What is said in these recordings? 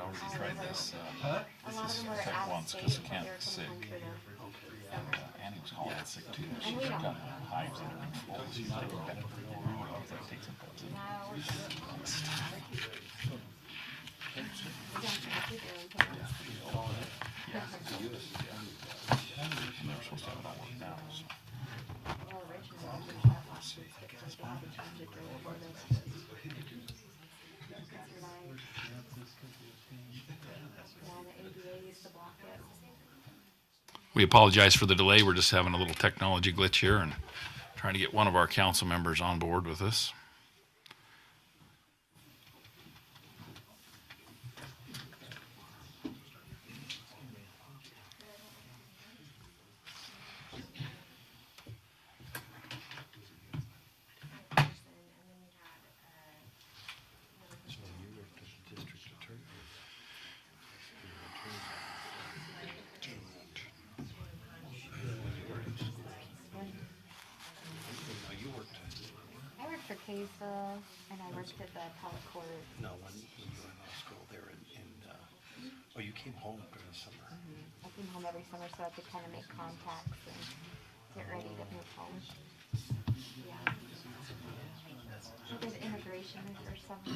already tried this A lot of them were tech out of once state, because but Kent they were was coming sick. home for the summer. Annie was calling in sick too. She And we don't. got hives under control. She's like Benadryl. I was like, take some pills. No, we're good. We don't have to do anything. And they're supposed to have it all worked out. So. Well, originally, we were shut off to get some big change it during the this. The ADA used to block it. We apologize for the delay. We're just having a little technology glitch here and trying to get one of our council members on board with us. I worked for Kaysville, and I worked at the appellate court. No, when you were in law school there oh, you came home during the summer. I came home every summer so I could kind of make contacts and get ready to move home. Yeah. I did immigration my first summer. That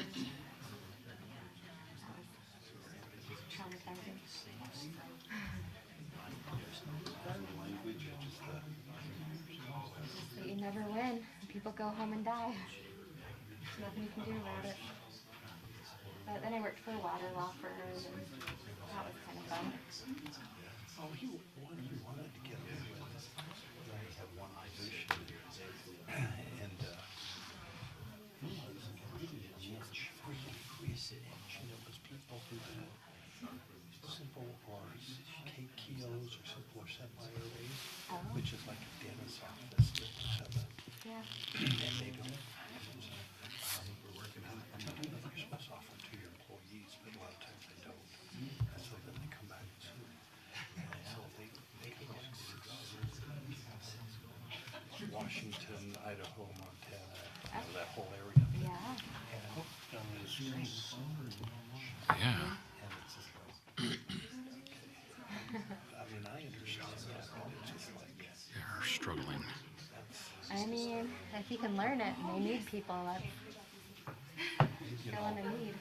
was traumatizing. But you never win. People go home and die. There's nothing you can do about it. But then I worked for a water law firm, and that was kind of fun. Oh, you wanted to get away with it. You only had one position. And there was people who had simple or kilos or simple or semi-arrays, which is like a dentist's office. Yeah. And they don't. You're supposed to offer to your employees, but a lot of times they don't. And so then they come back and sue. And so they go like Washington, Idaho, Montana, that whole area. Yeah. And it's just Yeah. like, I mean, I understand that, but it's just like, They're struggling. I mean, if you can learn it, and they need people, that's all they need.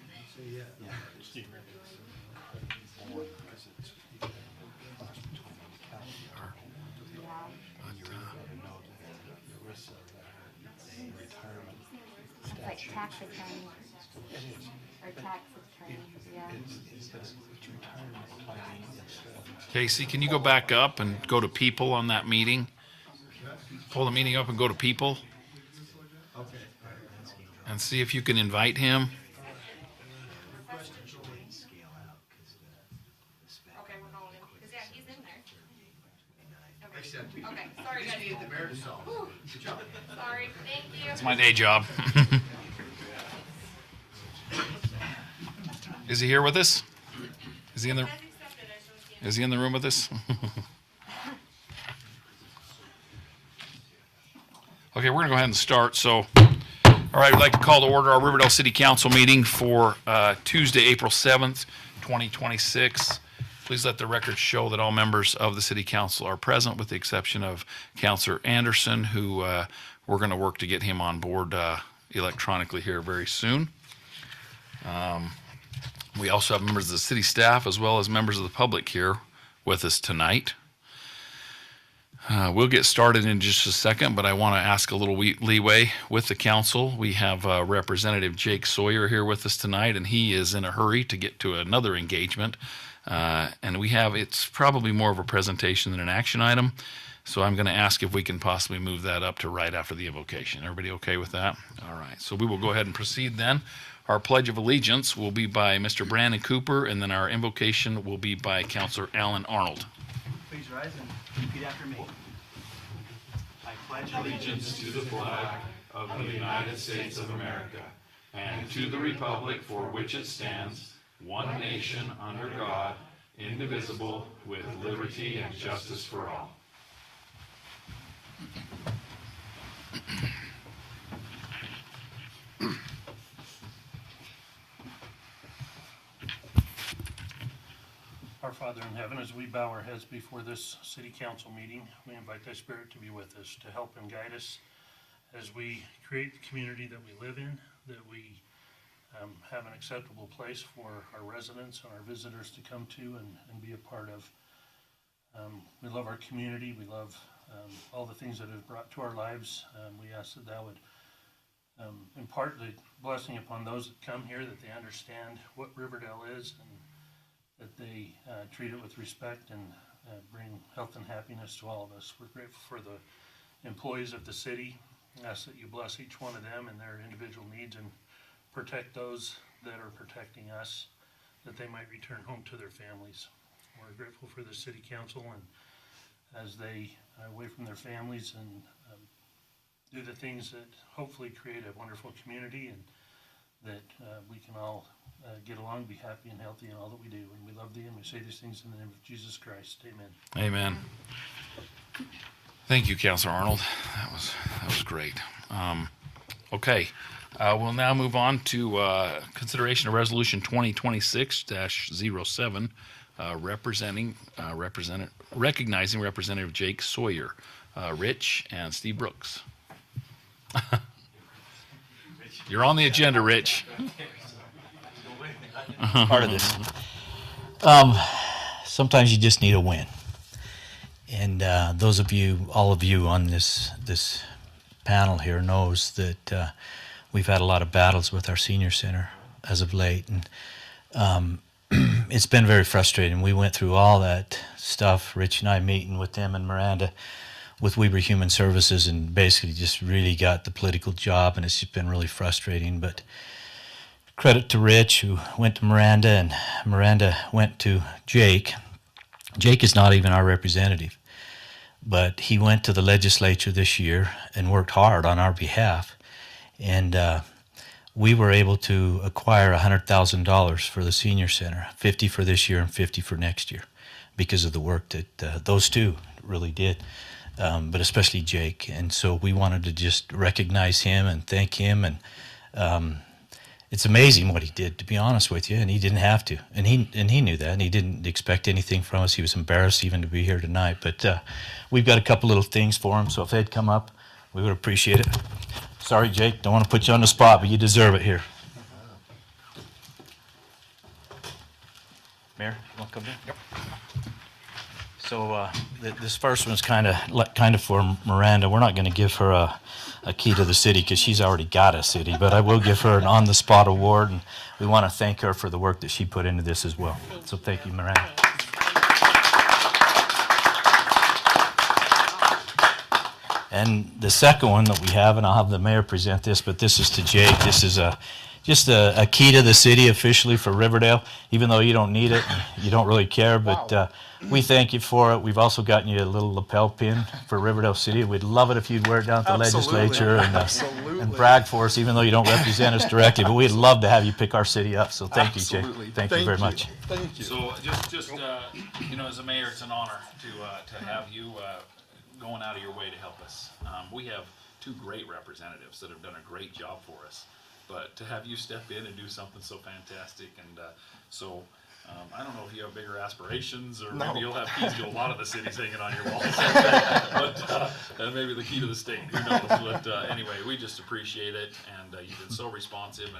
more because it's cross between the county Yeah. and you really know the risks of retirement. It's like tax attorney It is. or tax attorney. Yeah. It's retirement planning instead of. Casey, can you go back up and go to people on that meeting? Pull the meeting up and go to people. And see if you can invite him. Okay, we're going in. Cause yeah, he's in there. Okay, sorry guys. Sorry, thank you. It's my day job. Is he here with us? Is he in the? As accepted, I showed you. Is he in the room with us? Okay, we're gonna go ahead and start. So, all right, we'd like to call to order our Riverdale City Council meeting for Tuesday, April 7th, 2026. Please let the record show that all members of the City Council are present, with the exception of Councilor Anderson, who we're going to work to get him on board electronically here very soon. We also have members of the city staff as well as members of the public here with us tonight. We'll get started in just a second, but I want to ask a little leeway with the council. We have Representative Jake Sawyer here with us tonight, and he is in a hurry to get to another engagement. And it's probably more of a presentation than an action item. So I'm going to ask if we can possibly move that up to right after the invocation. Everybody okay with that? All right. So we will go ahead and proceed then. Our Pledge of Allegiance will be by Mr. Brandon Cooper, and then our invocation will be by Councilor Alan Arnold. Please rise and repeat after me. I pledge Allegiance to the flag of the United States of America and to the republic for which it stands, one nation under God, indivisible, with liberty and justice for all. Our Father in heaven, as we bow our heads before this city council meeting, we invite thy Spirit to be with us, to help and guide us as we create the community that we live in, that we have an acceptable place for our residents and our visitors to come to and be a part of. We love our community. We love all the things that have brought to our lives. We ask that thou would impart the blessing upon those that come here, that they understand what Riverdale is and that they treat it with respect and bring health and happiness to all of us. We're grateful for the employees of the city. I ask that you bless each one of them and their individual needs and protect those that are protecting us, that they might return home to their families. We're grateful for the city council and as they away from their families and do the things that hopefully create a wonderful community and that we can all get along, be happy and healthy in all that we do. And we love thee and we say these things in the name of Jesus Christ. Amen. Amen. Thank you, Councilor Arnold. That was great. Okay, we'll now move on to consideration of Resolution 2026-07, recognizing Representative Jake Sawyer, Rich, and Steve Brooks. You're on the agenda, Rich. Part of this. Sometimes you just need a win. And those of you, all of you on this panel here knows that we've had a lot of battles with our senior center as of late. And it's been very frustrating. We went through all that stuff, Rich and I meeting with them and Miranda with Weber Human Services and basically just really got the political job, and it's just been really frustrating. But credit to Rich, who went to Miranda, and Miranda went to Jake. Jake is not even our representative, but he went to the legislature this year and worked hard on our behalf. And we were able to acquire $100,000 for the senior center, 50 for this year and 50 for next year, because of the work that those two really did, but especially Jake. And so we wanted to just recognize him and thank him. And it's amazing what he did, to be honest with you, and he didn't have to. And he knew that, and he didn't expect anything from us. He was embarrassed even to be here tonight. But we've got a couple little things for him, so if they'd come up, we would appreciate it. Sorry, Jake, don't want to put you on the spot, but you deserve it here. Mayor, you want to come in? Yep. So this first one's kind of for Miranda. We're not going to give her a key to the city because she's already got a city, but I will give her an on-the-spot award, and we want to thank her for the work that she put into this as well. So thank you, Miranda. And the second one that we have, and I'll have the mayor present this, but this is to Jake. This is just a key to the city officially for Riverdale, even though you don't need it, you don't really care, but we thank you for it. We've also gotten you a little lapel pin for Riverdale City. We'd love it if you'd wear it down at the legislature and brag for us, even though you don't represent us directly, but we'd love to have you pick our city up. So thank you, Jake. Thank you very much. Thank you. So just as a mayor, it's an honor to have you going out of your way to help us. We have two great representatives that have done a great job for us, but to have you step in and do something so fantastic, and I don't know if you have bigger aspirations, or maybe you'll have keys to a lot of the cities hanging on your walls, but maybe the key to the state, who knows? But anyway, we just appreciate it, and you've been so responsive,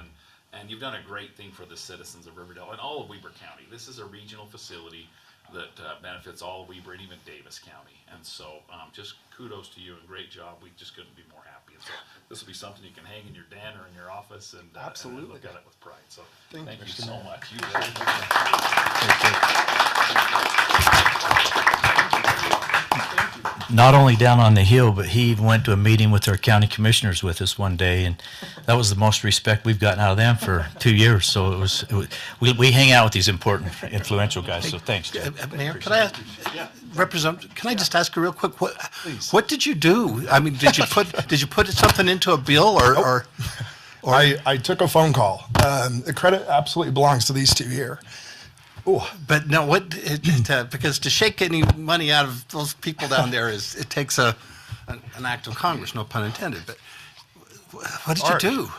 and you've done a great thing for the citizens of Riverdale and all of Weber County. This is a regional facility that benefits all of Weber and even Davis County. And so just kudos to you and great job. We just couldn't be more happy. And so this will be something you can hang in your den or in your office and look at it with pride. So thank you so much. You Not only down on the hill, but he even went to a meeting with our county commissioners with us one day, and that was the most respect we've gotten out of them for 2 years. So we hang out with these important, influential guys. So thanks, Jim. Mayor, can I ask, can I just ask you real quick, what did you do? I mean, did you put something into a bill or? I took a phone call. The credit absolutely belongs to these two here. Ooh. But no, because to shake any money out of those people down there it takes an act of Congress, no pun intended. But what did you do?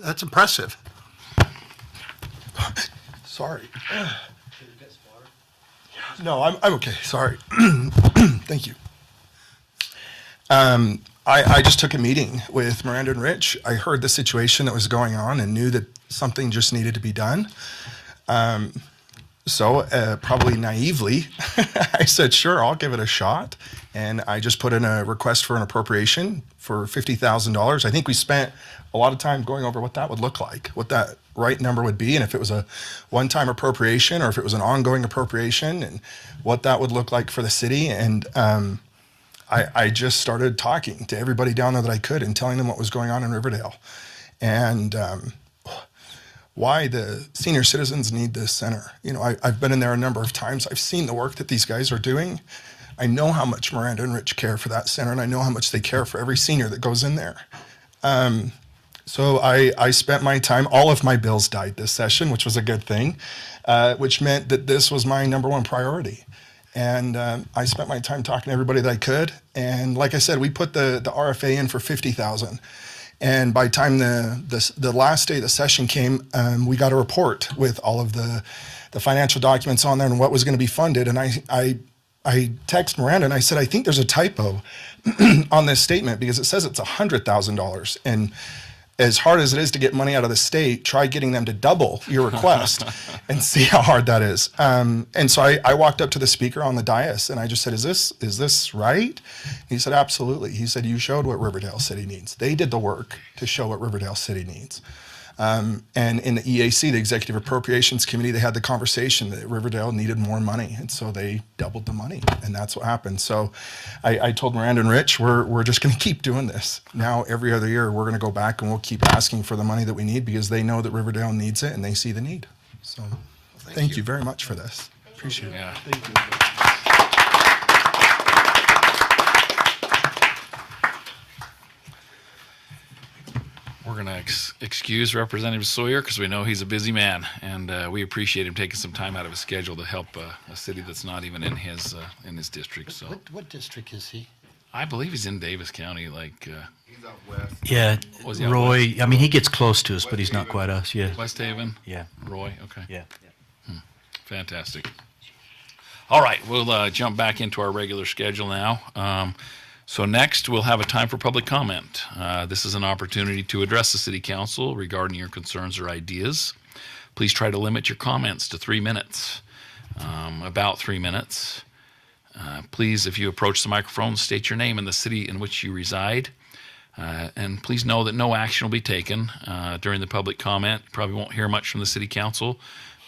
That's impressive. Sorry. No, I'm okay. Sorry. Thank you. I just took a meeting with Miranda and Rich. I heard the situation that was going on and knew that something just needed to be done. So probably naively, I said, sure, I'll give it a shot. And I just put in a request for an appropriation for $50,000. I think we spent a lot of time going over what that would look like, what that right number would be, and if it was a one-time appropriation or if it was an ongoing appropriation, and what that would look like for the city. And I just started talking to everybody down there that I could and telling them what was going on in Riverdale. And why the senior citizens need this center. You know, I've been in there a number of times. I've seen the work that these guys are doing. I know how much Miranda and Rich care for that center, and I know how much they care for every senior that goes in there. So I spent my time, all of my bills died this session, which was a good thing, which meant that this was my number one priority. And I spent my time talking to everybody that I could. And like I said, we put the RFA in for $50,000. And by the time the last day of the session came, we got a report with all of the financial documents on there and what was going to be funded. And I texted Miranda and I said, I think there's a typo on this statement because it says it's $100,000. And as hard as it is to get money out of the state, try getting them to double your request and see how hard that is. And so I walked up to the speaker on the dais and I just said, is this right? He said, absolutely. He said, you showed what Riverdale City needs. They did the work to show what Riverdale City needs. And in the EAC, the Executive Appropriations Committee, they had the conversation that Riverdale needed more money. And so they doubled the money. And that's what happened. So I told Miranda and Rich, we're just going to keep doing this. Now, every other year, we're going to go back and we'll keep asking for the money that we need because they know that Riverdale needs it and they see the need. So thank you very much for this. Appreciate it. Yeah. Thank you. We're going to excuse Representative Sawyer because we know he's a busy man, and we appreciate him taking some time out of his schedule to help a city that's not even in his district. So What district is he? I believe he's in Davis County, like He's out west. Yeah, Was he out Roy. I mean, he gets close to us, but he's not quite us. Yeah, West Haven. yeah, Roy. Okay. yeah. Fantastic. All right, we'll jump back into our regular schedule now. So next, we'll have a time for public comment. This is an opportunity to address the City Council regarding your concerns or ideas. Please try to limit your comments to 3 minutes, about 3 minutes. Please, if you approach the microphone, state your name and the city in which you reside. And please know that no action will be taken during the public comment. You probably won't hear much from the City Council,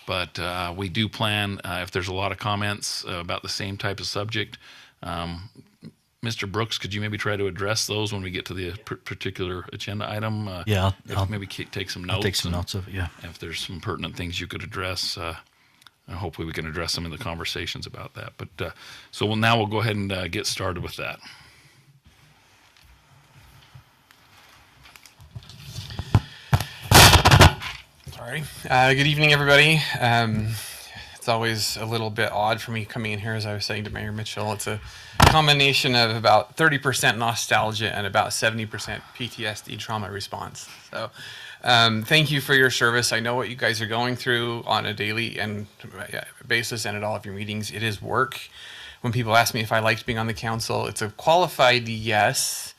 but we do plan, if there's a lot of comments about the same type of subject, Mr. Brooks, could you maybe try to address those when we get to the particular agenda item? Yeah, I'll maybe take some notes. I'll take some and notes of it. Yeah. If there's some pertinent things you could address, hopefully we can address them in the conversations about that. But so now we'll go ahead and get started with that. Sorry. Good evening, everybody. It's always a little bit odd for me coming in here, as I was saying to Mayor Mitchell. It's a combination of about 30% nostalgia and about 70% PTSD trauma response. So thank you for your service. I know what you guys are going through on a daily and basis and at all of your meetings. It is work. When people ask me if I liked being on the council, it's a qualified yes.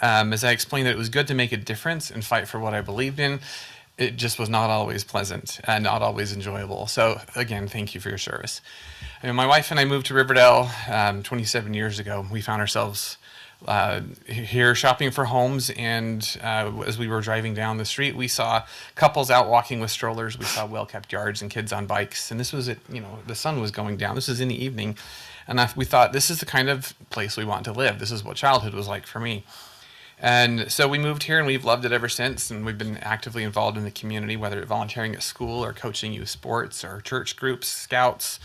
As I explained, that it was good to make a difference and fight for what I believed in. It just was not always pleasant and not always enjoyable. So again, thank you for your service. My wife and I moved to Riverdale 27 years ago. We found ourselves here shopping for homes, and as we were driving down the street, we saw couples out walking with strollers. We saw well-kept yards and kids on bikes, and this was the sun was going down. This was in the evening, and we thought, this is the kind of place we want to live. This is what childhood was like for me. And so we moved here, and we've loved it ever since, and we've been actively involved in the community, whether volunteering at school or coaching youth sports or church groups, scouts.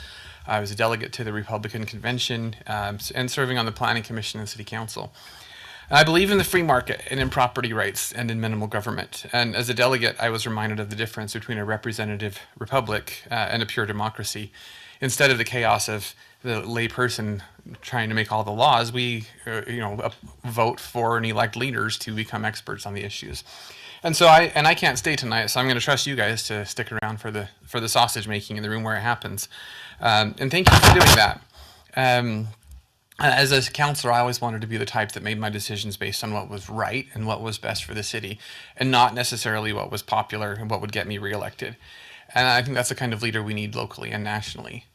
I was a delegate to the Republican Convention and serving on the Planning Commission and City Council. I believe in the free market and in property rights and in minimal government. And as a delegate, I was reminded of the difference between a representative republic and a pure democracy. Instead of the chaos of the layperson trying to make all the laws, we vote for and elect leaders to become experts on the issues. And so I can't stay tonight, so I'm going to trust you guys to stick around for the sausage making in the room where it happens. And thank you for doing that. As a counselor, I always wanted to be the type that made my decisions based on what was right and what was best for the city, and not necessarily what was popular and what would get me reelected. And I think that's the kind of leader we need locally and nationally.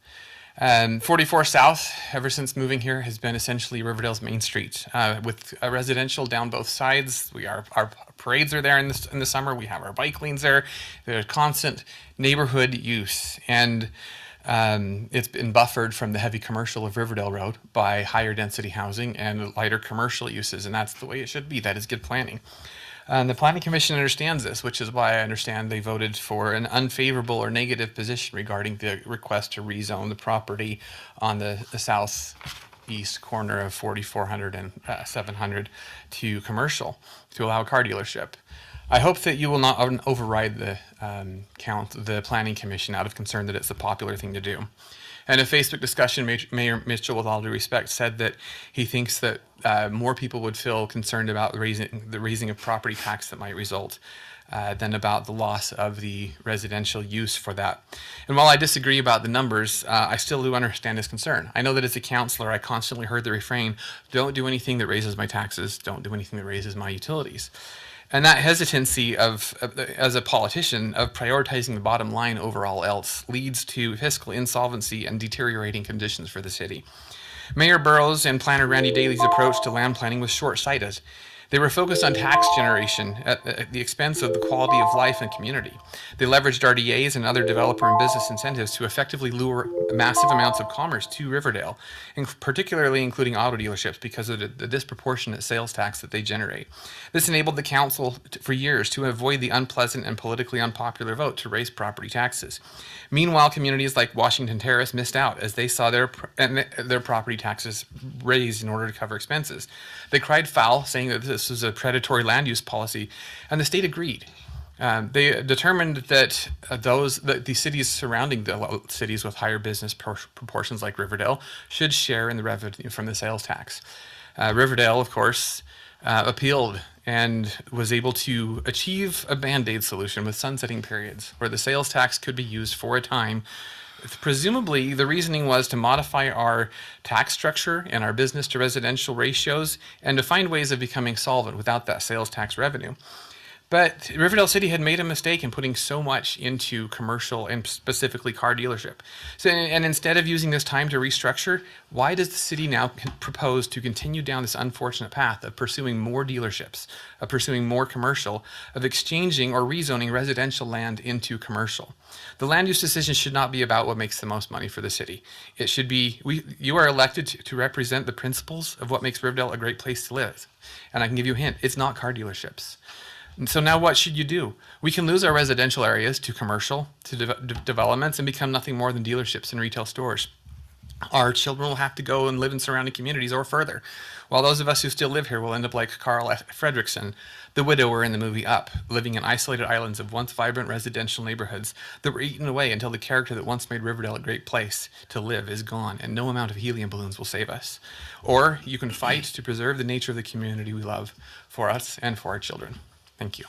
44 South, ever since moving here, has been essentially Riverdale's main street, with a residential down both sides. Our parades are there in the summer. We have our bike lanes there. There's constant neighborhood use, and it's been buffered from the heavy commercial of Riverdale Road by higher density housing and lighter commercial uses, and that's the way it should be. That is good planning. And the Planning Commission understands this, which is why I understand they voted for an unfavorable or negative position regarding the request to rezone the property on the southeast corner of 4400 and 700 to commercial to allow a car dealership. I hope that you will not override the the Planning Commission out of concern that it's a popular thing to do. And a Facebook discussion, Mayor Mitchell, with all due respect, said that he thinks that more people would feel concerned about the raising of property tax that might result than about the loss of the residential use for that. And while I disagree about the numbers, I still do understand his concern. I know that as a counselor, I constantly heard the refrain, don't do anything that raises my taxes, don't do anything that raises my utilities. And that hesitancy as a politician, of prioritizing the bottom line over all else leads to fiscal insolvency and deteriorating conditions for the city. Mayor Burrows and planner Randy Daly's approach to land planning was short-sighted. They were focused on tax generation at the expense of the quality of life and community. They leveraged RDAs and other developer and business incentives to effectively lure massive amounts of commerce to Riverdale, particularly including auto dealerships because of the disproportionate sales tax that they generate. This enabled the council for years to avoid the unpleasant and politically unpopular vote to raise property taxes. Meanwhile, communities like Washington Terrace missed out as they saw their property taxes raised in order to cover expenses. They cried foul, saying that this was a predatory land use policy, and the state agreed. They determined that the cities surrounding the cities with higher business proportions like Riverdale should share in the revenue from the sales tax. Riverdale, of course, appealed and was able to achieve a Band-Aid solution with sunsetting periods where the sales tax could be used for a time. Presumably, the reasoning was to modify our tax structure and our business to residential ratios and to find ways of becoming solvent without that sales tax revenue. But Riverdale City had made a mistake in putting so much into commercial and specifically car dealership. And instead of using this time to restructure, why does the city now propose to continue down this unfortunate path of pursuing more dealerships, of pursuing more commercial, of exchanging or rezoning residential land into commercial? The land use decision should not be about what makes the most money for the city. It should be, you are elected to represent the principles of what makes Riverdale a great place to live. And I can give you a hint, it's not car dealerships. And so now what should you do? We can lose our residential areas to commercial, to developments, and become nothing more than dealerships and retail stores. Our children will have to go and live in surrounding communities or further, while those of us who still live here will end up like Carl Fredrickson, the widower in the movie Up, living in isolated islands of once vibrant residential neighborhoods that were eaten away until the character that once made Riverdale a great place to live is gone, and no amount of helium balloons will save us. Or you can fight to preserve the nature of the community we love for us and for our children. Thank you.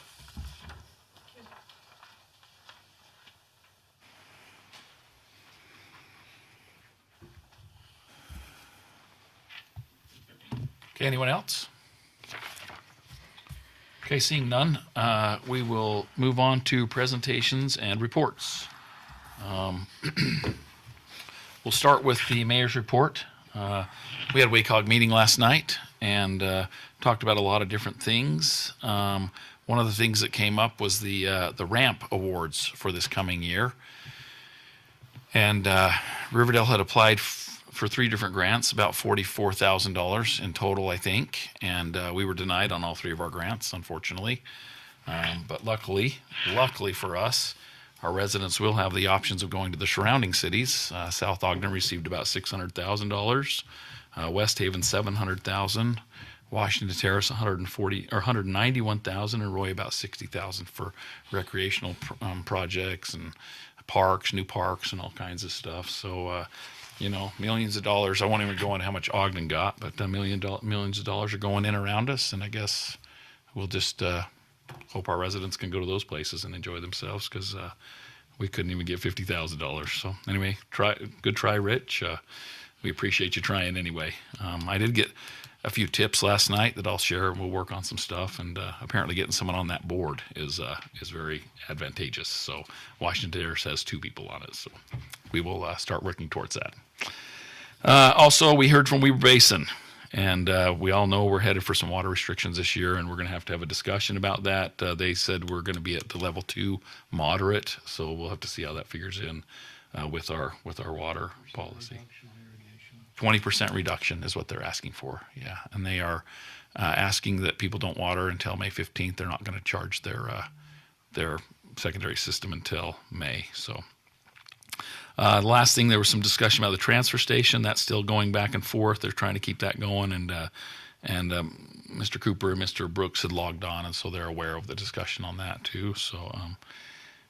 Okay, anyone else? Okay, seeing none, we will move on to presentations and reports. We'll start with the mayor's report. We had a WACOG meeting last night and talked about a lot of different things. One of the things that came up was the ramp awards for this coming year. And Riverdale had applied for 3 different grants, about $44,000 in total, I think. And we were denied on all 3 of our grants, unfortunately. But luckily for us, our residents will have the options of going to the surrounding cities. South Ogden received about $600,000, West Haven $700,000, Washington Terrace $191,000, and Roy about $60,000 for recreational projects and parks, new parks, and all kinds of stuff. So, millions of dollars. I won't even go into how much Ogden got, but millions of dollars are going in around us, and I guess we'll just hope our residents can go to those places and enjoy themselves, because we couldn't even get $50,000. So anyway, good try, Rich. We appreciate you trying anyway. I did get a few tips last night that I'll share, and we'll work on some stuff. And apparently, getting someone on that board is very advantageous. So Washington Terrace has 2 people on it, so we will start working towards that. Also, we heard from Weber Basin, and we all know we're headed for some water restrictions this year, and we're going to have a discussion about that. They said we're going to be at the level 2 moderate, so we'll have to see how that figures in with our water policy. 20% reduction is what they're asking for, yeah. And they are asking that people don't water until May 15th. They're not going to charge their secondary system until May. So the last thing, there was some discussion about the transfer station. That's still going back and forth. They're trying to keep that going, and Mr. Cooper and Mr. Brooks had logged on, and so they're aware of the discussion on that too. So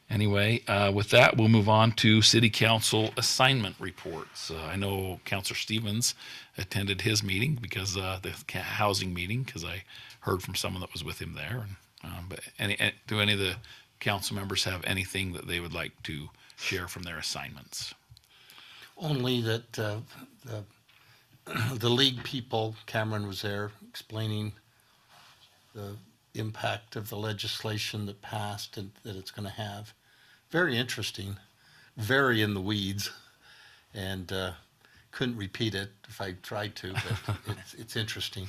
anyway, with that, we'll move on to City Council assignment reports. I know Councilor Stevens attended his meeting, because the housing meeting, because I heard from someone that was with him there. But do any of the council members have anything that they would like to share from their assignments? Only that the league people, Cameron was there explaining the impact of the legislation that passed and that it's going to have. Very interesting, very in the weeds, and couldn't repeat it if I tried to, but it's interesting.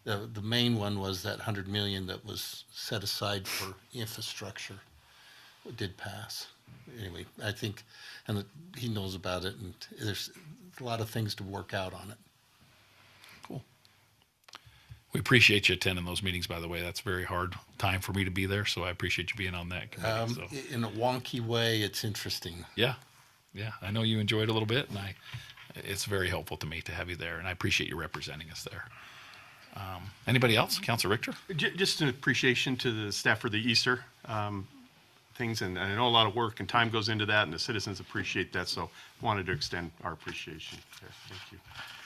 The main one was that $100 million that was set aside for infrastructure. It did pass. Anyway, I think, and he knows about it, and there's a lot of things to work out on it. Cool. We appreciate you attending those meetings, by the way. That's a very hard time for me to be there, so I appreciate you being on that committee. So. In a wonky way, it's interesting. Yeah, I know you enjoyed it a little bit, and it's very helpful to me to have you there, and I appreciate you representing us there. Anybody else? Councilor Richter? Just an appreciation to the staff for the Easter things, and I know a lot of work and time goes into that, and the citizens appreciate that, so wanted to extend our appreciation there. Thank you.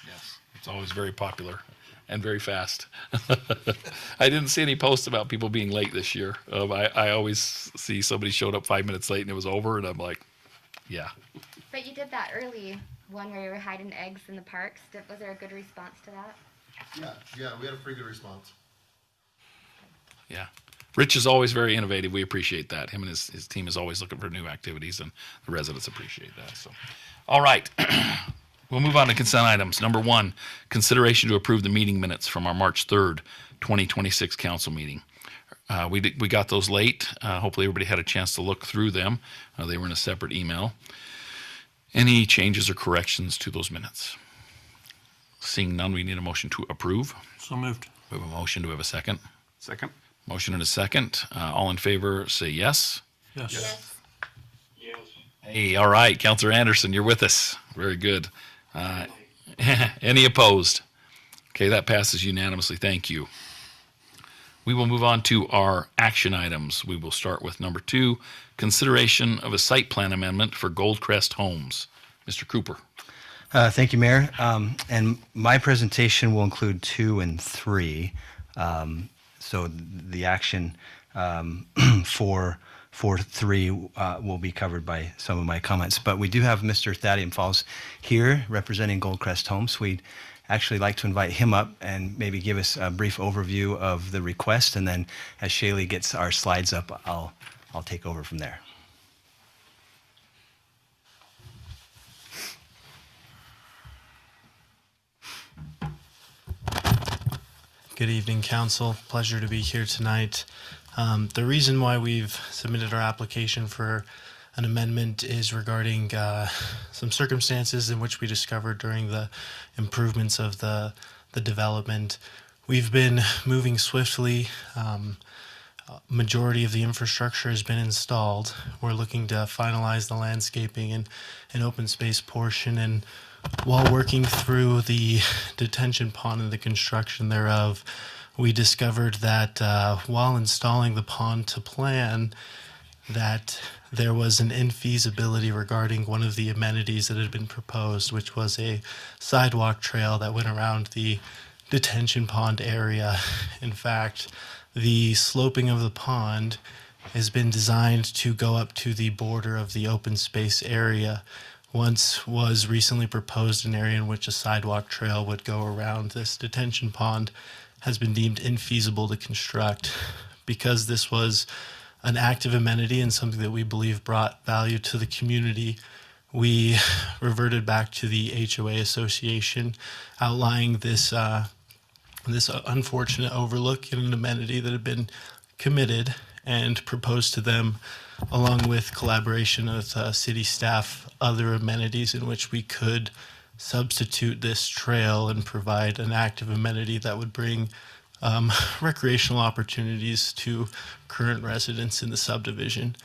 Yes, it's always very popular and very fast. I didn't see any posts about people being late this year. I always see somebody showed up 5 minutes late and it was over, and I'm like, yeah. But you did that early one where you were hiding eggs in the parks. Was there a good response to that? Yeah, we had a pretty good response. Yeah. Rich is always very innovative. We appreciate that. Him and his team is always looking for new activities, and the residents appreciate that. So, all right. We'll move on to consent items. Number 1, consideration to approve the meeting minutes from our March 3rd, 2026 council meeting. We got those late. Hopefully everybody had a chance to look through them. They were in a separate email. Any changes or corrections to those minutes? Seeing none, we need a motion to approve. So moved. We have a motion. Do we have a second? Second? Motion and a second. All in favor, say yes. Yes. Hey, all right. Councilor Anderson, you're with us. Very good. Any opposed? Okay, that passes unanimously. Thank you. We will move on to our action items. We will start with number 2, consideration of a site plan amendment for Goldcrest Homes. Mr. Cooper. Thank you, Mayor. And my presentation will include 2 and 3. So the action for 3 will be covered by some of my comments. But we do have Mr. Thaddeus Falls here representing Goldcrest Homes. We'd actually like to invite him up and maybe give us a brief overview of the request. And then as Shaylee gets our slides up, I'll take over from there. Good evening, Council. Pleasure to be here tonight. The reason why we've submitted our application for an amendment is regarding some circumstances in which we discovered during the improvements of the development. We've been moving swiftly. Majority of the infrastructure has been installed. We're looking to finalize the landscaping and an open space portion, and while working through the detention pond and the construction thereof, we discovered that while installing the pond to plan, that there was an infeasibility regarding one of the amenities that had been proposed, which was a sidewalk trail that went around the detention pond area. In fact, the sloping of the pond has been designed to go up to the border of the open space area. Once was recently proposed an area in which a sidewalk trail would go around this detention pond has been deemed infeasible to construct because this was an active amenity and something that we believe brought value to the community. We reverted back to the HOA association, outlining this unfortunate overlook in an amenity that had been committed, and proposed to them, along with collaboration with city staff, other amenities in which we could substitute this trail and provide an active amenity that would bring recreational opportunities to current residents in the subdivision.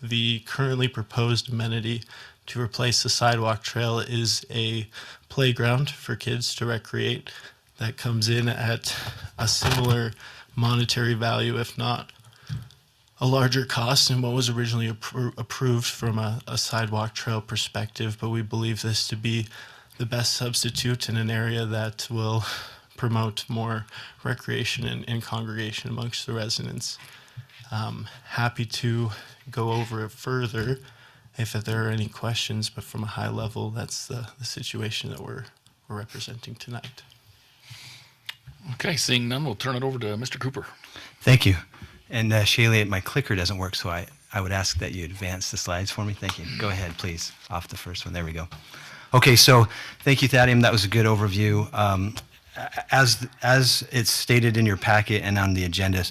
The currently proposed amenity to replace the sidewalk trail is a playground for kids to recreate that comes in at a similar monetary value, if not a larger cost than what was originally approved from a sidewalk trail perspective. But we believe this to be the best substitute in an area that will promote more recreation and congregation amongst the residents. Happy to go over it further if there are any questions, but from a high level, that's the situation that we're representing tonight. Okay, seeing none, we'll turn it over to Mr. Cooper. Thank you. And Shaylee, my clicker doesn't work, so I would ask that you advance the slides for me. Thank you. Go ahead, please, off the first one. There we go. Okay, so thank you, Thaddeum. That was a good overview. As it's stated in your packet and on the agenda,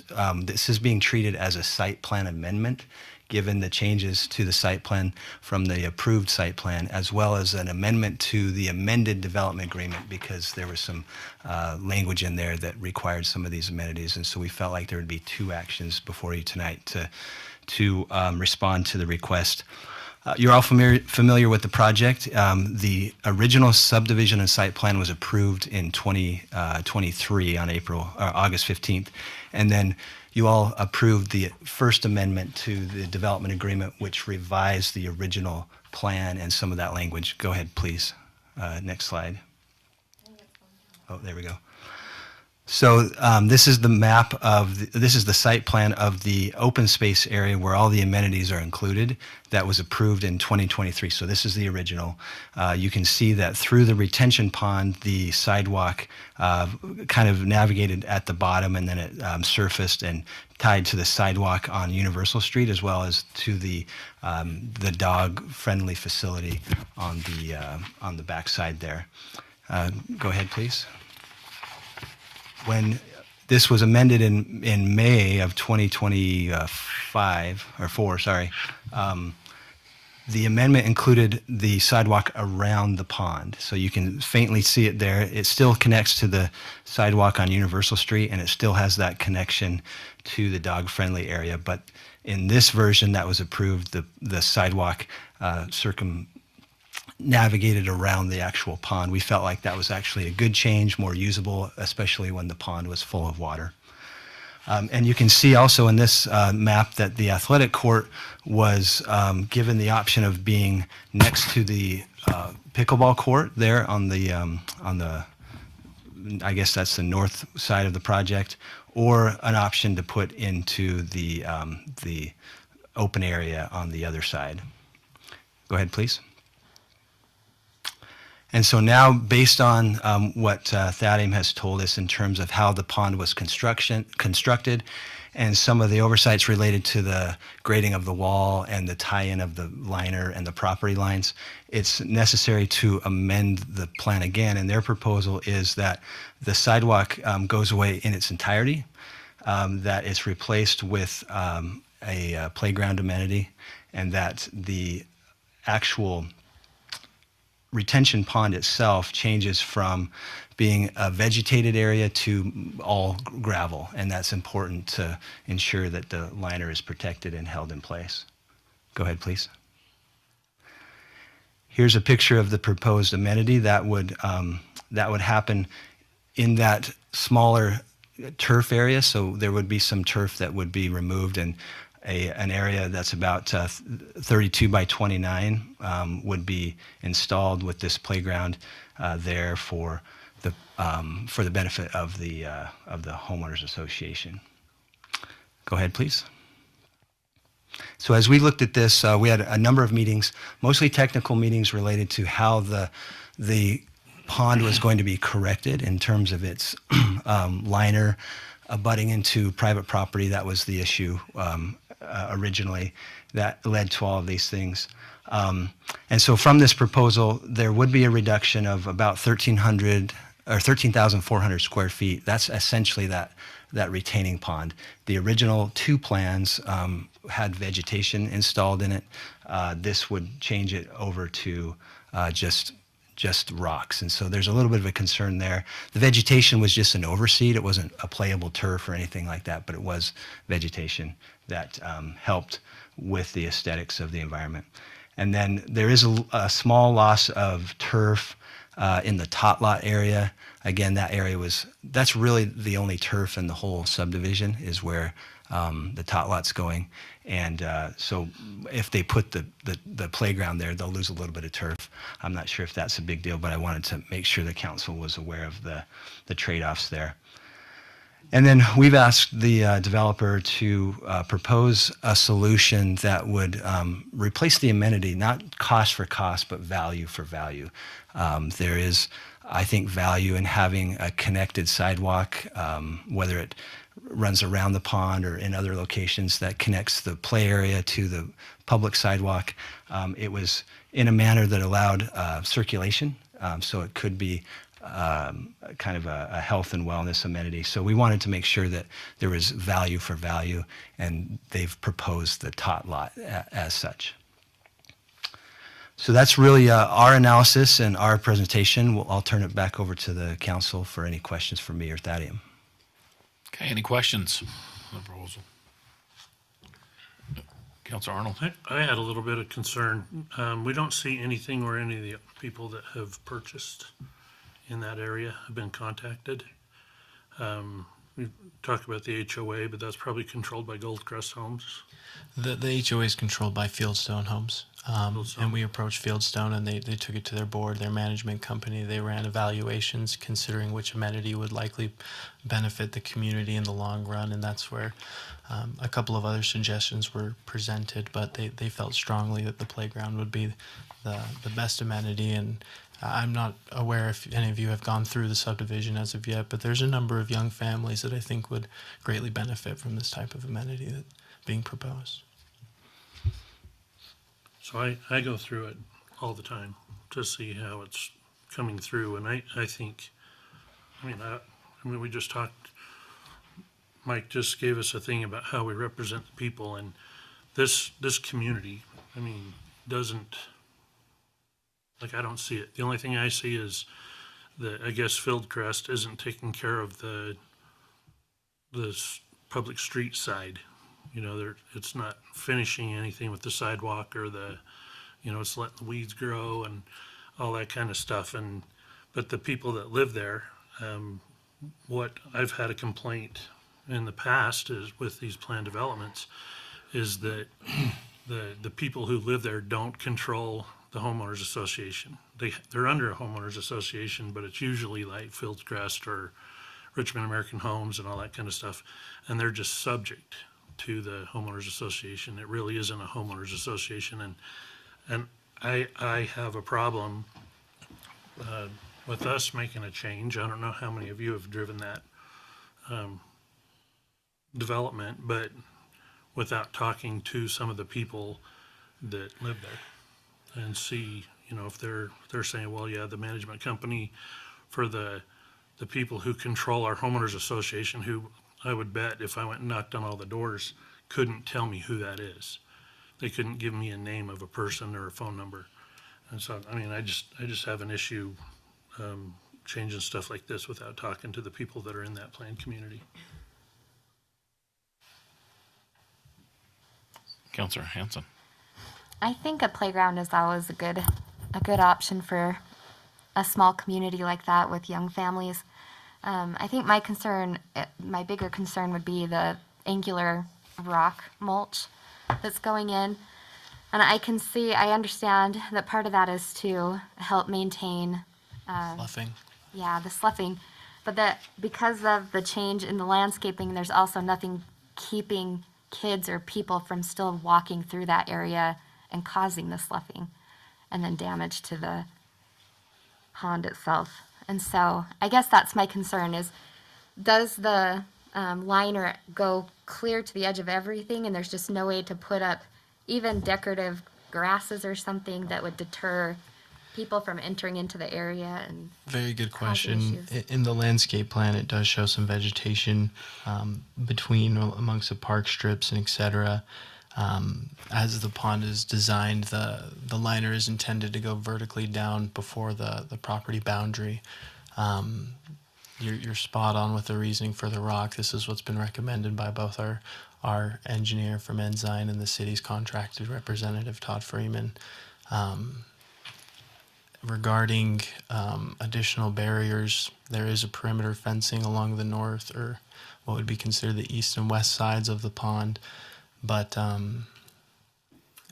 this is being treated as a site plan amendment, given the changes to the site plan from the approved site plan, as well as an amendment to the amended development agreement, because there was some language in there that required some of these amenities. And so we felt like there would be two actions before you tonight to respond to the request. You're all familiar with the project. The original subdivision and site plan was approved in 2023 on August 15th. And then you all approved the first amendment to the development agreement, which revised the original plan and some of that language. Go ahead, please. Next slide. Oh, there we go. So this is the map this is the site plan of the open space area where all the amenities are included. That was approved in 2023. So this is the original. You can see that through the retention pond, the sidewalk kind of navigated at the bottom, and then it surfaced and tied to the sidewalk on Universal Street, as well as to the dog-friendly facility on the backside there. Go ahead, please. When this was amended in May of 2025, or 4, sorry, the amendment included the sidewalk around the pond. So you can faintly see it there. It still connects to the sidewalk on Universal Street, and it still has that connection to the dog-friendly area. But in this version that was approved, the sidewalk navigated around the actual pond. We felt like that was actually a good change, more usable, especially when the pond was full of water. And you can see also in this map that the athletic court was given the option of being next to the pickleball court there on the I guess that's the north side of the project, or an option to put into the open area on the other side. Go ahead, please. And so now, based on what Thaddeum has told us in terms of how the pond was constructed and some of the oversights related to the grading of the wall and the tie-in of the liner and the property lines, it's necessary to amend the plan again. And their proposal is that the sidewalk goes away in its entirety, that it's replaced with a playground amenity, and that the actual retention pond itself changes from being a vegetated area to all gravel, and that's important to ensure that the liner is protected and held in place. Go ahead, please. Here's a picture of the proposed amenity that would happen in that smaller turf area. So there would be some turf that would be removed, and an area that's about 32 by 29 would be installed with this playground there for for the benefit of the homeowners association. Go ahead, please. So as we looked at this, we had a number of meetings, mostly technical meetings related to how the pond was going to be corrected in terms of its liner abutting into private property. That was the issue originally that led to all of these things. And so from this proposal, there would be a reduction of about 1,300 or 13,400 square feet. That's essentially that retaining pond. The original two plans had vegetation installed in it. This would change it over to just rocks. And so there's a little bit of a concern there. The vegetation was just an overseed. It wasn't a playable turf or anything like that, but it was vegetation that helped with the aesthetics of the environment. And then there is a small loss of turf in the tot lot area. Again, that's really the only turf in the whole subdivision is where the tot lot's going. And so if they put the playground there, they'll lose a little bit of turf. I'm not sure if that's a big deal, but I wanted to make sure the council was aware of the trade-offs there. And then we've asked the developer to propose a solution that would replace the amenity, not cost for cost, but value for value. There is, I think, value in having a connected sidewalk, whether it runs around the pond or in other locations that connects the play area to the public sidewalk. It was in a manner that allowed circulation, so it could be kind of a health and wellness amenity. So we wanted to make sure that there was value for value, and they've proposed the tot lot as such. So that's really our analysis and our presentation. I'll turn it back over to the council for any questions for me or Thaddeum. Okay, any questions on the proposal? Councilor Arnold? I had a little bit of concern. We don't see anything where any of the people that have purchased in that area have been contacted. We talked about the HOA, but that's probably controlled by Goldcrest Homes. The HOA is controlled by Fieldstone Homes. Fieldstone. And we approached Fieldstone, and they took it to their board, their management company. They ran evaluations considering which amenity would likely benefit the community in the long run, and that's where a couple of other suggestions were presented, but they felt strongly that the playground would be the best amenity. And I'm not aware if any of you have gone through the subdivision as of yet, but there's a number of young families that I think would greatly benefit from this type of amenity that being proposed. So I go through it all the time to see how it's coming through, and I think, I mean, we just talked, Mike just gave us a thing about how we represent the people, and this community, I mean, doesn't, like, I don't see it. The only thing I see is that, I guess, Fieldcrest isn't taking care of the public street side. You know, it's not finishing anything with the sidewalk or it's letting the weeds grow and all that kind of stuff. But the people that live there, what I've had a complaint in the past is with these planned developments is that the people who live there don't control the homeowners association. They're under a homeowners association, but it's usually like Fieldcrest or Richmond American Homes and all that kind of stuff, and they're just subject to the homeowners association. It really isn't a homeowners association, and I have a problem with us making a change. I don't know how many of you have driven that development, but without talking to some of the people that live there and see, if they're saying, well, yeah, the management company for the people who control our homeowners association, who I would bet if I went and knocked on all the doors, couldn't tell me who that is. They couldn't give me a name of a person or a phone number. And so, I mean, I just have an issue changing stuff like this without talking to the people that are in that planned community. Councilor Hanson? I think a playground is always a good option for a small community like that with young families. I think my bigger concern would be the angular rock mulch that's going in. And I understand that part of that is to help maintain Fluffing. yeah, the sloughing. But that because of the change in the landscaping, there's also nothing keeping kids or people from still walking through that area and causing the sloughing and then damage to the pond itself. And so I guess that's my concern is, does the liner go clear to the edge of everything and there's just no way to put up even decorative grasses or something that would deter people from entering into the area? And Very good causing question. issues? In the landscape plan, it does show some vegetation between or amongst the park strips and etc. As the pond is designed, the liner is intended to go vertically down before the property boundary. You're spot on with the reasoning for the rock. This is what's been recommended by both our engineer from Ensign and the city's contracted representative, Todd Freeman. Regarding additional barriers, there is a perimeter fencing along the north, or what would be considered the east and west sides of the pond. But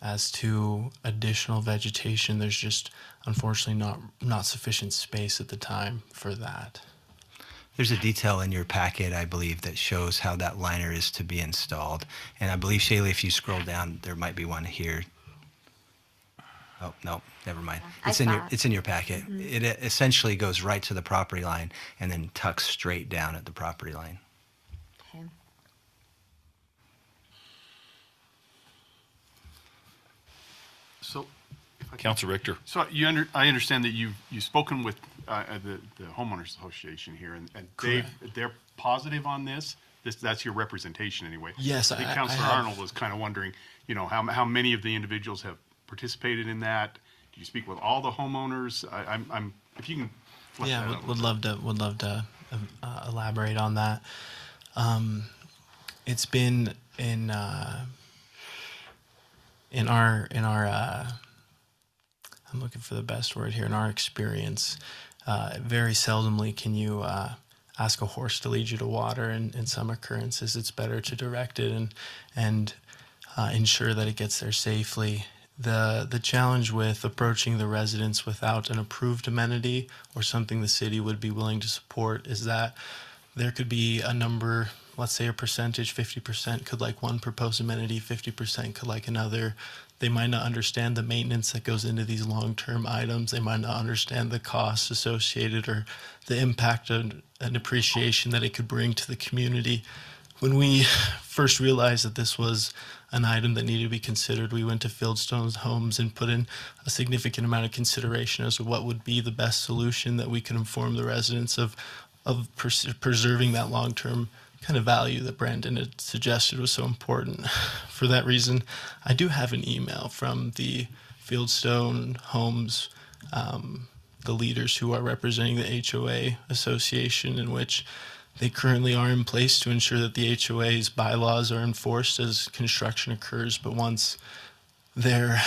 as to additional vegetation, there's just unfortunately not sufficient space at the time for that. There's a detail in your packet, I believe, that shows how that liner is to be installed. And I believe, Shaylee, if you scroll down, there might be one here. Oh, no, never mind. I It's in saw your it. it's in your packet. It essentially goes right to the property line and then tucks straight down at the property line. Okay. So, if I can- Councilor Richter. So I understand that you've spoken with the homeowners association here, and they're positive on this. That's your representation anyway. Yes, I think I Councilor have. Arnold was kind of wondering, how many of the individuals have participated in that? Do you speak with all the homeowners? I'm if you can. flesh that Yeah, out. would love to elaborate on that. It's been in our I'm looking for the best word here. In our experience, very seldomly can you ask a horse to lead you to water. And in some occurrences, it's better to direct it and ensure that it gets there safely. The challenge with approaching the residents without an approved amenity or something the city would be willing to support is that there could be a number, let's say a percentage, 50% could like one proposed amenity, 50% could like another. They might not understand the maintenance that goes into these long-term items. They might not understand the costs associated or the impact and appreciation that it could bring to the community. When we first realized that this was an item that needed to be considered, we went to Fieldstone Homes and put in a significant amount of consideration as to what would be the best solution that we could inform the residents of preserving that long-term kind of value that Brandon had suggested was so important. For that reason, I do have an email from the Fieldstone Homes, the leaders who are representing the HOA association, in which they currently are in place to ensure that the HOA's bylaws are enforced as construction occurs. But once their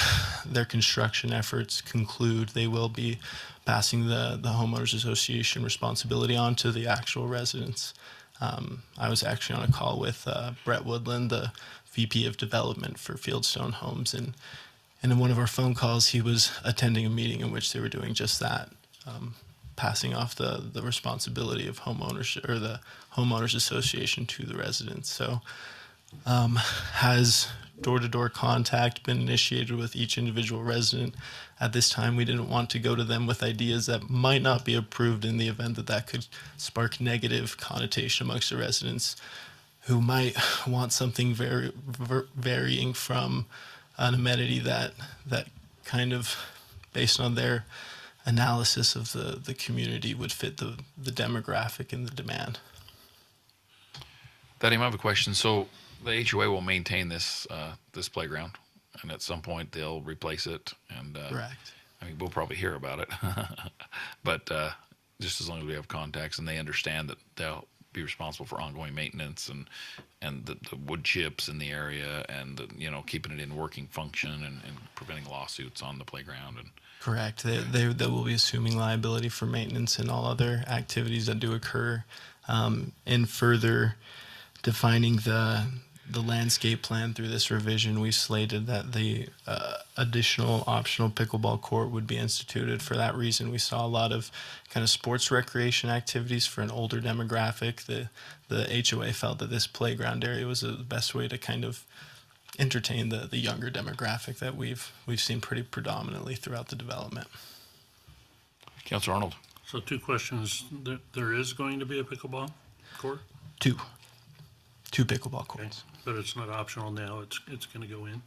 construction efforts conclude, they will be passing the homeowners association responsibility on to the actual residents. I was actually on a call with Brett Woodland, the VP of Development for Fieldstone Homes, and in one of our phone calls, he was attending a meeting in which they were doing just that, passing off the responsibility of homeowners or the homeowners association to the residents. So, has door-to-door contact been initiated with each individual resident? At this time, we didn't want to go to them with ideas that might not be approved in the event that could spark negative connotation amongst the residents who might want something very varying from an amenity that kind of, based on their analysis of the community, would fit the demographic and the demand. Daddy, I have a question. So the HOA will maintain this playground, and at some point they'll replace it. And Correct. I mean, we'll probably hear about it, but just as long as we have contacts and they understand that they'll be responsible for ongoing maintenance and the wood chips in the area and keeping it in working function and preventing lawsuits on the playground. And Correct. They will be assuming liability for maintenance and all other activities that do occur. In further defining the the landscape plan through this revision, we slated that the additional optional pickleball court would be instituted. For that reason, we saw a lot of kind of sports recreation activities for an older demographic. The HOA felt that this playground area was the best way to kind of entertain the younger demographic that we've seen pretty predominantly throughout the development. Councilor Arnold. So two questions. There is going to be a pickleball court? Two pickleball courts. But it's not optional now. It's going to go in.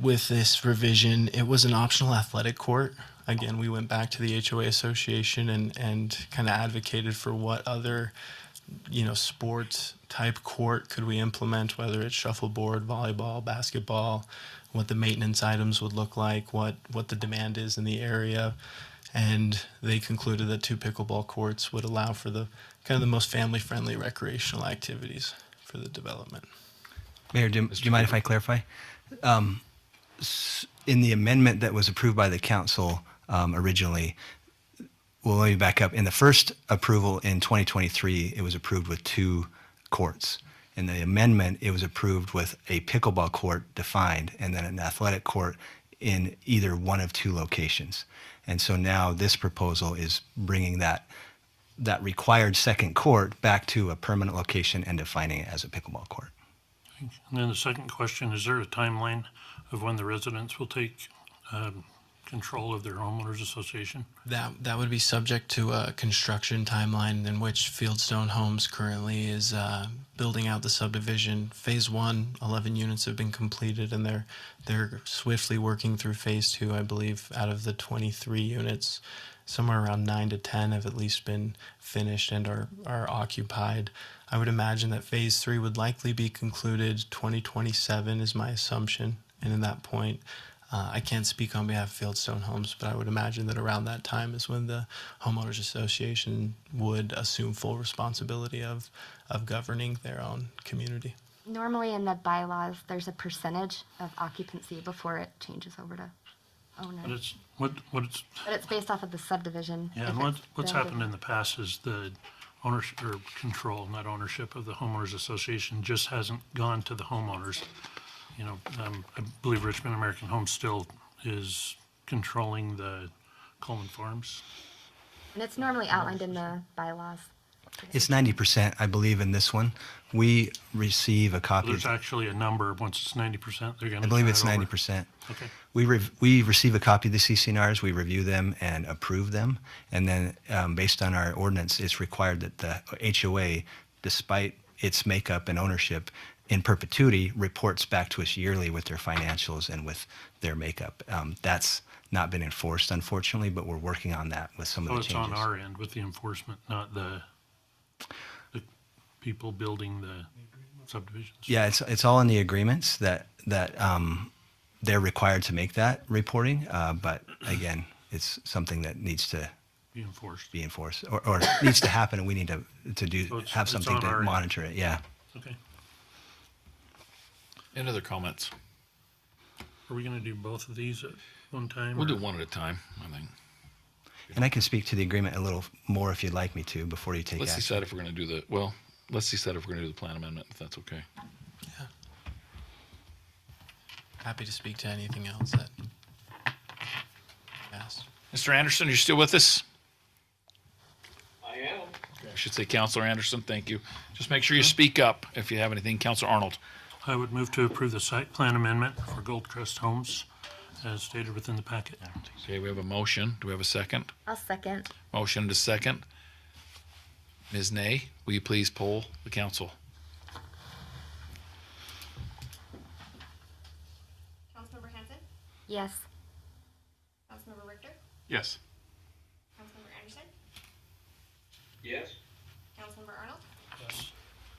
With this revision, it was an optional athletic court. Again, we went back to the HOA Association and kind of advocated for what other, sports type court could we implement, whether it's shuffleboard, volleyball, basketball, what the maintenance items would look like, what the demand is in the area. And they concluded that two pickleball courts would allow for the kind of the most family-friendly recreational activities for the development. Mayor, do you mind if I clarify? In the amendment that was approved by the council originally, well, let me back up. In the first approval in 2023, it was approved with two courts. In the amendment, it was approved with a pickleball court defined and then an athletic court in either one of two locations. And so now this proposal is bringing that required second court back to a permanent location and defining it as a pickleball court. And then the second question, is there a timeline of when the residents will take control of their homeowners association? That would be subject to a construction timeline in which Fieldstone Homes currently is building out the subdivision. Phase 1, 11 units have been completed, and they're swiftly working through phase 2. I believe out of the 23 units, somewhere around 9 to 10 have at least been finished and are occupied. I would imagine that phase 3 would likely be concluded 2027 is my assumption. And in that point, I can't speak on behalf of Fieldstone Homes, but I would imagine that around that time is when the homeowners association would assume full responsibility of governing their own community. Normally in the bylaws, there's a percentage of occupancy before it changes over to owner. But it's what it's But it's based off of the subdivision. yeah. if And it's what's built happened in the past is the ownership or control, not ownership, of the homeowners association just hasn't gone to the homeowners. I believe Richmond American Homes still is controlling the Coleman Farms. And it's normally outlined in the bylaws. It's 90%, I believe, in this one. We receive a copy. There's actually a number. Once it's 90%, they're going to. I believe it's 90%. Okay. We receive a copy of the CCNRs, we review them and approve them, and then based on our ordinance, it's required that the HOA, despite its makeup and ownership, in perpetuity, reports back to us yearly with their financials and with their makeup. That's not been enforced, unfortunately, but we're working on that with some of the So changes. it's on our end with the enforcement, not the people building the subdivisions. Yeah, it's all in the agreements that they're required to make that reporting, but again, it's something that needs to Be enforced. be enforced or needs to happen, and we need to So it's- have it's something on our to end. monitor it. Yeah. Okay. Any other comments? Are we going to do both of these at one time? We'll or- do one at a time, I think. And I can speak to the agreement a little more if you'd like me to before you take Let's action. decide if we're going to do let's decide if we're going to do the plan amendment, if that's okay. Yeah. Happy to speak to anything else that asked. Mr. Anderson, you're still with us? I am. I should say Councilor Anderson, thank you. Just make sure you speak up if you have anything. Councilor Arnold. I would move to approve the site plan amendment for Goldcrest Homes as stated within the packet. Okay, we have a motion. Do we have a second? I'll second. Motion and a second. Ms. Nay, will you please poll the council? Councilmember Hanson, Yes. Councilmember Richter, Yes. Councilmember Anderson, Yes. Councilmember Arnold, Yes.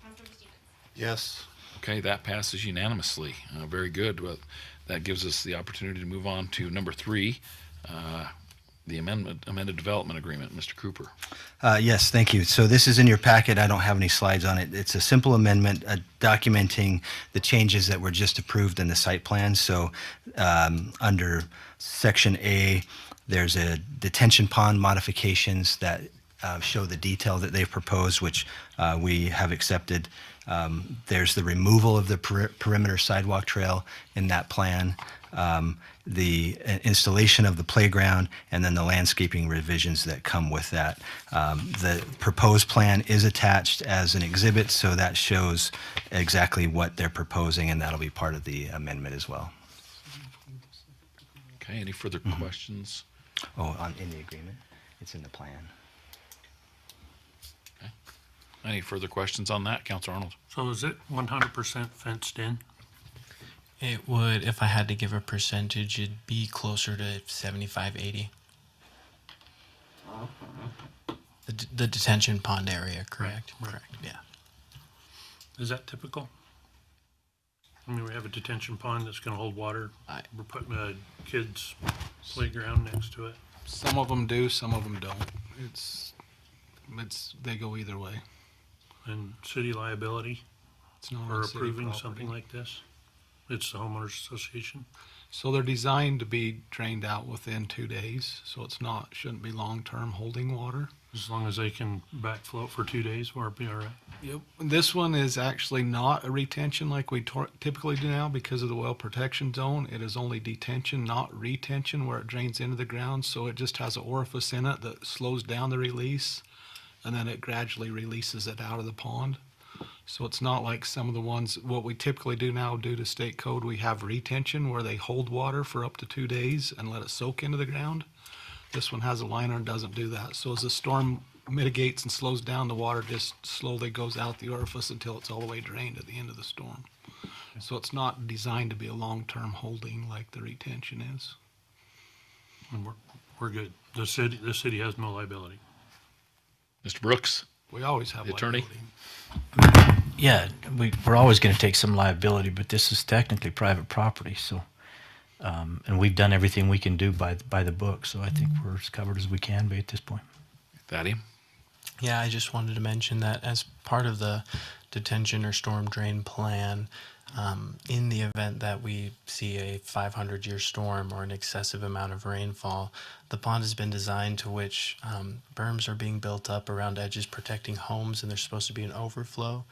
Councilmember Stevens. Yes. Okay, that passes unanimously. Very good. Well, that gives us the opportunity to move on to number 3, the amended development agreement. Mr. Cooper. Yes, thank you. So this is in your packet. I don't have any slides on it. It's a simple amendment documenting the changes that were just approved in the site plan. So under Section A, there's a detention pond modifications that show the detail that they've proposed, which we have accepted. There's the removal of the perimeter sidewalk trail in that plan, the installation of the playground, and then the landscaping revisions that come with that. The proposed plan is attached as an exhibit, so that shows exactly what they're proposing, and that'll be part of the amendment as well. Okay, any further questions? Oh, in the agreement? It's in the plan. Any further questions on that, Councilor Arnold? So is it 100% fenced in? It would, if I had to give a percentage, it'd be closer to 75, 80. The detention pond area, correct? Right. Correct, yeah. Is that typical? I mean, we have a detention pond that's gonna hold water. We're putting a kid's playground next to it. Some of them do, some of them don't. They go either way. And city liability It's not for on city approving property. something like this? It's the homeowners association? So they're designed to be drained out within 2 days, so shouldn't be long-term holding water. As long as they can backflow for 2 days, we'll be all right. Yep. This one is actually not a retention like we typically do now because of the well protection zone. It is only detention, not retention, where it drains into the ground. So it just has an orifice in it that slows down the release, and then it gradually releases it out of the pond. So it's not like some of the ones, what we typically do now due to state code, we have retention where they hold water for up to 2 days and let it soak into the ground. This one has a liner and doesn't do that. So as the storm mitigates and slows down, the water just slowly goes out the orifice until it's all the way drained at the end of the storm. So it's not designed to be a long-term holding like the retention is. And we're good. The city has no liability. Mr. Brooks, We always have the attorney? liability. Yeah, we're always going to take some liability, but this is technically private property, so, and we've done everything we can do by the book, so I think we're as covered as we can be at this point. Thaddeus? Yeah, I just wanted to mention that as part of the detention or storm drain plan, in the event that we see a 500-year storm or an excessive amount of rainfall, the pond has been designed to which berms are being built up around edges protecting homes, and there's supposed to be an overflow.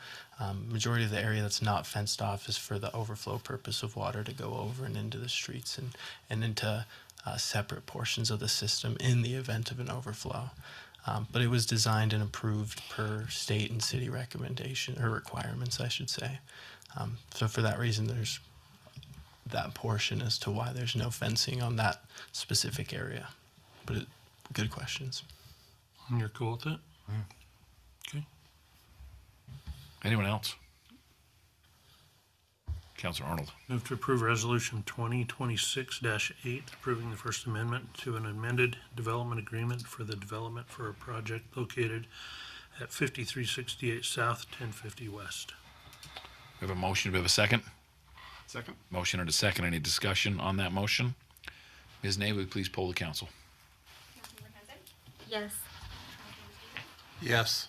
Majority of the area that's not fenced off is for the overflow purpose of water to go over and into the streets and into separate portions of the system in the event of an overflow. But it was designed and approved per state and city recommendation, or requirements, I should say. So for that reason, there's that portion as to why there's no fencing on that specific area. But good questions. And you're cool with it? Okay. Anyone else? Councilor Arnold. Move to approve Resolution 2026-8, approving the First Amendment to an amended development agreement for the development for a project located at 5368 South, 1050 West. We have a motion. Do we have a second? Second? Motion and a second. Any discussion on that motion? Ms. Ney, will you please poll the council? Councilmember Henson. Yes. Councilmember Stevens. Yes.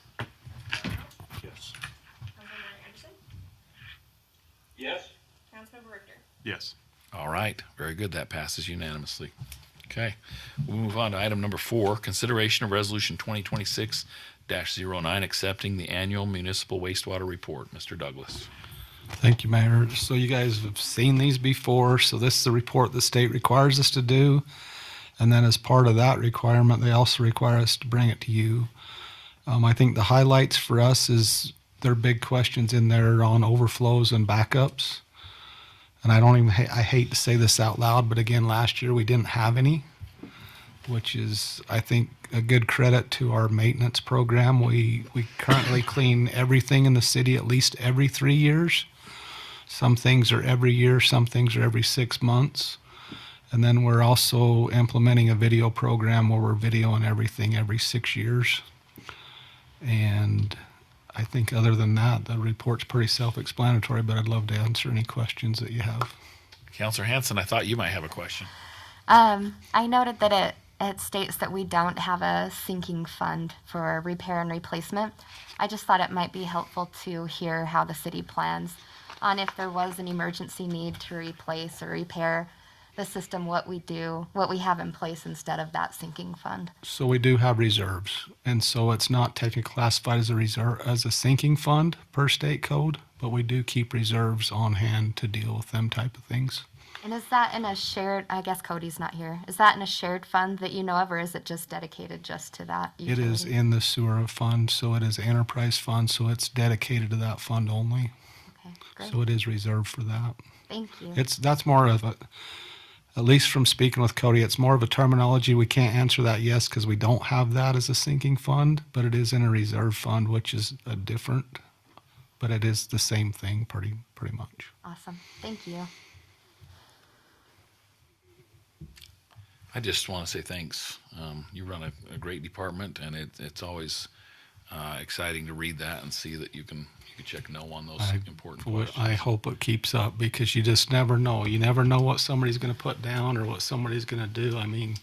Yes. Councilmember Anderson. Yes. Councilmember Richter. Yes. All right, very good. That passes unanimously. Okay, we'll move on to item number 4, consideration of resolution 2026-09, accepting the annual municipal wastewater report. Mr. Douglas. Thank you, Mayor. So you guys have seen these before. So this is the report the state requires us to do. And then as part of that requirement, they also require us to bring it to you. I think the highlights for us is there are big questions in there on overflows and backups. And I hate to say this out loud, but again, last year we didn't have any, which is, I think, a good credit to our maintenance program. We currently clean everything in the city at least every 3 years. Some things are every year, some things are every 6 months. And then we're also implementing a video program where we're videoing everything every 6 years. And I think other than that, the report's pretty self-explanatory, but I'd love to answer any questions that you have. Councilor Hanson, I thought you might have a question. I noted that it states that we don't have a sinking fund for repair and replacement. I just thought it might be helpful to hear how the city plans on if there was an emergency need to replace or repair the system, what we do, what we have in place instead of that sinking fund. So we do have reserves, and so it's not technically classified as a reserve, as a sinking fund per state code, but we do keep reserves on hand to deal with them type of things. And is that in a shared, I guess Cody's not here, is that in a shared fund that you know of, or is it just dedicated just to that It is utility? in the sewer fund, so it is enterprise fund, so it's dedicated to that fund only. Okay, great. So it is reserved for that. Thank you. That's more of a, at least from speaking with Cody, it's more of a terminology. We can't answer that yes because we don't have that as a sinking fund, but it is in a reserve fund, which is a different, but it is the same thing pretty much. Awesome. Thank you. I just want to say thanks. You run a great department, and it's always exciting to read that and see that you can check no on those important questions. I hope it keeps up because you just never know. You never know what somebody's going to put down or what somebody's going to do. I mean,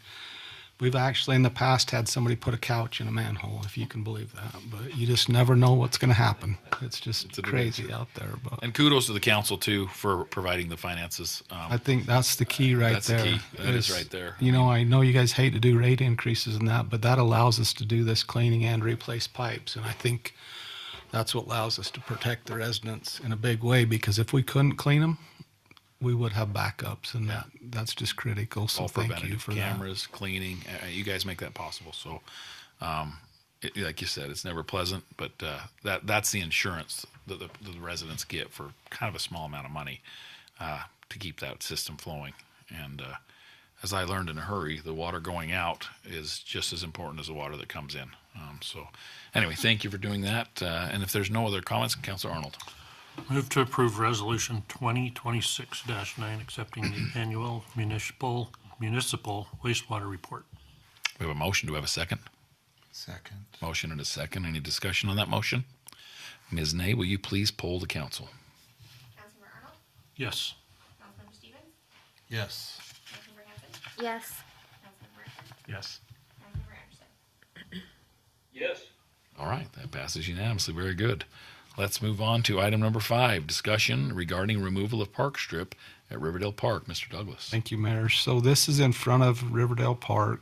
we've actually in the past had somebody put a couch in a manhole, if you can believe that. But you just never know what's going to happen. It's just crazy out there. But And kudos to the council too for providing the finances. I think that's the key right That's there. the key. That is right there. You know, I know you guys hate to do rate increases and that, but that allows us to do this cleaning and replace pipes. And I think that's what allows us to protect the residents in a big way, because if we couldn't clean them, we would have backups, and that's just critical. So All thank you preventative for cameras, cleaning. You guys make that possible. So, like you said, it's never pleasant, but that's the insurance that the residents get for kind of a small amount of money to keep that system flowing. And as I learned in a hurry, the water going out is just as important as the water that comes in. So, anyway, thank you for doing that. And if there's no other comments, Councilor Arnold. Move to approve Resolution 2026-9, accepting the annual municipal wastewater report. We have a motion. Do we have a second? Second. Motion and a second. Any discussion on that motion? Ms. Nay, will you please poll the council? Councilmember Arnold? Yes. Councilmember Stevens? Yes. Councilmember Hanson? Yes. Councilmember Richter? Yes. Councilmember Anderson? All right, that passes unanimously. Very good. Let's move on to item number 5, discussion regarding removal of park strip at Riverdale Park. Mr. Douglas. Thank you, Mayor. So this is in front of Riverdale Park.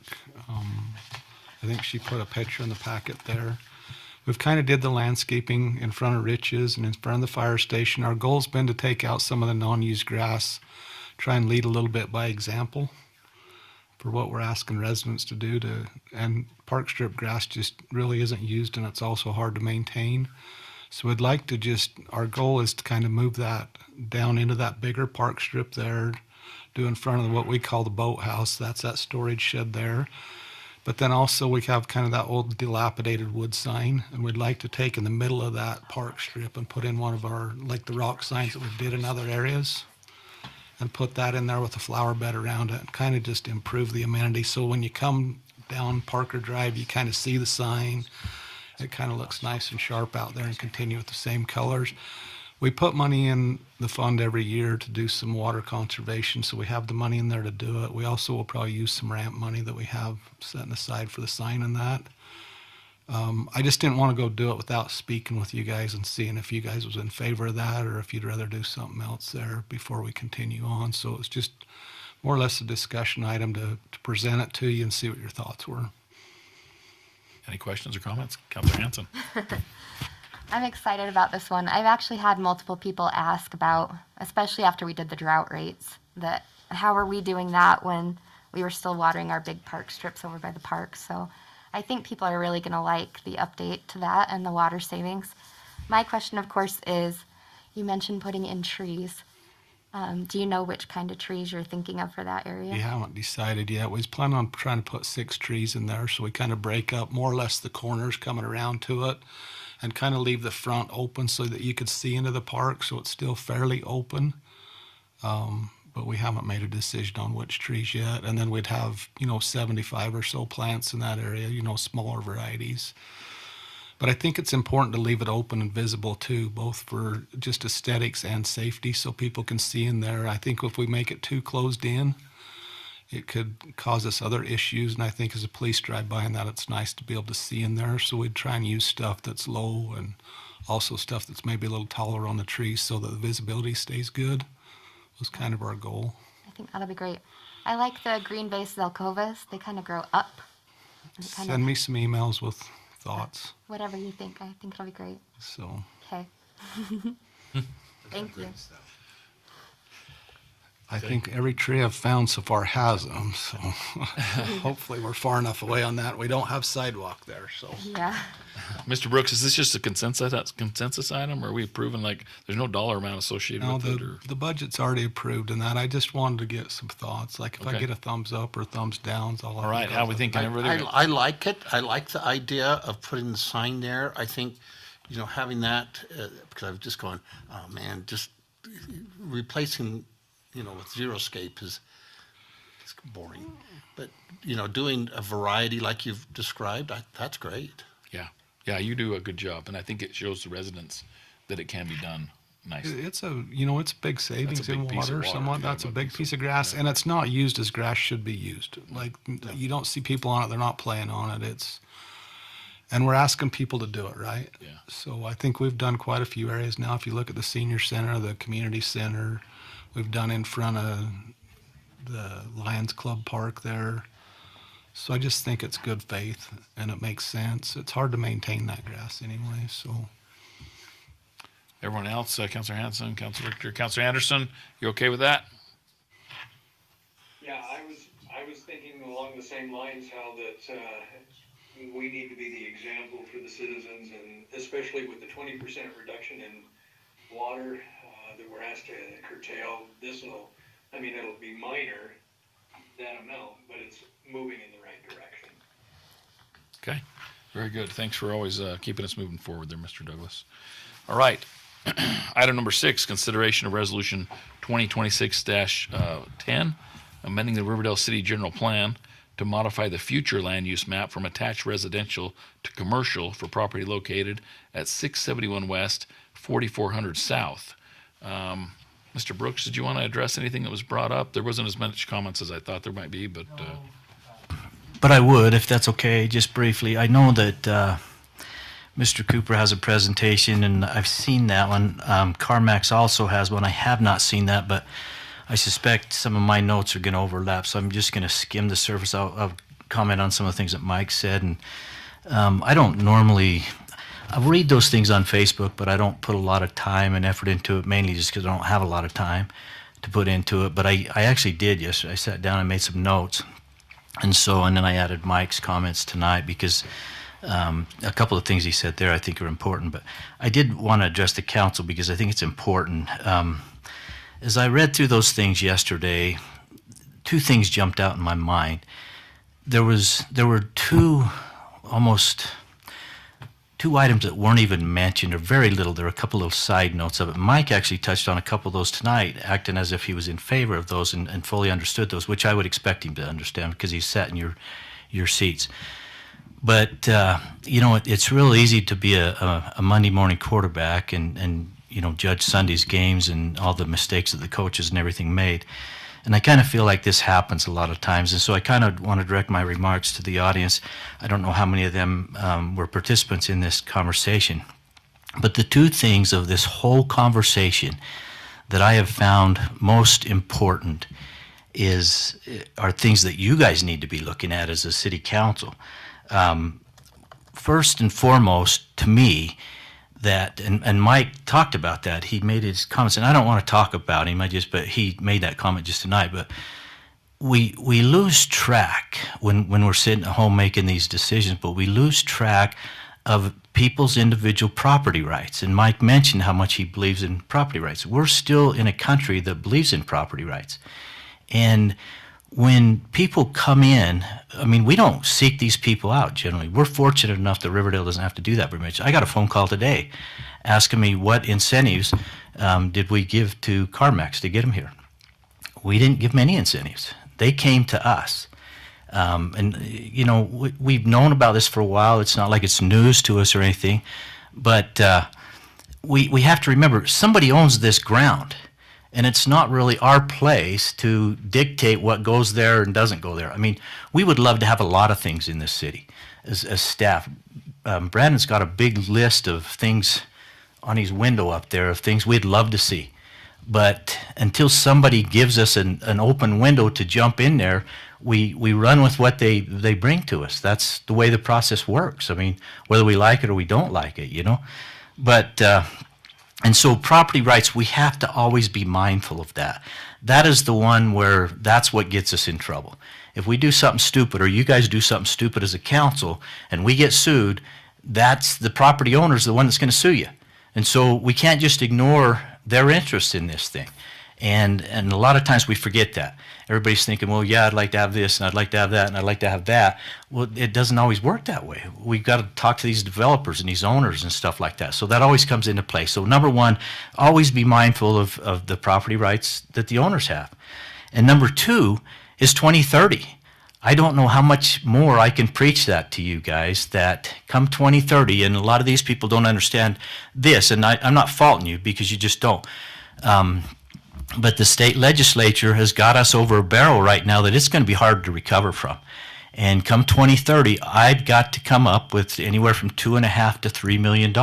I think she put a picture in the packet there. We've kind of did the landscaping in front of Rich's and in front of the fire station. Our goal's been to take out some of the non-used grass, try and lead a little bit by example for what we're asking residents to do and park strip grass just really isn't used, and it's also hard to maintain. So we'd like to our goal is to kind of move that down into that bigger park strip there, do in front of what we call the boathouse. That's that storage shed there. But then also we have kind of that old dilapidated wood sign, and we'd like to take in the middle of that park strip and put in one of our, like the rock signs that we did in other areas, and put that in there with a flower bed around it and kind of just improve the amenity. So when you come down Parker Drive, you kind of see the sign. It kind of looks nice and sharp out there and continue with the same colors. We put money in the fund every year to do some water conservation, so we have the money in there to do it. We also will probably use some ramp money that we have setting aside for the sign and that. I just didn't want to go do it without speaking with you guys and seeing if you guys was in favor of that or if you'd rather do something else there before we continue on. So it's just more or less a discussion item to present it to you and see what your thoughts were. Any questions or comments? Councilor Hanson. I'm excited about this one. I've actually had multiple people ask about, especially after we did the drought rates, that how are we doing that when we were still watering our big park strips over by the park. So I think people are really going to like the update to that and the water savings. My question, of course, is you mentioned putting in trees. Do you know which kind of trees you're thinking of for that area? We haven't decided yet. We was planning on trying to put 6 trees in there, so we kind of break up more or less the corners coming around to it and kind of leave the front open so that you could see into the park, so it's still fairly open. But we haven't made a decision on which trees yet. And then we'd have, 75 or so plants in that area, smaller varieties. But I think it's important to leave it open and visible too, both for just aesthetics and safety so people can see in there. I think if we make it too closed in, it could cause us other issues. And I think as a police drive by and that, it's nice to be able to see in there. So we'd try and use stuff that's low and also stuff that's maybe a little taller on the trees so that the visibility stays good was kind of our goal. I think that'll be great. I like the green vase alcovas. They kind of grow up. And kind Send of, me some emails with thoughts. whatever you think. I think it'll be great. So Okay. Thank you. I think every tree I've found so far has them. So hopefully we're far enough away on that. We don't have sidewalk there. So Yeah. Mr. Brooks, is this just a consensus item, or are we approving, like, there's no dollar amount associated no, with it? Or? the budget's already approved and that. I just wanted to get some thoughts. Like if I Okay. get a thumbs up or thumbs down, I'll All right, how we thinking, everybody? I like it. I like the idea of putting the sign there. I think, having that, because I was just going, oh man, just replacing, with Xeriscape is boring. But, doing a variety like you've described, that's great. Yeah, you do a good job, and I think it shows the residents that it can be done nicely. It's it's big savings big in piece of water. water. Somewhat, Yeah, that's a but big it's- piece of grass, and it's not used as grass should be used. Like you don't see people on it; they're not playing on it. And we're asking people to do it, right? Yeah. So I think we've done quite a few areas now. If you look at the senior center, the community center, we've done in front of the Lions Club Park there. So I just think it's good faith and it makes sense. It's hard to maintain that grass anyway. So Everyone else, Councilor Hanson, Councilor Richter, Councilor Anderson, you okay with that? Yeah, I was thinking along the same lines, how that we need to be the example for the citizens, and especially with the 20% reduction in water that we're asked to curtail. It'll be minor, that amount, but it's moving in the right direction. Okay, very good. Thanks for always keeping us moving forward there, Mr. Douglas. All right. Item number 6, consideration of resolution 2026-10, amending the Riverdale City General Plan to modify the future land use map from attached residential to commercial for property located at 671 West, 4400 South. Mr. Brooks, did you want to address anything that was brought up? There wasn't as much comments as I thought there might be, but But I would, if that's okay, just briefly. I know that Mr. Cooper has a presentation, and I've seen that one. CarMax also has one. I have not seen that, but I suspect some of my notes are going to overlap, so I'm just going to skim the surface. I'll comment on some of the things that Mike said. And I don't normally... I read those things on Facebook, but I don't put a lot of time and effort into it, mainly just because I don't have a lot of time to put into it. But I actually did yesterday. I sat down and made some notes. And then I added Mike's comments tonight because a couple of things he said there I think are important. But I did want to address the council because I think it's important. As I read through those things yesterday, two things jumped out in my mind. There were two items that weren't even mentioned, or very little. There were a couple of side notes of it. Mike actually touched on a couple of those tonight, acting as if he was in favor of those and fully understood those, which I would expect him to understand because he sat in your seats. But it's real easy to be a Monday morning quarterback and judge Sunday's games and all the mistakes that the coaches and everything made. And I kind of feel like this happens a lot of times. And so I kind of want to direct my remarks to the audience. I don't know how many of them were participants in this conversation. But the two things of this whole conversation that I have found most important are things that you guys need to be looking at as a city council. First and foremost, to me, and Mike talked about that. He made his comments, and I don't want to talk about him. But he made that comment just tonight. But we lose track when we're sitting at home making these decisions. But we lose track of people's individual property rights. And Mike mentioned how much he believes in property rights. We're still in a country that believes in property rights, and when people come in, we don't seek these people out generally. We're fortunate enough that Riverdale doesn't have to do that very much. I got a phone call today asking me what incentives did we give to CarMax to get them here. We didn't give them any incentives. They came to us. We've known about this for a while. It's not like it's news to us or anything. But we have to remember, somebody owns this ground. And it's not really our place to dictate what goes there and doesn't go there. We would love to have a lot of things in this city as staff. Brandon's got a big list of things on his window up there of things we'd love to see. But until somebody gives us an open window to jump in there, we run with what they bring to us. That's the way the process works. I mean, whether we like it or we don't like it, you know. But and so property rights, we have to always be mindful of that. That is the one where that's what gets us in trouble. If we do something stupid, or you guys do something stupid as a council, and we get sued, that's the property owner's the one that's going to sue you. And so we can't just ignore their interest in this thing. And a lot of times we forget that. Everybody's thinking, well, yeah, I'd like to have this, and I'd like to have that, and I'd like to have that. Well, it doesn't always work that way. We've got to talk to these developers and these owners and stuff like that. So that always comes into play. So number one, always be mindful of the property rights that the owners have. And number two is 2030. I don't know how much more I can preach that to you guys, that come 2030, and a lot of these people don't understand this, and I'm not faulting you because you just don't. But the state legislature has got us over a barrel right now that it's going to be hard to recover from. And come 2030, I've got to come up with anywhere from $2.5 to $3 million.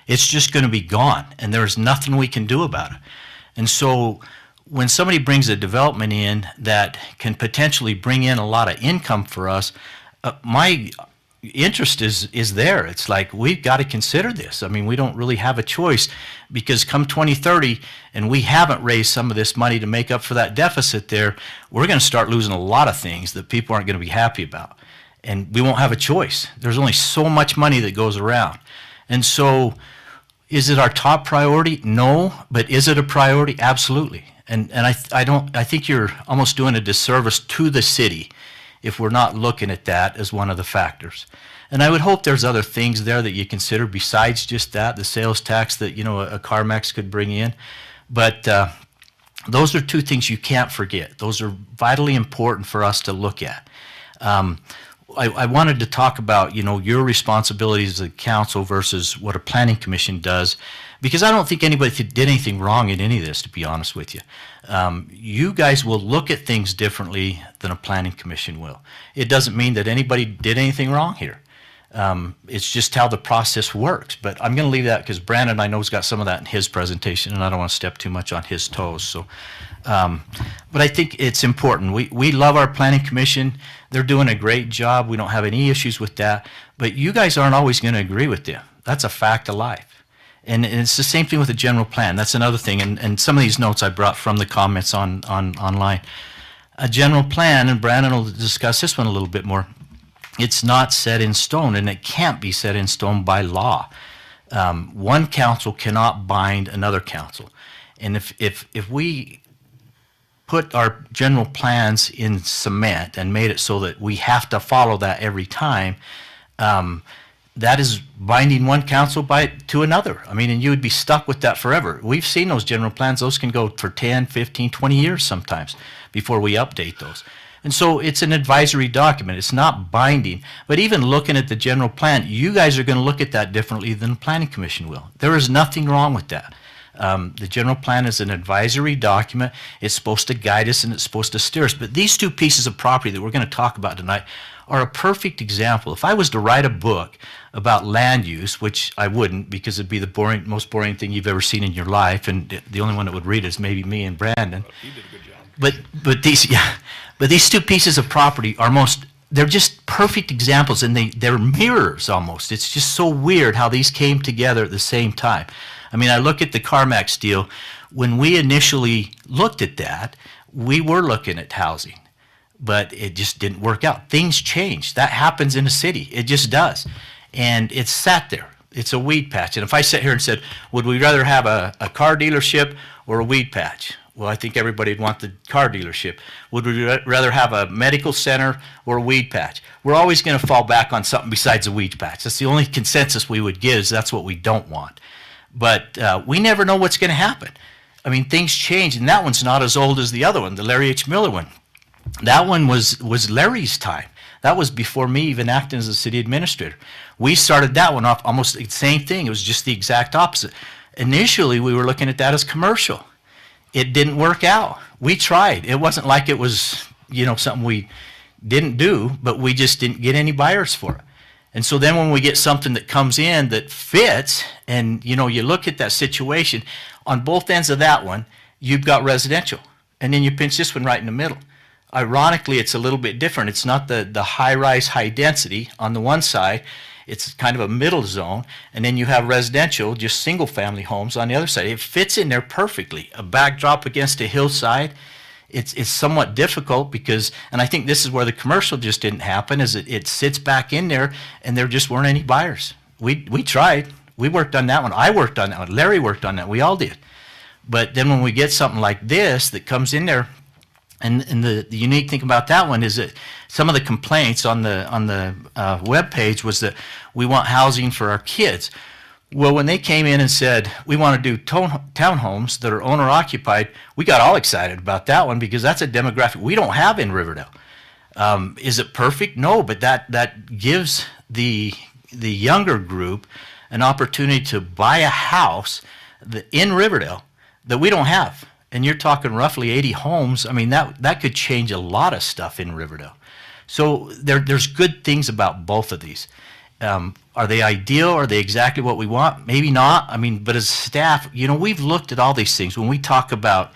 It's just going to be gone, and there's nothing we can do about it. And so when somebody brings a development in that can potentially bring in a lot of income for us, my interest is there. It's like, we've got to consider this. I mean, we don't really have a choice, because come 2030 and we haven't raised some of this money to make up for that deficit there, we're going to start losing a lot of things that people aren't going to be happy about. And we won't have a choice. There's only so much money that goes around. And so is it our top priority? No. But is it a priority? Absolutely. And I think you're almost doing a disservice to the city if we're not looking at that as one of the factors. And I would hope there's other things there that you consider besides just that, the sales tax that, you know, a CarMax could bring in. But those are two things you can't forget. Those are vitally important for us to look at. I wanted to talk about, you know, your responsibilities as a council versus what a planning commission does, because I don't think anybody did anything wrong in any of this, to be honest with you. You guys will look at things differently than a planning commission will. It doesn't mean that anybody did anything wrong here. It's just how the process works. But I'm going to leave that because Brandon, I know, has got some of that in his presentation, and I don't want to step too much on his toes. So, but I think it's important. We love our planning commission. They're doing a great job. We don't have any issues with that. But you guys aren't always going to agree with them. That's a fact of life. And it's the same thing with the general plan. That's another thing. And some of these notes I brought from the comments online. A general plan, and Brandon will discuss this one a little bit more, it's not set in stone, and it can't be set in stone by law. One council cannot bind another council. And if we put our general plans in cement and made it so that we have to follow that every time, that is binding one council to another. I mean, and you would be stuck with that forever. We've seen those general plans. Those can go for 10, 15, 20 years sometimes before we update those. And so it's an advisory document. It's not binding. But even looking at the general plan, you guys are going to look at that differently than the Planning Commission will. There is nothing wrong with that. The general plan is an advisory document. It's supposed to guide us and it's supposed to steer us. But these two pieces of property that we're going to talk about tonight are a perfect example. If I was to write a book about land use, which I wouldn't because it'd be the most boring thing you've ever seen in your life, and the only one that would read it is maybe me and Brandon. You did a good job. But these two pieces of property they're just perfect examples, and they're mirrors almost. It's just so weird how these came together at the same time. I mean, I look at the CarMax deal. When we initially looked at that, we were looking at housing, but it just didn't work out. Things change. That happens in a city. It just does. And it's sat there. It's a weed patch. And if I sat here and said, would we rather have a car dealership or a weed patch? Well, I think everybody would want the car dealership. Would we rather have a medical center or a weed patch? We're always going to fall back on something besides a weed patch. That's the only consensus we would give, is that's what we don't want. But we never know what's going to happen. I mean, things change, and that one's not as old as the other one, the Larry H. Miller one. That one was Larry's time. That was before me even acting as a city administrator. We started that one off almost the same thing. It was just the exact opposite. Initially, we were looking at that as commercial. It didn't work out. We tried. It wasn't like it was, something we didn't do, but we just didn't get any buyers for it. And so then when we get something that comes in that fits, and you look at that situation, on both ends of that one, you've got residential. And then you pinch this one right in the middle. Ironically, it's a little bit different. It's not the high-rise, high-density on the one side. It's kind of a middle zone. And then you have residential, just single-family homes on the other side. It fits in there perfectly. A backdrop against a hillside. It's somewhat difficult because, and I think this is where the commercial just didn't happen, is it sits back in there and there just weren't any buyers. We tried. We worked on that one. I worked on that one. Larry worked on that. We all did. But then when we get something like this that comes in there, and the unique thing about that one is that some of the complaints on the web page was that we want housing for our kids. Well, when they came in and said, we want to do townhomes that are owner-occupied, we got all excited about that one because that's a demographic we don't have in Riverdale. Is it perfect? No, but that gives the younger group an opportunity to buy a house in Riverdale that we don't have. And you're talking roughly 80 homes. I mean, that could change a lot of stuff in Riverdale. So there's good things about both of these. Are they ideal? Are they exactly what we want? Maybe not. I mean, but as staff, we've looked at all these things. When we talk about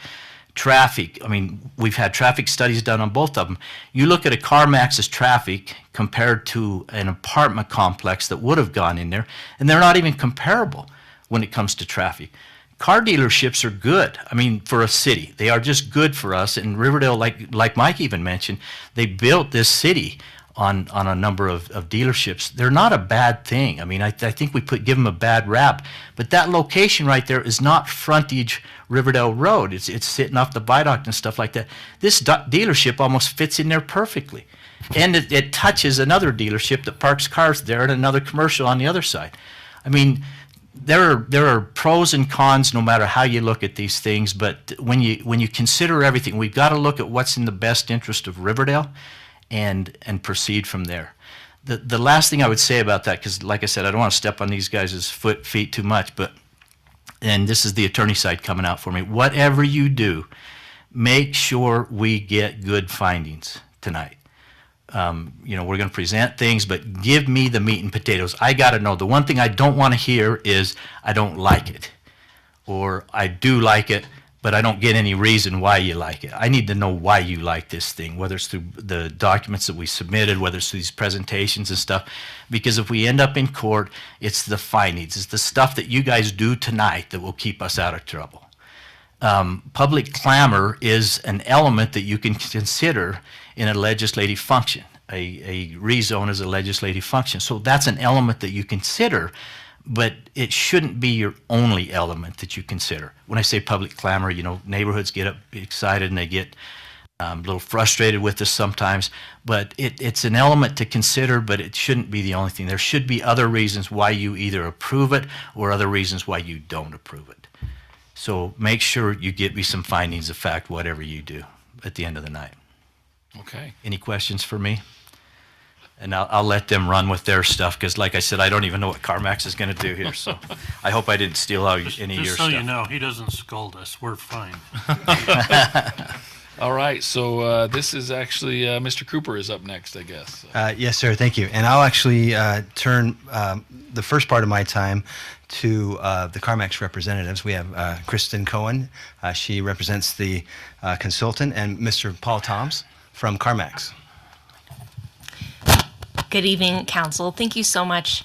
traffic, I mean, we've had traffic studies done on both of them. You look at a CarMax's traffic compared to an apartment complex that would have gone in there, and they're not even comparable when it comes to traffic. Car dealerships are good. I mean, for a city, they are just good for us. And Riverdale, like Mike even mentioned, they built this city on a number of dealerships. They're not a bad thing. I mean, I think we give them a bad rap. But that location right there is not frontage Riverdale Road. It's sitting off the viaduct and stuff like that. This dealership almost fits in there perfectly. And it touches another dealership that parks cars there and another commercial on the other side. I mean, there are pros and cons no matter how you look at these things, but when you consider everything, we've got to look at what's in the best interest of Riverdale and proceed from there. The last thing I would say about that, because like I said, I don't want to step on these guys' feet too much, and this is the attorney side coming out for me, whatever you do, make sure we get good findings tonight. We're going to present things, but give me the meat and potatoes. I got to know. The one thing I don't want to hear is I don't like it, or I do like it, but I don't get any reason why you like it. I need to know why you like this thing, whether it's through the documents that we submitted, whether it's through these presentations and stuff, because if we end up in court, it's the findings. It's the stuff that you guys do tonight that will keep us out of trouble. Public clamor is an element that you can consider in a legislative function. A rezone is a legislative function. So that's an element that you consider, but it shouldn't be your only element that you consider. When I say public clamor, neighborhoods get excited and they get a little frustrated with this sometimes, but it's an element to consider, but it shouldn't be the only thing. There should be other reasons why you either approve it or other reasons why you don't approve it. So make sure you get me some findings of fact, whatever you do at the end of the night. Okay. Any questions for me? And I'll let them run with their stuff because, like I said, I don't even know what CarMax is going to do here. So I hope I didn't steal any of your Just stuff. so you know, he doesn't scold us. We're fine. All right. So this is actually Mr. Cooper is up next, I guess. Yes, sir. Thank you. And I'll actually turn the first part of my time to the CarMax representatives. We have Kristen Cohen. She represents the consultant, and Mr. Paul Toms from CarMax. Good evening, Council. Thank you so much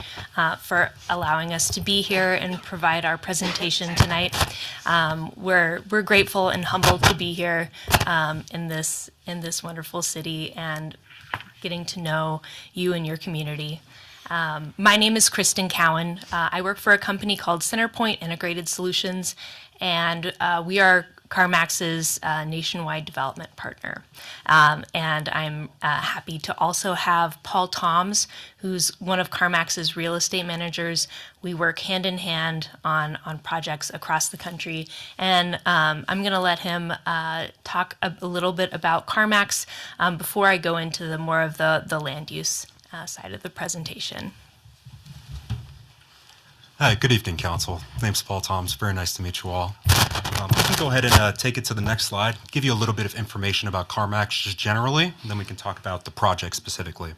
for allowing us to be here and provide our presentation tonight. We're grateful and humbled to be here in this wonderful city and getting to know you and your community. My name is Kristen Cowan. I work for a company called Centerpoint Integrated Solutions, and we are CarMax's nationwide development partner. And I'm happy to also have Paul Toms, who's one of CarMax's real estate managers. We work hand in hand on projects across the country. And I'm going to let him talk a little bit about CarMax before I go into the more of the land use side of the presentation. Hi, good evening, Council. My name's Paul Toms. Very nice to meet you all. We can go ahead and take it to the next slide, give you a little bit of information about CarMax just generally, and then we can talk about the project specifically.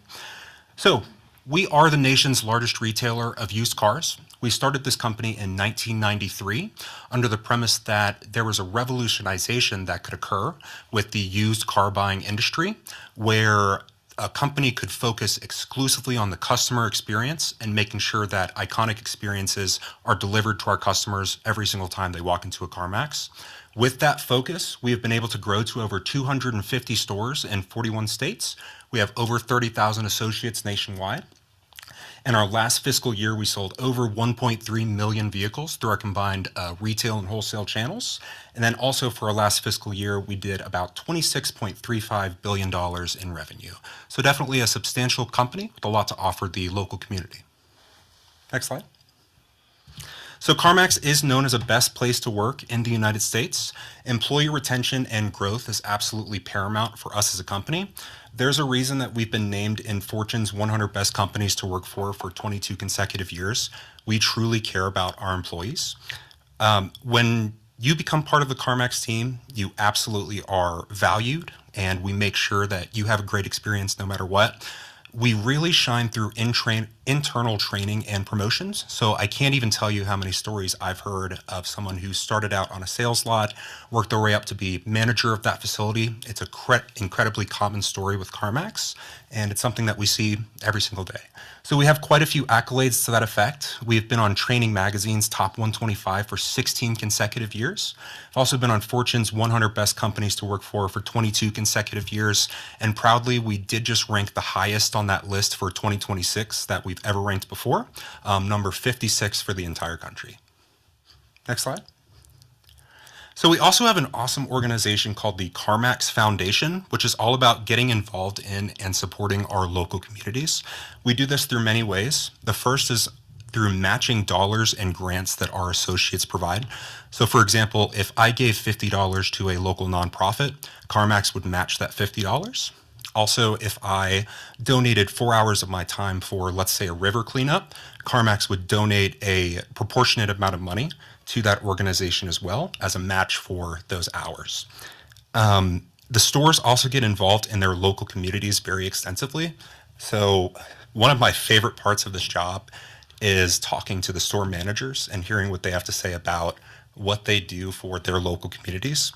So We are the nation's largest retailer of used cars. We started this company in 1993 under the premise that there was a revolutionization that could occur with the used car buying industry, where a company could focus exclusively on the customer experience and making sure that iconic experiences are delivered to our customers every single time they walk into a CarMax. With that focus, we have been able to grow to over 250 stores in 41 states. We have over 30,000 associates nationwide. In our last fiscal year, we sold over 1.3 million vehicles through our combined retail and wholesale channels. And then also for our last fiscal year, we did about $26.35 billion in revenue. So definitely a substantial company with a lot to offer the local community. Next slide. So CarMax is known as a best place to work in the United States. Employee retention and growth is absolutely paramount for us as a company. There's a reason that we've been named in Fortune's 100 Best Companies to Work for 22 consecutive years. We truly care about our employees. When you become part of the CarMax team, you absolutely are valued, and we make sure that you have a great experience no matter what. We really shine through internal training and promotions. So I can't even tell you how many stories I've heard of someone who started out on a sales lot, worked their way up to be manager of that facility. It's a incredibly common story with CarMax, and it's something that we see every single day. So we have quite a few accolades to that effect. We've been on Training Magazine's Top 125 for 16 consecutive years. I've also been on Fortune's 100 Best Companies to Work for 22 consecutive years. And proudly, we did just rank the highest on that list for 2026 that we've ever ranked before, number 56 for the entire country. Next slide. So we also have an awesome organization called the CarMax Foundation, which is all about getting involved in and supporting our local communities. We do this through many ways. The first is through matching dollars and grants that our associates provide. So for example, if I gave $50 to a local nonprofit, CarMax would match that $50. Also, if I donated 4 hours of my time for, let's say, a river cleanup, CarMax would donate a proportionate amount of money to that organization as well as a match for those hours. The stores also get involved in their local communities very extensively. So one of my favorite parts of this job is talking to the store managers and hearing what they have to say about what they do for their local communities.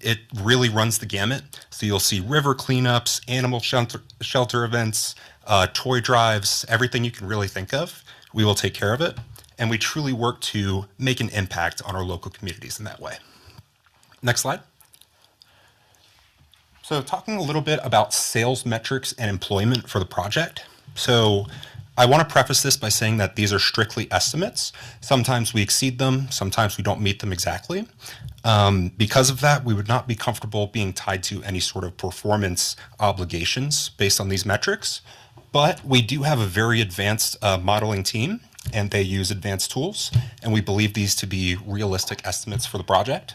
It really runs the gamut. So you'll see river cleanups, animal shelter events, toy drives, everything you can really think of. We will take care of it. And we truly work to make an impact on our local communities in that way. Next slide. So talking a little bit about sales metrics and employment for the project. So I want to preface this by saying that these are strictly estimates. Sometimes we exceed them, sometimes we don't meet them exactly. Because of that, we would not be comfortable being tied to any sort of performance obligations based on these metrics. But we do have a very advanced modeling team, and they use advanced tools, and we believe these to be realistic estimates for the project.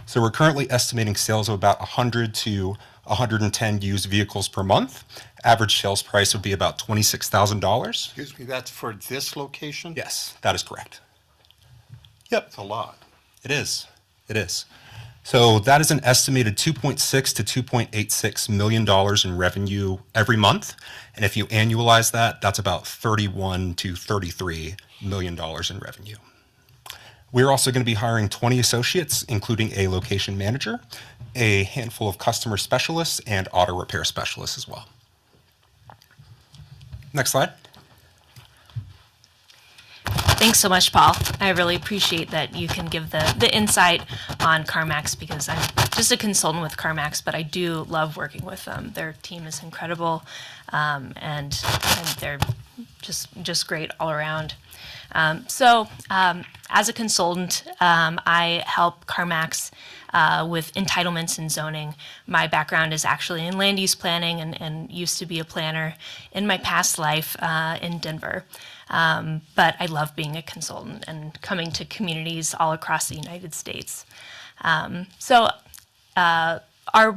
So we're currently estimating sales of about 100 to 110 used vehicles per month. Average sales price would be about $26,000. Excuse me, that's for this location? Yes, that is correct. Yep. That's a lot. It is. It is. So that is an estimated $2.6 to $2.86 million in revenue every month. And if you annualize that, that's about $31 to $33 million in revenue. We're also going to be hiring 20 associates, including a location manager, a handful of customer specialists, and auto repair specialists as well. Next slide. Thanks so much, Paul. I really appreciate that you can give the insight on CarMax, because I'm just a consultant with CarMax, but I do love working with them. Their team is incredible, and they're just great all around. So as a consultant, I help CarMax with entitlements and zoning. My background is actually in land use planning and used to be a planner in my past life in Denver. But I love being a consultant and coming to communities all across the United States. So our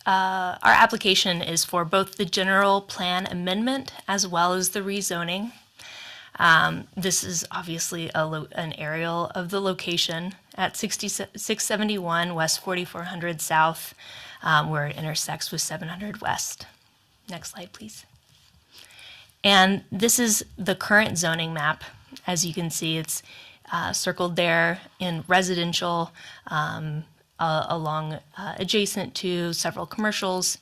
application is for both the general plan amendment as well as the rezoning. This is obviously an aerial of the location at 671 West 4400 South, where it intersects with 700 West. Next slide, please. And this is the current zoning map. As you can see, it's circled there in residential, along adjacent to several commercials,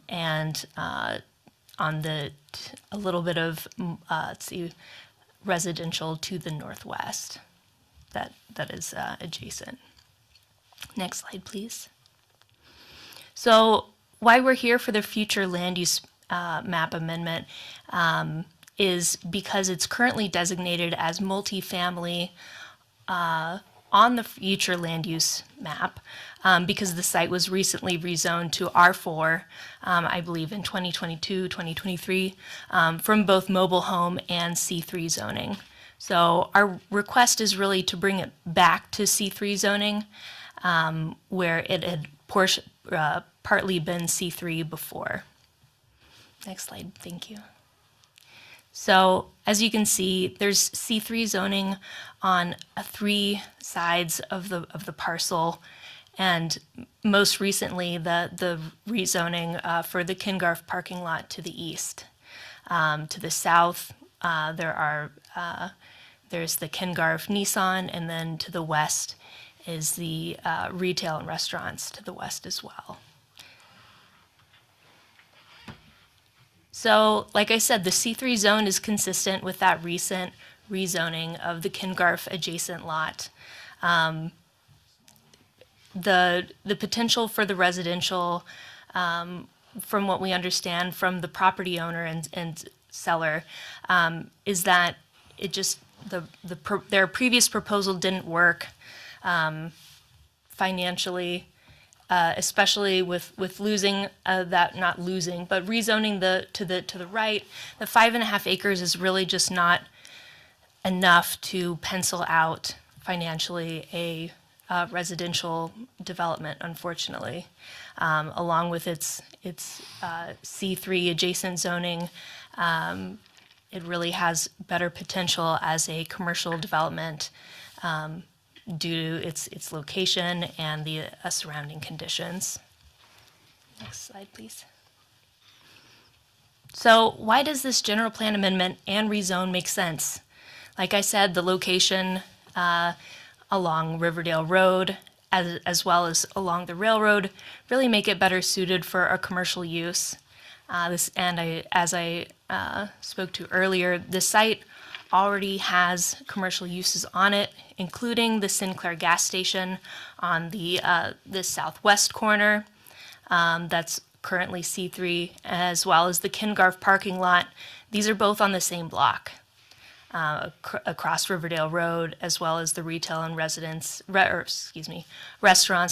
and on a little bit of let's see, residential to the northwest. That is adjacent. Next slide, please. So why we're here for the future land use map amendment is because it's currently designated as multifamily on the future land use map because the site was recently rezoned to R4, I believe in 2022, 2023, from both mobile home and C3 zoning. So our request is really to bring it back to C3 zoning, where it had partly been C3 before. Next slide, thank you. So as you can see, there's C3 zoning on 3 sides of the parcel, and most recently the rezoning for the Kingarf parking lot to the east. To the south, there's the Kingarf Nissan, and then to the west is the retail and restaurants to the west as well. So, like I said, the C3 zone is consistent with that recent rezoning of the Kingarf adjacent lot. The potential for the residential, from what we understand from the property owner and seller, is that it just their previous proposal didn't work financially. Especially with losing not losing, but rezoning to the right, the 5.5 acres is really just not enough to pencil out financially a residential development, unfortunately. Along with its C3 adjacent zoning, it really has better potential as a commercial development. Due to its location and the surrounding conditions. Next slide, please. So why does this general plan amendment and rezone make sense? Like I said, the location along Riverdale Road as well as along the railroad really make it better suited for a commercial use. As I spoke to earlier, the site already has commercial uses on it, including the Sinclair gas station on the southwest corner. That's currently C3, as well as the Kingarf parking lot. These are both on the same block across Riverdale Road, as well as the retail and restaurants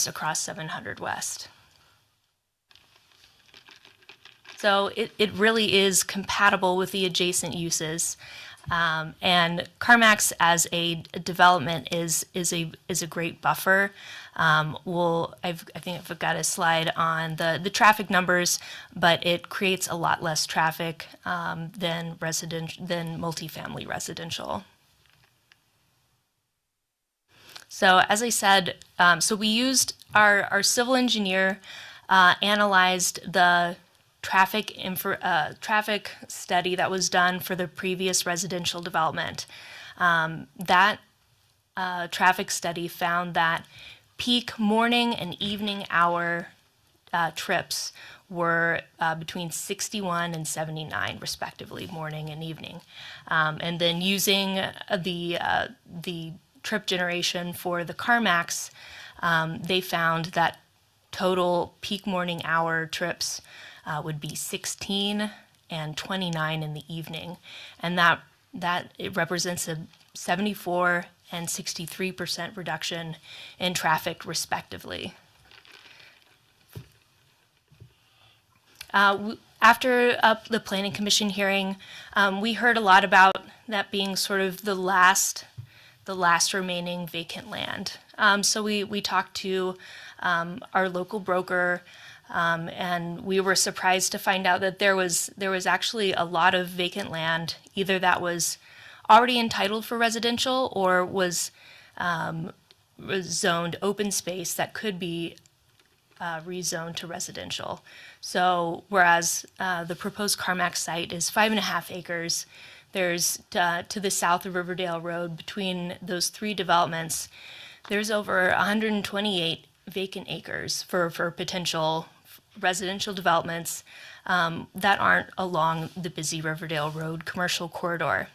across 700 West. So it really is compatible with the adjacent uses. And CarMax as a development is a great buffer. I think I've got a slide on the traffic numbers, but it creates a lot less traffic than multifamily residential. So as I said, so we used our civil engineer analyzed the traffic study that was done for the previous residential development. That traffic study found that peak morning and evening hour trips were between 61 and 79, respectively, morning and evening. And then using the trip generation for the CarMax, they found that total peak morning hour trips would be 16 and 29 in the evening. And that it represents a 74 and 63% reduction in traffic, respectively. After the Planning Commission hearing, we heard a lot about that being sort of the last remaining vacant land. So we talked to our local broker, and we were surprised to find out that there was actually a lot of vacant land, either that was already entitled for residential or was zoned open space that could be rezoned to residential. So whereas the proposed CarMax site is 5.5 acres, there's to the south of Riverdale Road, between those three developments, there's over 128 vacant acres for potential residential developments that aren't along the busy Riverdale Road commercial corridor.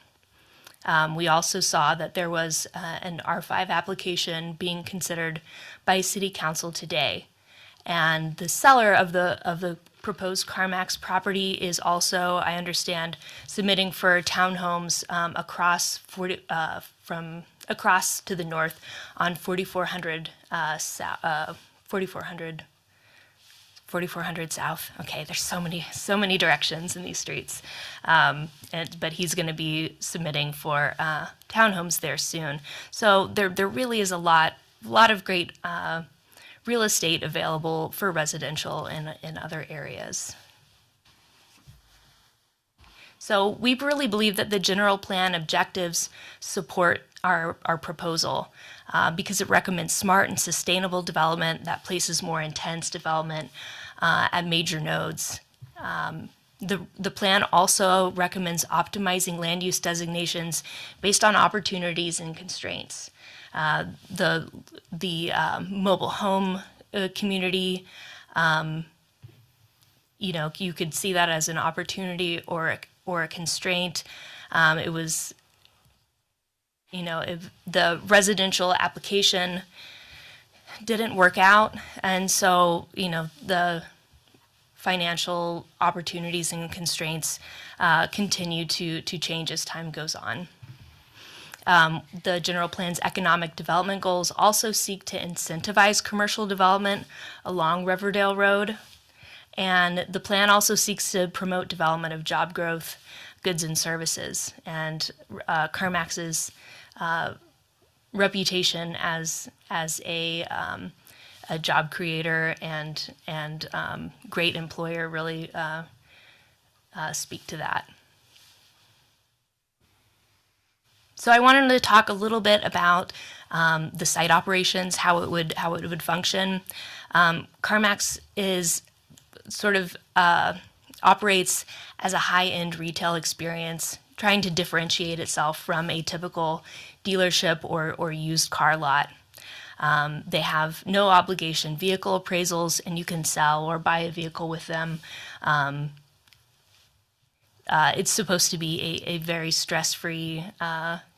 We also saw that there was an R5 application being considered by City Council today. And the seller of the proposed CarMax property is also, I understand, submitting for townhomes across to the north on 4400 South. Okay, there's so many directions in these streets. But he's going to be submitting for townhomes there soon. So there really is a lot of great real estate available for residential in other areas. So we really believe that the general plan objectives support our proposal because it recommends smart and sustainable development that places more intense development at major nodes. The plan also recommends optimizing land use designations based on opportunities and constraints. The mobile home community, you could see that as an opportunity or a constraint. It was, if the residential application didn't work out, and so the financial opportunities and constraints continue to change as time goes on. The general plan's economic development goals also seek to incentivize commercial development along Riverdale Road. And the plan also seeks to promote development of job growth, goods and services. And CarMax's reputation as a job creator and great employer really speak to that. So I wanted to talk a little bit about the site operations, how it would function. CarMax is sort of operates as a high-end retail experience, trying to differentiate itself from a typical dealership or used car lot. They have no obligation vehicle appraisals, and you can sell or buy a vehicle with them. It's supposed to be a very stress-free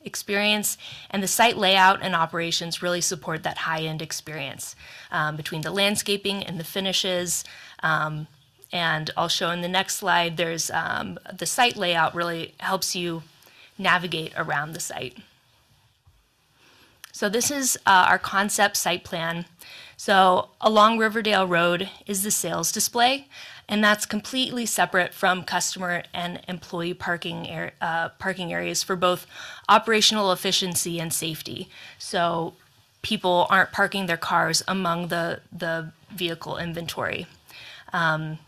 experience, and the site layout and operations really support that high-end experience between the landscaping and the finishes. And I'll show in the next slide, there's the site layout really helps you navigate around the site. So this is our concept site plan. So along Riverdale Road is the sales display, and that's completely separate from customer and employee parking areas for both operational efficiency and safety. So people aren't parking their cars among the vehicle inventory.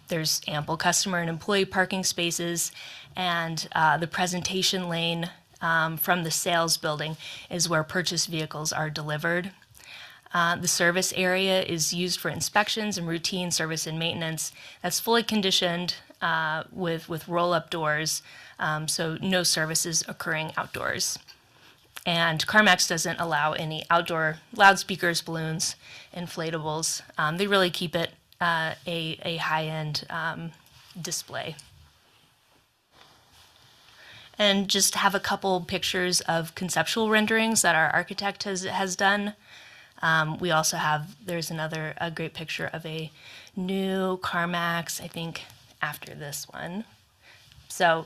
There's ample customer and employee parking spaces, and the presentation lane from the sales building is where purchased vehicles are delivered. The service area is used for inspections and routine service and maintenance. That's fully conditioned with roll-up doors, so no services occurring outdoors. And CarMax doesn't allow any outdoor loudspeakers, balloons, inflatables. They really keep it a high-end display. And just have a couple pictures of conceptual renderings that our architect has done. We also have, there's a great picture of a new CarMax, I think, after this one. So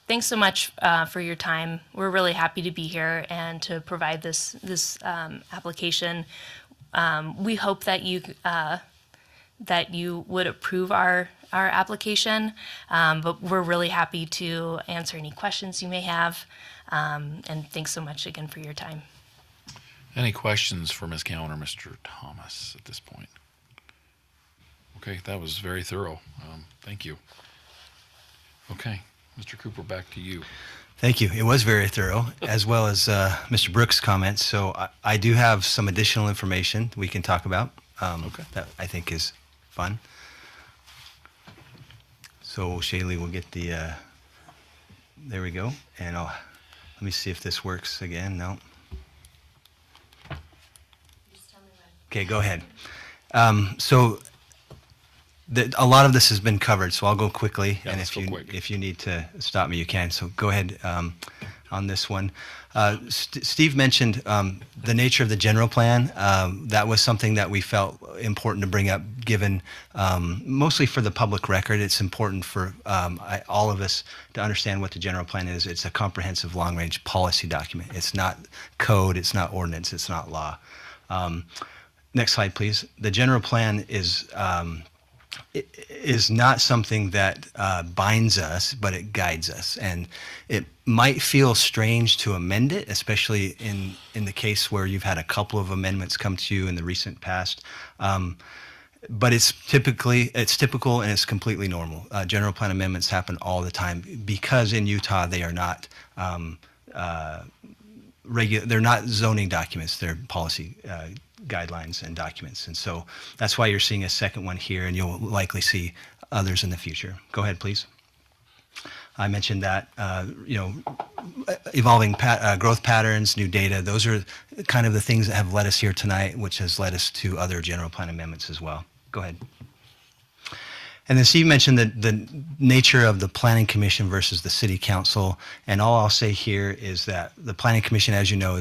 thanks so much for your time. We're really happy to be here and to provide this application. We hope that you would approve our application, but we're really happy to answer any questions you may have. And thanks so much again for your time. Any questions for Ms. Cowan or Mr. Thomas at this point? Okay, that was very thorough. Thank you. Okay, Mr. Cooper, back to you. Thank you. It was very thorough, as well as Mr. Brooks' comments. So I do have some additional information we can talk about. that I think is fun. So Shaylee will get the, there we go. And let me see if this works again. No. Okay, go ahead. So a lot of this has been covered, so I'll go quickly. Yeah, and let's go quick. if you need to stop me, you can. So go ahead on this one. Steve mentioned the nature of the general plan. That was something that we felt important to bring up, given mostly for the public record. It's important for all of us to understand what the general plan is. It's a comprehensive long-range policy document. It's not code. It's not ordinance. It's not law. Next slide, please. The general plan is not something that binds us, but it guides us. And it might feel strange to amend it, especially in the case where you've had a couple of amendments come to you in the recent past. But it's typical and it's completely normal. General plan amendments happen all the time because in Utah they are not they're not zoning documents, they're policy guidelines and documents. And so that's why you're seeing a second one here, and you'll likely see others in the future. Go ahead, please. I mentioned that, evolving growth patterns, new data, those are kind of the things that have led us here tonight, which has led us to other general plan amendments as well. Go ahead. And then Steve mentioned the nature of the Planning Commission versus the City Council. And all I'll say here is that the Planning Commission, as you know,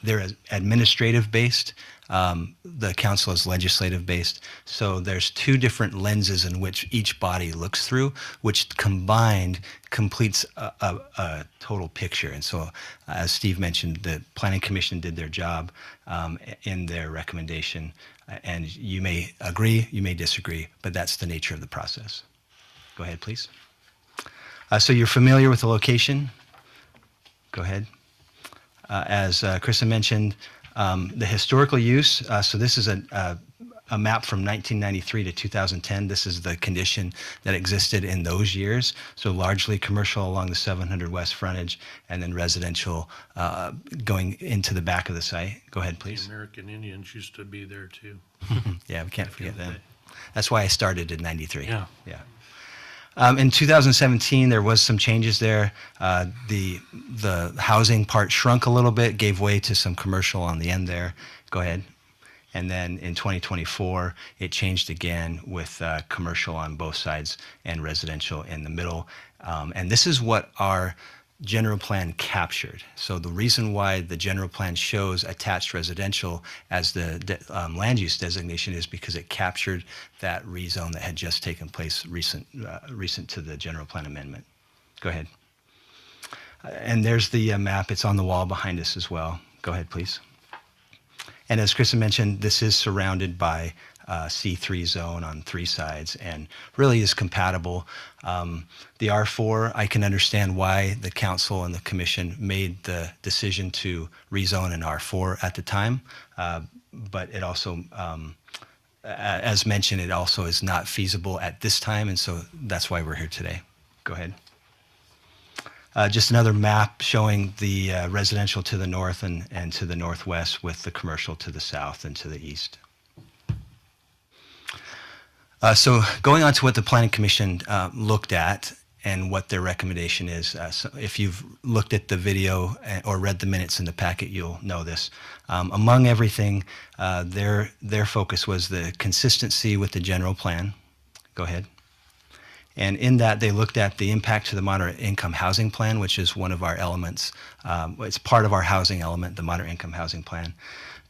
they're administrative based. The council is legislative based. So there's two different lenses in which each body looks through, which combined completes a total picture. And so, as Steve mentioned, the Planning Commission did their job in their recommendation. And you may agree, you may disagree, but that's the nature of the process. Go ahead, please. So you're familiar with the location? Go ahead. As Krista mentioned, the historical use, so this is a map from 1993 to 2010. This is the condition that existed in those years. So largely commercial along the 700 West frontage, and then residential going into the back of the site. Go ahead, please. The American Indians used to be there too. Yeah, we can't forget them. That's why I started in 93. Yeah. In 2017, there was some changes there. The housing part shrunk a little bit, gave way to some commercial on the end there. Go ahead. And then in 2024, it changed again with commercial on both sides and residential in the middle. And this is what our general plan captured. So the reason why the general plan shows attached residential as the land use designation is because it captured that rezone that had just taken place recent to the general plan amendment. Go ahead. And there's the map. It's on the wall behind us as well. Go ahead, please. And as Krista mentioned, this is surrounded by C3 zone on three sides and really is compatible. The R4, I can understand why the council and the commission made the decision to rezone an R4 at the time, but it also, as mentioned, it also is not feasible at this time, and so that's why we're here today. Go ahead. Just another map showing the residential to the north and to the northwest with the commercial to the south and to the east. So going on to what the Planning Commission looked at and what their recommendation is. So if you've looked at the video or read the minutes in the packet, you'll know this. Among everything, their focus was the consistency with the general plan. Go ahead. And in that, they looked at the impact to the moderate income housing plan, which is one of our elements. It's part of our housing element, the moderate income housing plan.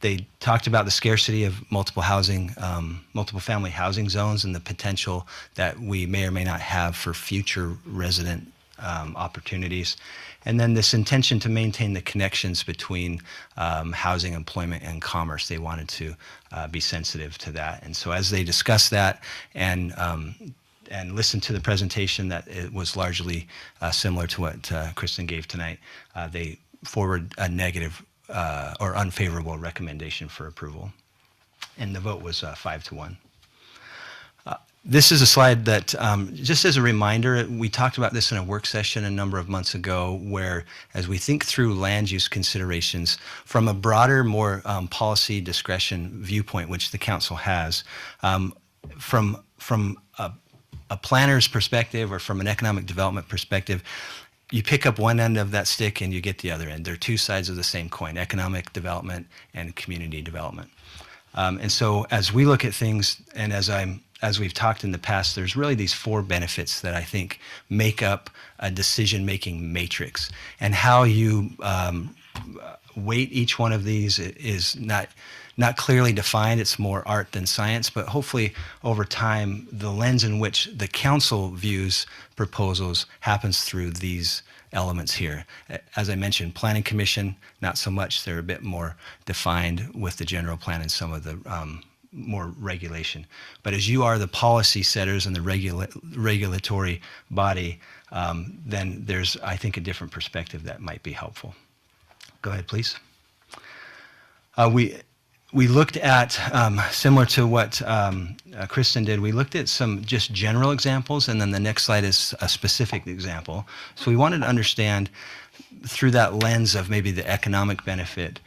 They talked about the scarcity of multiple family housing zones and the potential that we may or may not have for future resident opportunities. And then this intention to maintain the connections between housing, employment, and commerce. They wanted to be sensitive to that. And so as they discussed that and listened to the presentation that it was largely similar to what Kristen gave tonight, they forward a negative or unfavorable recommendation for approval. And the vote was 5-1. This is a slide that, just as a reminder, we talked about this in a work session a number of months ago, where as we think through land use considerations from a broader, more policy discretion viewpoint, which the council has, from a planner's perspective or from an economic development perspective, you pick up one end of that stick and you get the other end. They're two sides of the same coin: economic development and community development. And so as we look at things, and as we've talked in the past, there's really these four benefits that I think make up a decision-making matrix. And how you weight each one of these is not clearly defined. It's more art than science, but hopefully over time, the lens in which the council views proposals happens through these elements here. As I mentioned, Planning Commission, not so much. They're a bit more defined with the general plan and some of the more regulation. But as you are the policy setters and the regulatory body, then there's, I think, a different perspective that might be helpful. Go ahead, please. We looked at, similar to what Kristen did, we looked at some just general examples, and then the next slide is a specific example. So we wanted to understand through that lens of maybe the economic benefit,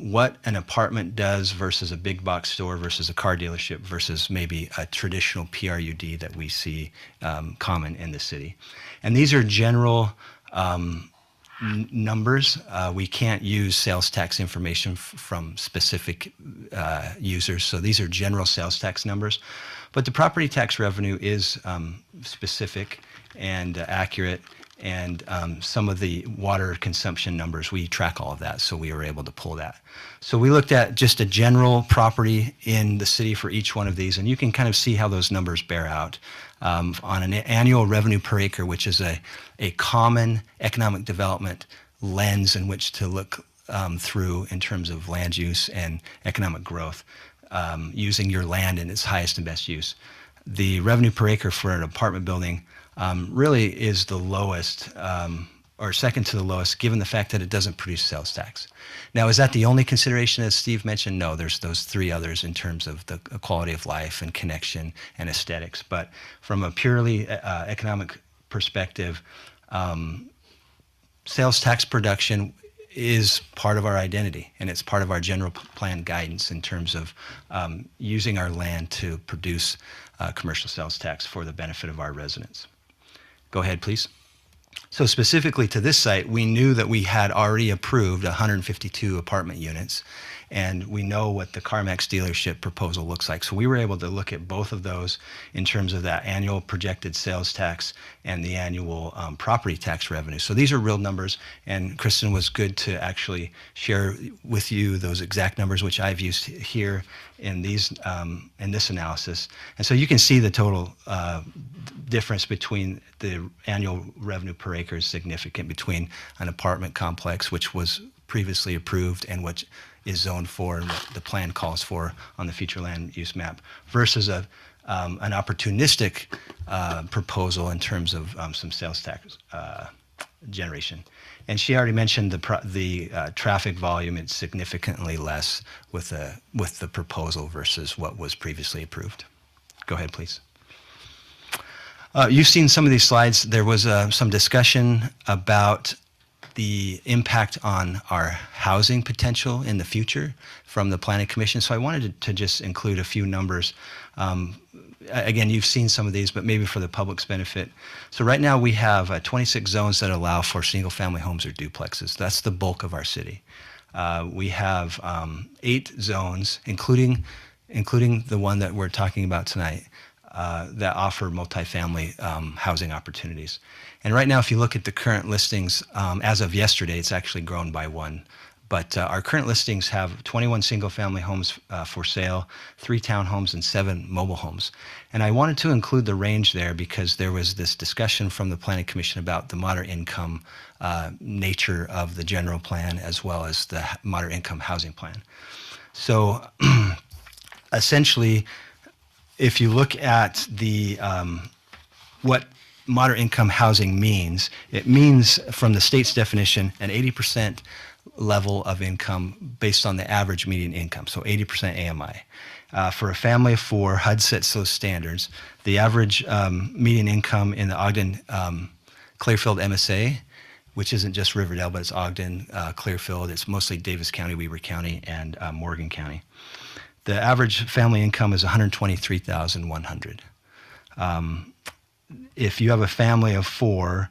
what an apartment does versus a big box store versus a car dealership versus maybe a traditional PRUD that we see common in the city. And these are general numbers. We can't use sales tax information from specific users, so these are general sales tax numbers. But the property tax revenue is specific and accurate, and some of the water consumption numbers, we track all of that, so we were able to pull that. So we looked at just a general property in the city for each one of these, and you can kind of see how those numbers bear out. On an annual revenue per acre, which is a common economic development lens in which to look through in terms of land use and economic growth, using your land in its highest and best use. The revenue per acre for an apartment building really is the lowest, or second to the lowest, given the fact that it doesn't produce sales tax. Now, is that the only consideration, as Steve mentioned? No, there's those three others in terms of the quality of life and connection and aesthetics. But from a purely economic perspective, sales tax production is part of our identity, and it's part of our general plan guidance in terms of using our land to produce commercial sales tax for the benefit of our residents. Go ahead, please. So specifically to this site, we knew that we had already approved 152 apartment units, and we know what the CarMax dealership proposal looks like. So we were able to look at both of those in terms of that annual projected sales tax and the annual property tax revenue. So these are real numbers, and Kristen was good to actually share with you those exact numbers, which I've used here in these in this analysis. And so you can see the total difference between the annual revenue per acre is significant between an apartment complex, which was previously approved and which is zoned for and what the plan calls for on the future land use map, versus an opportunistic proposal in terms of some sales tax generation. And she already mentioned the traffic volume. It's significantly less with the proposal versus what was previously approved. Go ahead, please. You've seen some of these slides. There was some discussion about the impact on our housing potential in the future from the Planning Commission. So I wanted to just include a few numbers. Again, you've seen some of these, but maybe for the public's benefit. So right now we have 26 zones that allow for single-family homes or duplexes. That's the bulk of our city. We have 8 zones, including the one that we're talking about tonight, that offer multifamily housing opportunities. And right now, if you look at the current listings, as of yesterday, it's actually grown by 1. But our current listings have 21 single-family homes for sale, 3 townhomes, and 7 mobile homes. And I wanted to include the range there because there was this discussion from the Planning Commission about the moderate income nature of the general plan as well as the moderate income housing plan. So essentially, if you look at the what moderate income housing means, it means from the state's definition an 80% level of income based on the average median income, so 80% AMI. For a family of four, HUD sets those standards. The average median income in the Ogden Clearfield MSA, which isn't just Riverdale, but it's Ogden, Clearfield, it's mostly Davis County, Weber County, and Morgan County. The average family income is $123,100. If you have a family of four,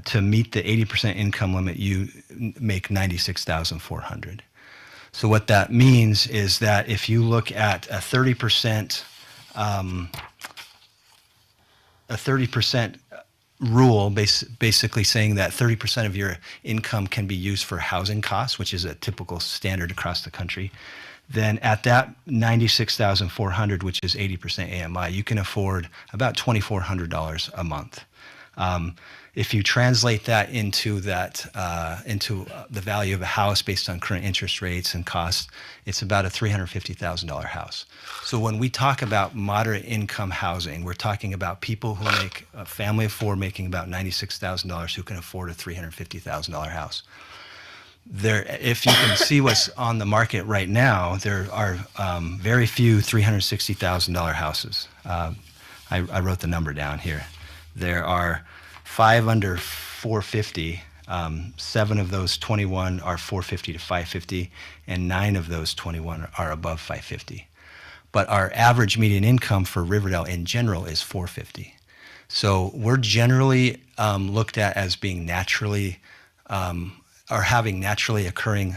to meet the 80% income limit, you make $96,400. So what that means is that if you look at a 30% rule, basically saying that 30% of your income can be used for housing costs, which is a typical standard across the country, then at that $96,400, which is 80% AMI, you can afford about $2,400 a month. If you translate that into the value of a house based on current interest rates and costs, it's about a $350,000 house. So when we talk about moderate income housing, we're talking about people who make a family of four making about $96,000 who can afford a $350,000 house. If you can see what's on the market right now, there are very few $360,000 houses. I wrote the number down here. There are 5 under 450. 7 of those 21 are 450 to 550, and 9 of those 21 are above 550. But our average median income for Riverdale in general is 450. So we're generally looked at as being naturally or having naturally occurring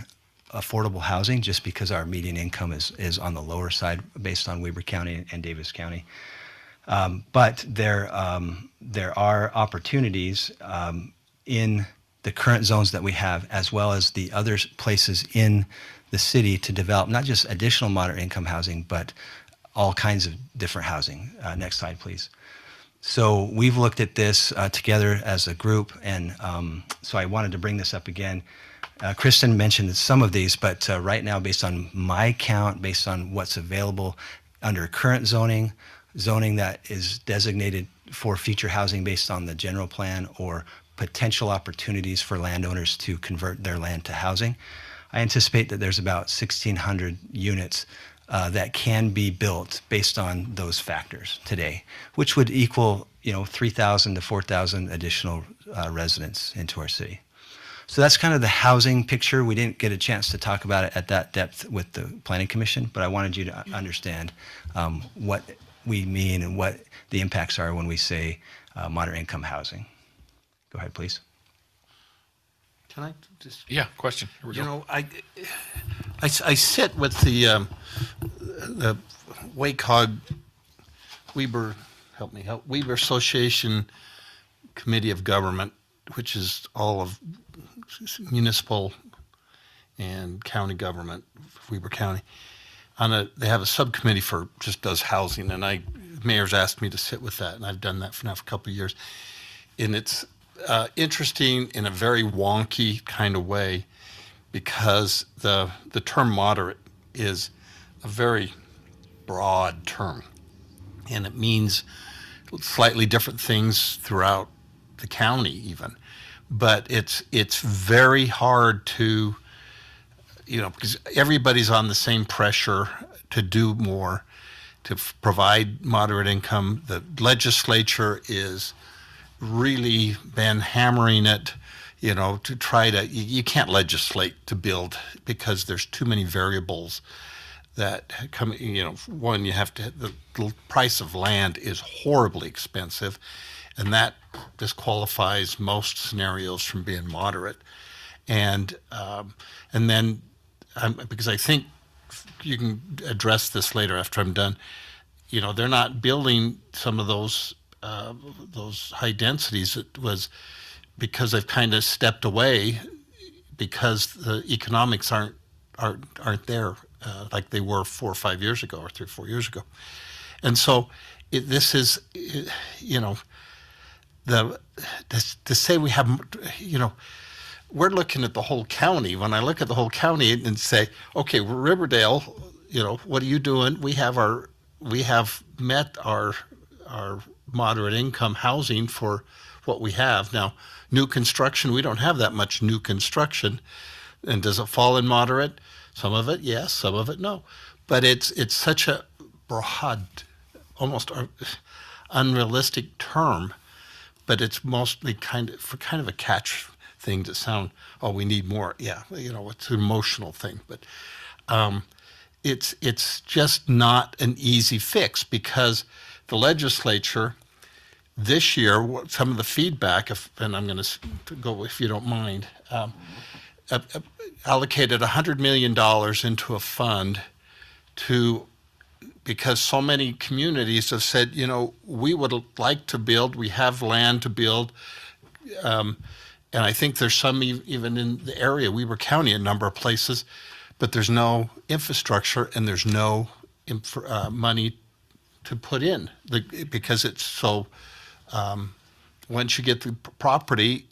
affordable housing, just because our median income is on the lower side based on Weber County and Davis County. But there are opportunities in the current zones that we have, as well as the other places in the city, to develop not just additional moderate income housing, but all kinds of different housing. Next slide, please. So we've looked at this together as a group, and so I wanted to bring this up again. Kristen mentioned some of these, but right now, based on my count, based on what's available under current zoning that is designated for future housing based on the general plan, or potential opportunities for landowners to convert their land to housing, I anticipate that there's about 1,600 units that can be built based on those factors today, which would equal 3,000 to 4,000 additional residents into our city. So that's kind of the housing picture. We didn't get a chance to talk about it at that depth with the Planning Commission, but I wanted you to understand what we mean and what the impacts are when we say moderate income housing. Go ahead, please. Can I just? Yeah, question. Here we go. I sit with the WACOG Weber Association Committee of Government, which is all of municipal and county government, Weber County. They have a subcommittee for just does housing, and the mayor's asked me to sit with that, and I've done that for a couple of years. And it's interesting in a very wonky kind of way, because the term moderate is a very broad term, and it means slightly different things throughout the county even. But it's very hard to, because everybody's on the same pressure to do more, to provide moderate income. The legislature is really been hammering it, to try to, you can't legislate to build because there's too many variables that come, one, you have to, the price of land is horribly expensive, and that disqualifies most scenarios from being moderate. And then, because I think you can address this later after I'm done, they're not building some of those high densities. It was because they've kind of stepped away because the economics aren't there like they were 4 or 5 years ago, or 3 or 4 years ago. And so this is, to say we have, we're looking at the whole county. When I look at the whole county and say, okay, Riverdale, what are you doing? We have met our moderate income housing for what we have now. New construction, we don't have that much new construction. And does it fall in moderate? Some of it, yes. Some of it, no. But it's such a broad, almost unrealistic term, but it's mostly kind of a catch thing to sound, oh, we need more. Yeah, it's an emotional thing, but it's just not an easy fix, because the legislature this year, some of the feedback, and I'm going to go, if you don't mind, allocated $100 million into a fund because so many communities have said, we would like to build, we have land to build, and I think there's some even in the area, Weber County, a number of places, but there's no infrastructure and there's no money to put in, because it's so, once you get the property,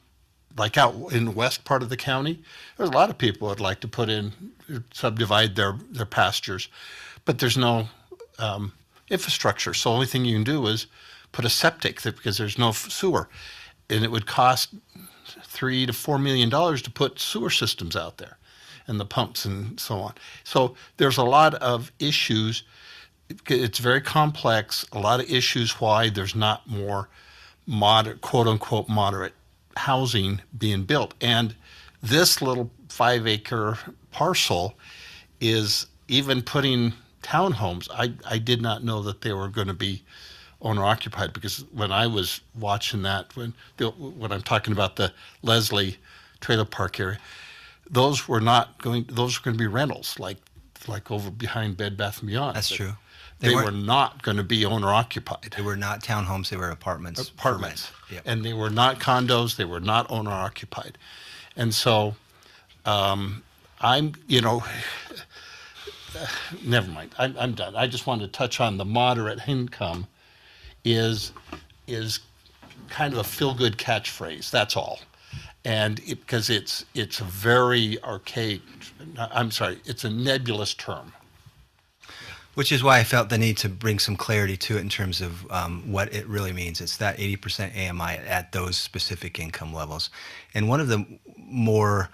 like out in the west part of the county, there's a lot of people would like to put in, subdivide their pastures, but there's no infrastructure. So the only thing you can do is put a septic there, because there's no sewer, and it would cost $3 to $4 million to put sewer systems out there, and the pumps and so on. So there's a lot of issues. It's very complex. A lot of issues why there's not more moderate, quote unquote, moderate housing being built. And this little 5-acre parcel is even putting townhomes. I did not know that they were going to be owner occupied, because when I was watching that, when I'm talking about the Leslie trailer park area, those were going to be rentals, like over behind Bed Bath & Beyond. That's true. They were not going to be owner occupied. They were not townhomes, they were apartments. Apartments. Yep. And they were not condos, they were not owner occupied. And so never mind, I'm done. I just wanted to touch on the moderate income is kind of a feel-good catchphrase, that's all. And because it's a very archaic, it's a nebulous term. Which is why I felt the need to bring some clarity to it in terms of what it really means. It's that 80% AMI at those specific income levels. And one of the more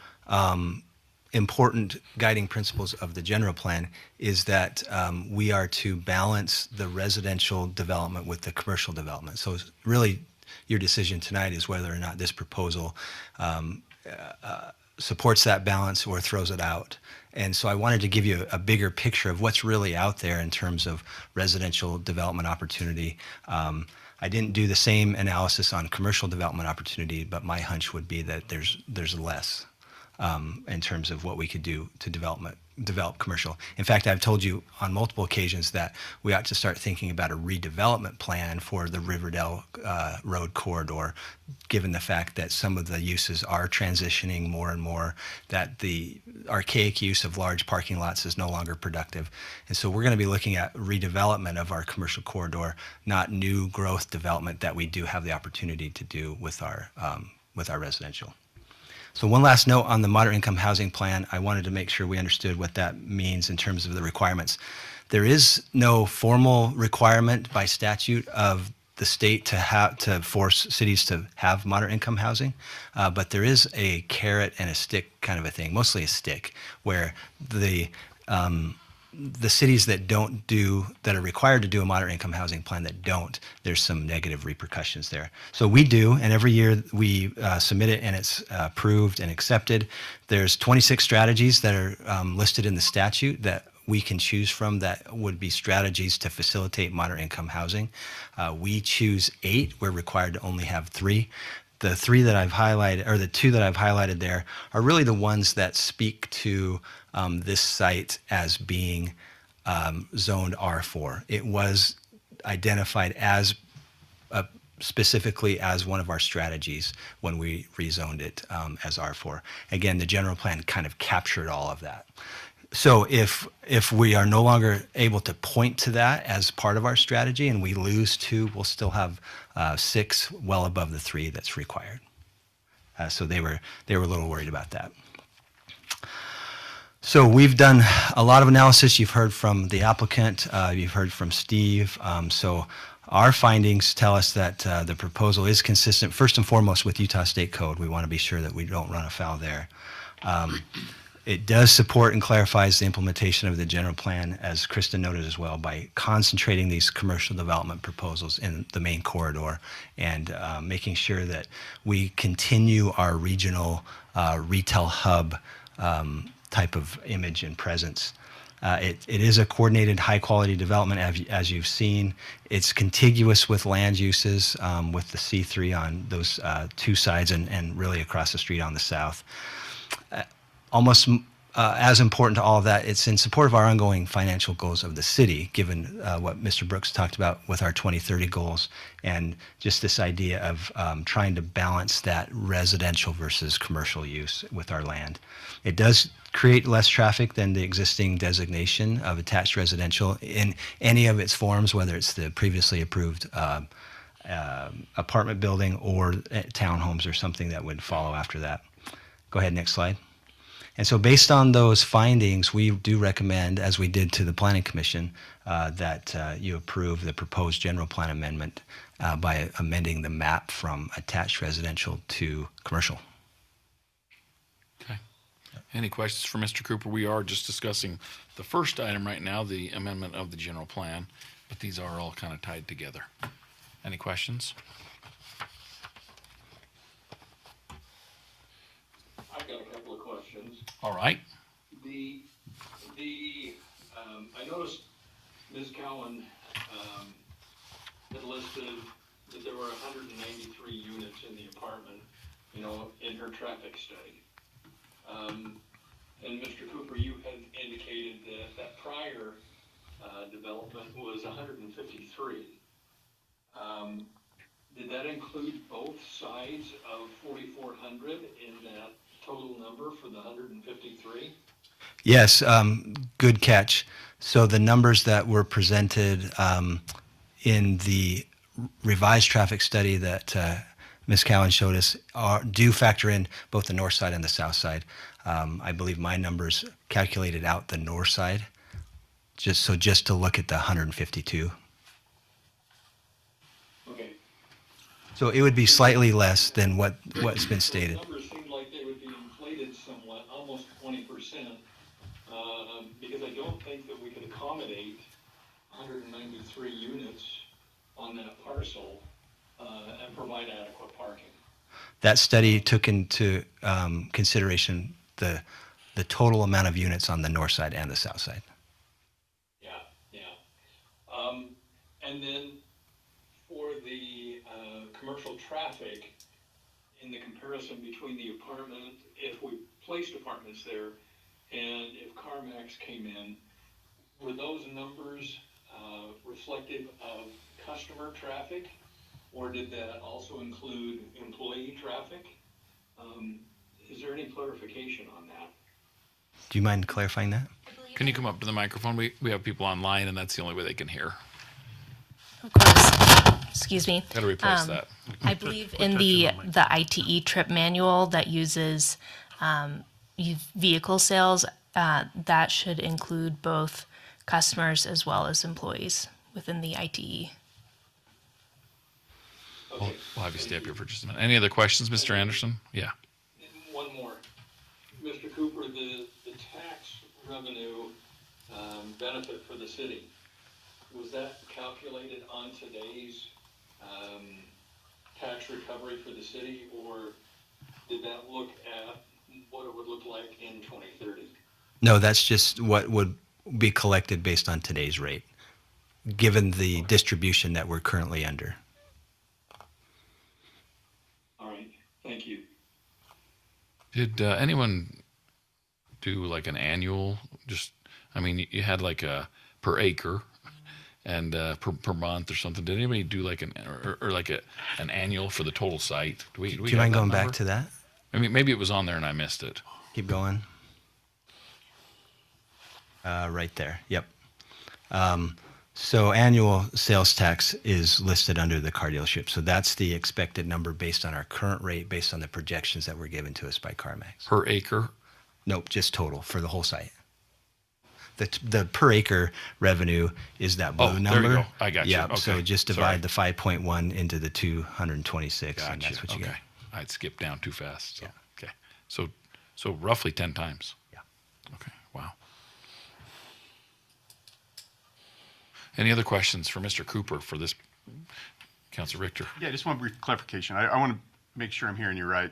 important guiding principles of the general plan is that we are to balance the residential development with the commercial development. So really, your decision tonight is whether or not this proposal supports that balance or throws it out. And so I wanted to give you a bigger picture of what's really out there in terms of residential development opportunity. I didn't do the same analysis on commercial development opportunity, but my hunch would be that there's less in terms of what we could do to develop commercial. In fact, I've told you on multiple occasions that we ought to start thinking about a redevelopment plan for the Riverdale road corridor, given the fact that some of the uses are transitioning more and more, that the archaic use of large parking lots is no longer productive. And so we're going to be looking at redevelopment of our commercial corridor, not new growth development that we do have the opportunity to do with our residential. So one last note on the moderate income housing plan. I wanted to make sure we understood what that means in terms of the requirements. There is no formal requirement by statute of the state to force cities to have moderate income housing, but there is a carrot and a stick kind of a thing, mostly a stick, where the cities that that are required to do a moderate income housing plan that don't, there's some negative repercussions there. So we do, and every year we submit it and it's approved and accepted. There's 26 strategies that are listed in the statute that we can choose from that would be strategies to facilitate moderate income housing. We choose 8, we're required to only have 3. The 3 that I've highlighted, or the 2 that I've highlighted there, are really the ones that speak to this site as being zoned R4. It was identified as specifically as one of our strategies when we rezoned it as R4. Again, the general plan kind of captured all of that. So if we are no longer able to point to that as part of our strategy and we lose 2, we'll still have 6 well above the 3 that's required. So they were a little worried about that. So we've done a lot of analysis. You've heard from the applicant, you've heard from Steve. So our findings tell us that the proposal is consistent, first and foremost, with Utah State Code. We want to be sure that we don't run afoul there. it does support and clarifies the implementation of the general plan, as Kristen noted as well, by concentrating these commercial development proposals in the main corridor and making sure that we continue our regional retail hub type of image and presence. It is a coordinated, high-quality development, as you've seen. It's contiguous with land uses, with the C3 on those two sides and really across the street on the south. Almost as important to all of that, it's in support of our ongoing financial goals of the city, given what Mr. Brooks talked about with our 2030 goals, and just this idea of trying to balance that residential versus commercial use with our land. It does create less traffic than the existing designation of attached residential in any of its forms, whether it's the previously approved apartment building or townhomes or something that would follow after that. Go ahead, next slide. And so based on those findings, we do recommend, as we did to the Planning Commission, that you approve the proposed general plan amendment by amending the map from attached residential to commercial. Okay. Any questions for Mr. Cooper? We are just discussing the first item right now, the amendment of the general plan, but these are all kind of tied together. Any questions? I've got a couple of questions. All right. I noticed Ms. Cowan had listed that there were 193 units in the apartment, in her traffic study. And Mr. Cooper, you had indicated that prior development was 153. Did that include both sides of 4,400 in that total number for the 153? Yes, good catch. So the numbers that were presented in the revised traffic study that Ms. Cowan showed us do factor in both the north side and the south side. I believe my numbers calculated out the north side, just to look at the 152. Okay. So it would be slightly less than what's been stated. The numbers seemed like they would be inflated somewhat, almost 20%, because I don't think that we could accommodate 193 units on that parcel and provide adequate parking. That study took into consideration the total amount of units on the north side and the south side. Yeah. And then for the commercial traffic, in the comparison between the apartment, if we placed apartments there, and if CarMax came in, were those numbers reflective of customer traffic, or did that also include employee traffic? Is there any clarification on that? Do you mind clarifying that? Can you come up to the microphone? We have people online, and that's the only way they can hear. Of course. Excuse me. Got to replace that. I believe in the ITE trip manual that uses vehicle sales, that should include both customers as well as employees within the ITE. Okay. We'll have you stay up here for just a minute. Any other questions, Mr. Anderson? Yeah. One more. Mr. Cooper, the tax revenue benefit for the city, was that calculated on today's tax recovery for the city, or did that look at what it would look like in 2030? No, that's just what would be collected based on today's rate, given the distribution that we're currently under. All right, thank you. Did anyone do like an annual, you had like a per acre and per month or something. Did anybody do like an annual for the total site? Do you mind going back to that? I mean, maybe it was on there and I missed it. Keep going. Right there. Yep. So annual sales tax is listed under the car dealership. So that's the expected number based on our current rate, based on the projections that were given to us by CarMax. Per acre? Nope, just total for the whole site. The per acre revenue is that blue number. There you go. I got you. Yeah. Okay. So just divide the 5.1 into the 226, Gotcha. and that's what you get. I'd skipped down too fast. So. Yeah. Okay. So roughly 10 times. Yeah. Okay, wow. Any other questions for Mr. Cooper for this, Councilor Richter? Yeah, I just want a brief clarification. I want to make sure I'm hearing you right,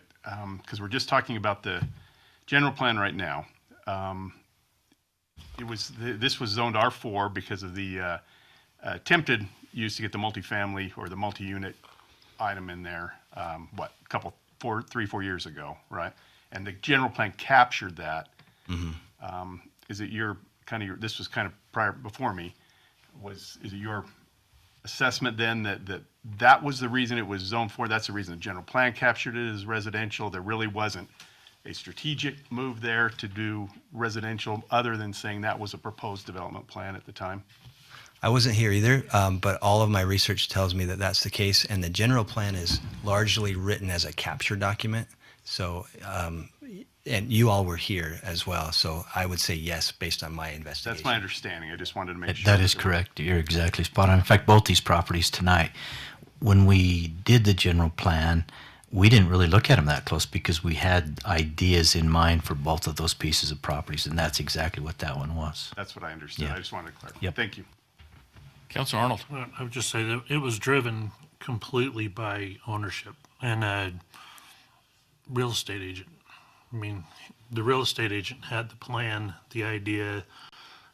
because we're just talking about the general plan right now. This was zoned R4 because of the attempted use to get the multifamily or the multi-unit item in there, three, 4 years ago, right? And the general plan captured that. Is it this was kind of prior, before me, is it your assessment then that was the reason it was zoned for? That's the reason the general plan captured it as residential? There really wasn't a strategic move there to do residential other than saying that was a proposed development plan at the time? I wasn't here either, but all of my research tells me that that's the case, and the general plan is largely written as a capture document. So, and you all were here as well, so I would say yes based on my investigation. That's my understanding. I just wanted to make sure. That is correct. You're exactly spot on. In fact, both these properties tonight, when we did the general plan, we didn't really look at them that close because we had ideas in mind for both of those pieces of properties, and that's exactly what that one was. That's what I understood. Yeah. I just wanted to clarify. Yep. Thank you. Councilor Arnold. Well, I would just say that it was driven completely by ownership and a real estate agent. I mean, the real estate agent had the plan, the idea,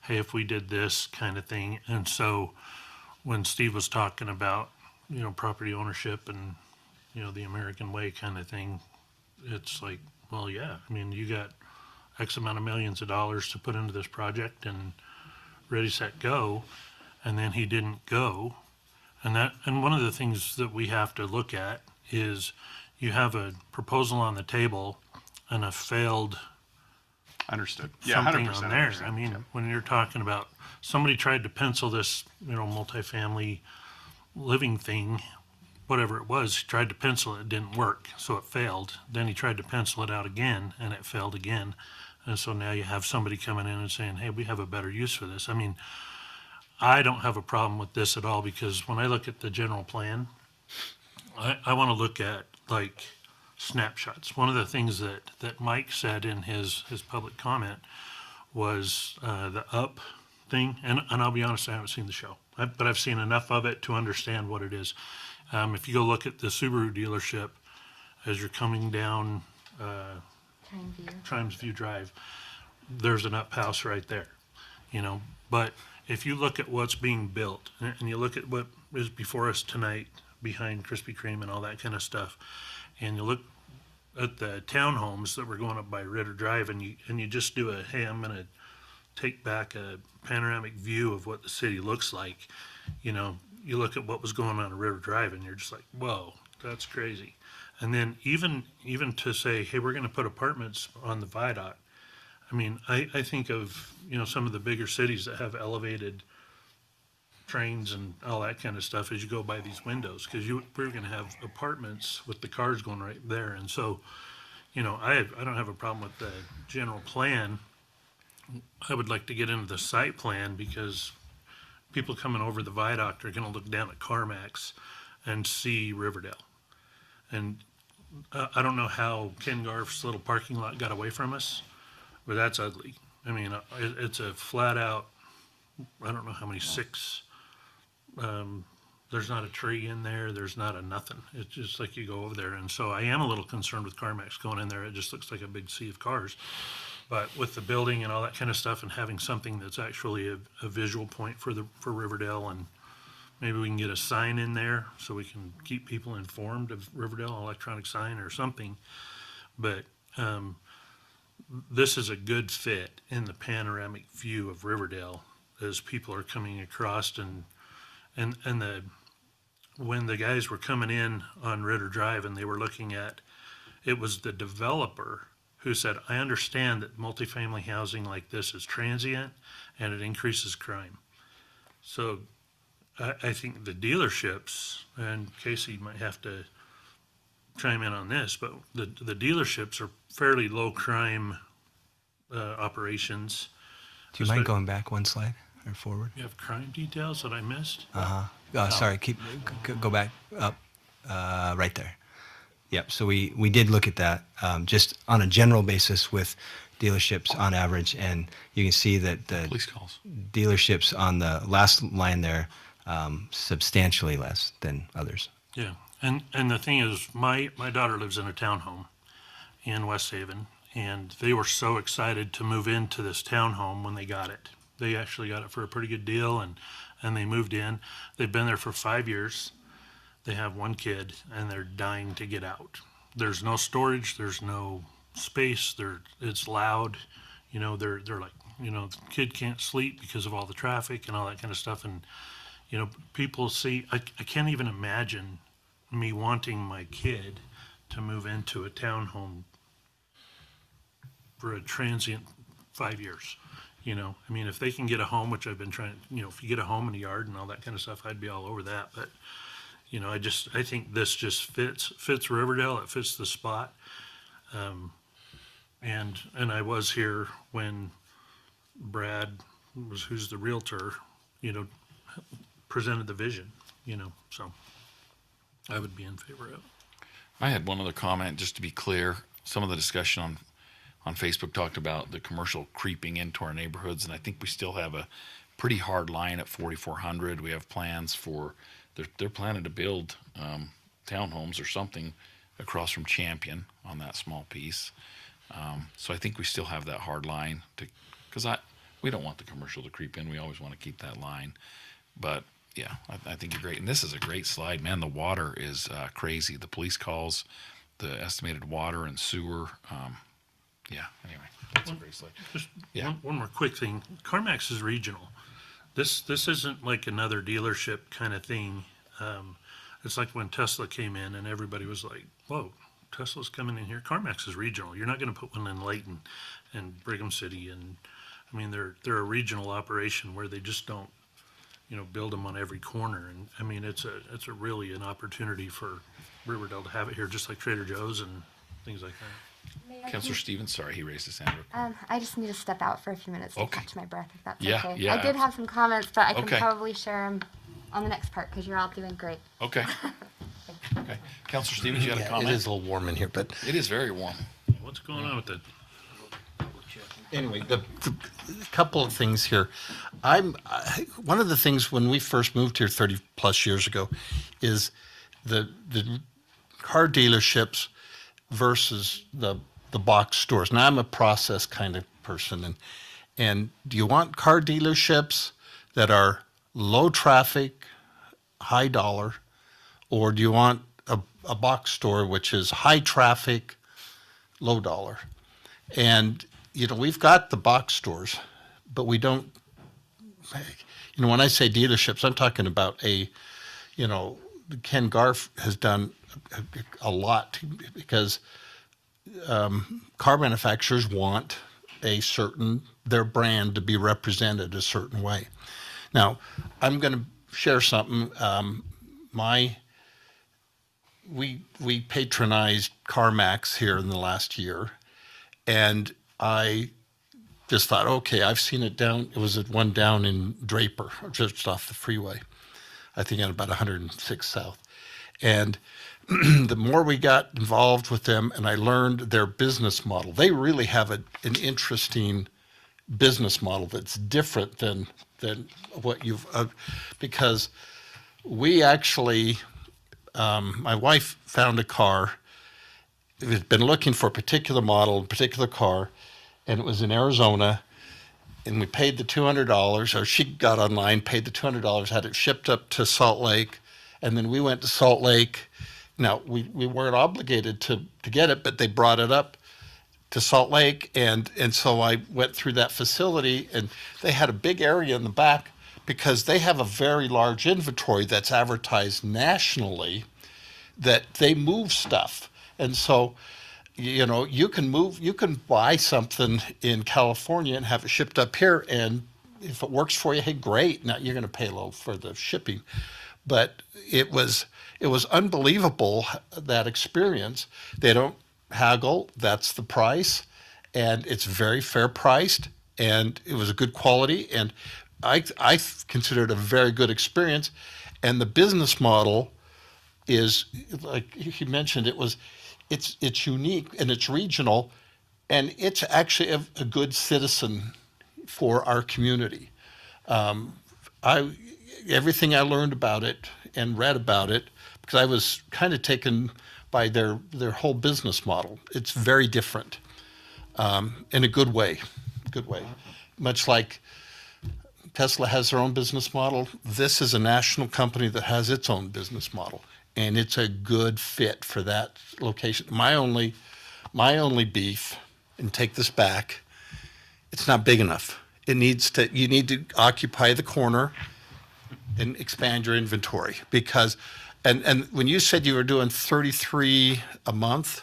hey, if we did this kind of thing. And so when Steve was talking about, property ownership and, the American way kind of thing, it's like, well, yeah, I mean, you got X amount of millions of dollars to put into this project and ready, set, go. And then he didn't go. And one of the things that we have to look at is you have a proposal on the table and a failed Understood. Yeah, something 100% on there. understand. I mean, when you're talking about somebody tried to pencil this, multifamily living thing, whatever it was, he tried to pencil it, it didn't work, so it failed. Then he tried to pencil it out again, and it failed again. And so now you have somebody coming in and saying, hey, we have a better use for this. I mean, I don't have a problem with this at all, because when I look at the general plan, I want to look at like snapshots. One of the things that Mike said in his public comment was the up thing. And I'll be honest, I haven't seen the show, but I've seen enough of it to understand what it is. If you go look at the Subaru dealership as you're coming down Trimes View Drive, there's an up house right there, But if you look at what's being built and you look at what is before us tonight behind Krispy Kreme and all that kind of stuff, and you look at the townhomes that were going up by Ritter Drive, and you just do hey, I'm going to take back a panoramic view of what the city looks like. You look at what was going on at Ritter Drive, and you're just like, whoa, that's crazy. And then even to say, hey, we're going to put apartments on the viaduct. I mean, I think of, some of the bigger cities that have elevated trains and all that kind of stuff as you go by these windows, because we're going to have apartments with the cars going right there. And so, I don't have a problem with the general plan. I would like to get into the site plan, because people coming over the viaduct are going to look down at CarMax and see Riverdale. And I don't know how Ken Garf's little parking lot got away from us, but that's ugly. I mean, it's a flat out, I don't know how many, 6, there's not a tree in there, there's not a nothing. It's just like you go over there. And so I am a little concerned with CarMax going in there. It just looks like a big sea of cars. But with the building and all that kind of stuff, and having something that's actually a visual point for Riverdale, and maybe we can get a sign in there so we can keep people informed of Riverdale, electronic sign or something. But this is a good fit in the panoramic view of Riverdale as people are coming across, and when the guys were coming in on Ritter Drive and they were looking at, it was the developer who said, I understand that multifamily housing like this is transient and it increases crime. So I think the dealerships, and Casey might have to chime in on this, but the dealerships are fairly low crime operations. Do you mind going back one slide or forward? You have crime details that I missed? Sorry, go back up, right there. Yep. So we did look at that, just on a general basis with, dealerships on average, and you can see that the Police calls. dealerships on the last line there substantially less than others. Yeah, and the thing is, my daughter lives in a townhome in West Haven, and they were so excited to move into this townhome when they got it. They actually got it for a pretty good deal, and they moved in. They've been there for 5 years. They have one kid, and they're dying to get out. There's no storage. There's no space. It's loud. You know, they're like, you know, the kid can't sleep because of all the traffic and all that kind of stuff. And, you know, people see, I can't even imagine me wanting my kid to move into a townhome for a transient 5 years. You know, I mean, if they can get a home, which I've been trying, you know, if you get a home and a yard and all that kind of stuff, I'd be all over that. But, you know, I think this just fits Riverdale. It fits the spot. And I was here when Brad who's the realtor, you know, presented the vision, you know, so I would be in favor of it. I had one other comment, just to be clear. Some of the discussion on Facebook talked about the commercial creeping into our neighborhoods, and I think we still have a pretty hard line at 4,400. We have plans for, they're planning to build townhomes or something across from Champion on that small piece. So I think we still have that hard line because we don't want the commercial to creep in. We always want to keep that line. But yeah, I think you're great. And this is a great slide, man. The water is crazy. The police calls, the estimated water and sewer. Yeah, anyway, that's a great slide. Just Yeah. one more quick thing. CarMax is regional. This isn't like another dealership kind of thing. It's like when Tesla came in and everybody was like, whoa, Tesla's coming in here. CarMax is regional. You're not going to put one in Layton and Brigham City. And I mean, they're a regional operation where they just don't, you know, build them on every corner. And I mean, it's a really an opportunity for Riverdale to have it here, just like Trader Joe's and things like that. Councilor Stevens, sorry, he raised his hand. I just need to step out for a few minutes to Okay. catch my breath, if that's Yeah, okay. yeah, I did have some comments, but I can Okay. probably share them on the next part because you're all doing great. Okay. Okay. Councilor Stevens, you had a Yeah, comment? it is a little warm in here, but It is very warm. What's going on with the anyway, the couple of things here. One of the things when we first moved here 30 plus years ago is the car dealerships versus the box stores. Now I'm a process kind of person, and do you want car dealerships that are low traffic, high dollar, or do you want a box store which is high traffic, low dollar? And you know, we've got the box stores, but we don't, you know, when I say dealerships, I'm talking about you know, Ken Garf has done a lot because car manufacturers want their brand to be represented a certain way. Now, I'm going to share something. We patronized CarMax here in the last year, and I just thought, okay, I've seen it down. It was at one down in Draper, just off the freeway, I think at about 106 South. And the more we got involved with them, and I learned their business model, they really have an interesting business model that's different than what you've, because we actually, my wife found a car. It had been looking for a particular model, a particular car, and it was in Arizona, and we paid the $200, or she got online, paid the $200, had it shipped up to Salt Lake, and then we went to Salt Lake. Now, we weren't obligated to get it, but they brought it up to Salt Lake, and so I went through that facility, and they had a big area in the back because they have a very large inventory that's advertised nationally that they move stuff. And so, you know, you can buy something in California and have it shipped up here, and if it works for you, hey, great. Now you're going to pay a little for the shipping. But it was unbelievable, that experience. They don't haggle. That's the price, and it's very fair priced, and it was a good quality, and I consider it a very good experience. And the business model is, like he mentioned, it's unique and it's regional, and it's actually a good citizen for our community. Everything I learned about it and read about it, because I was kind of taken by their whole business model. It's very different, in a good way, Much like Tesla has their own business model, this is a national company that has its own business model, and it's a good fit for that location. My only beef, and take this back, it's not big enough. You need to occupy the corner and expand your inventory, because, and when you said you were doing 33 a month,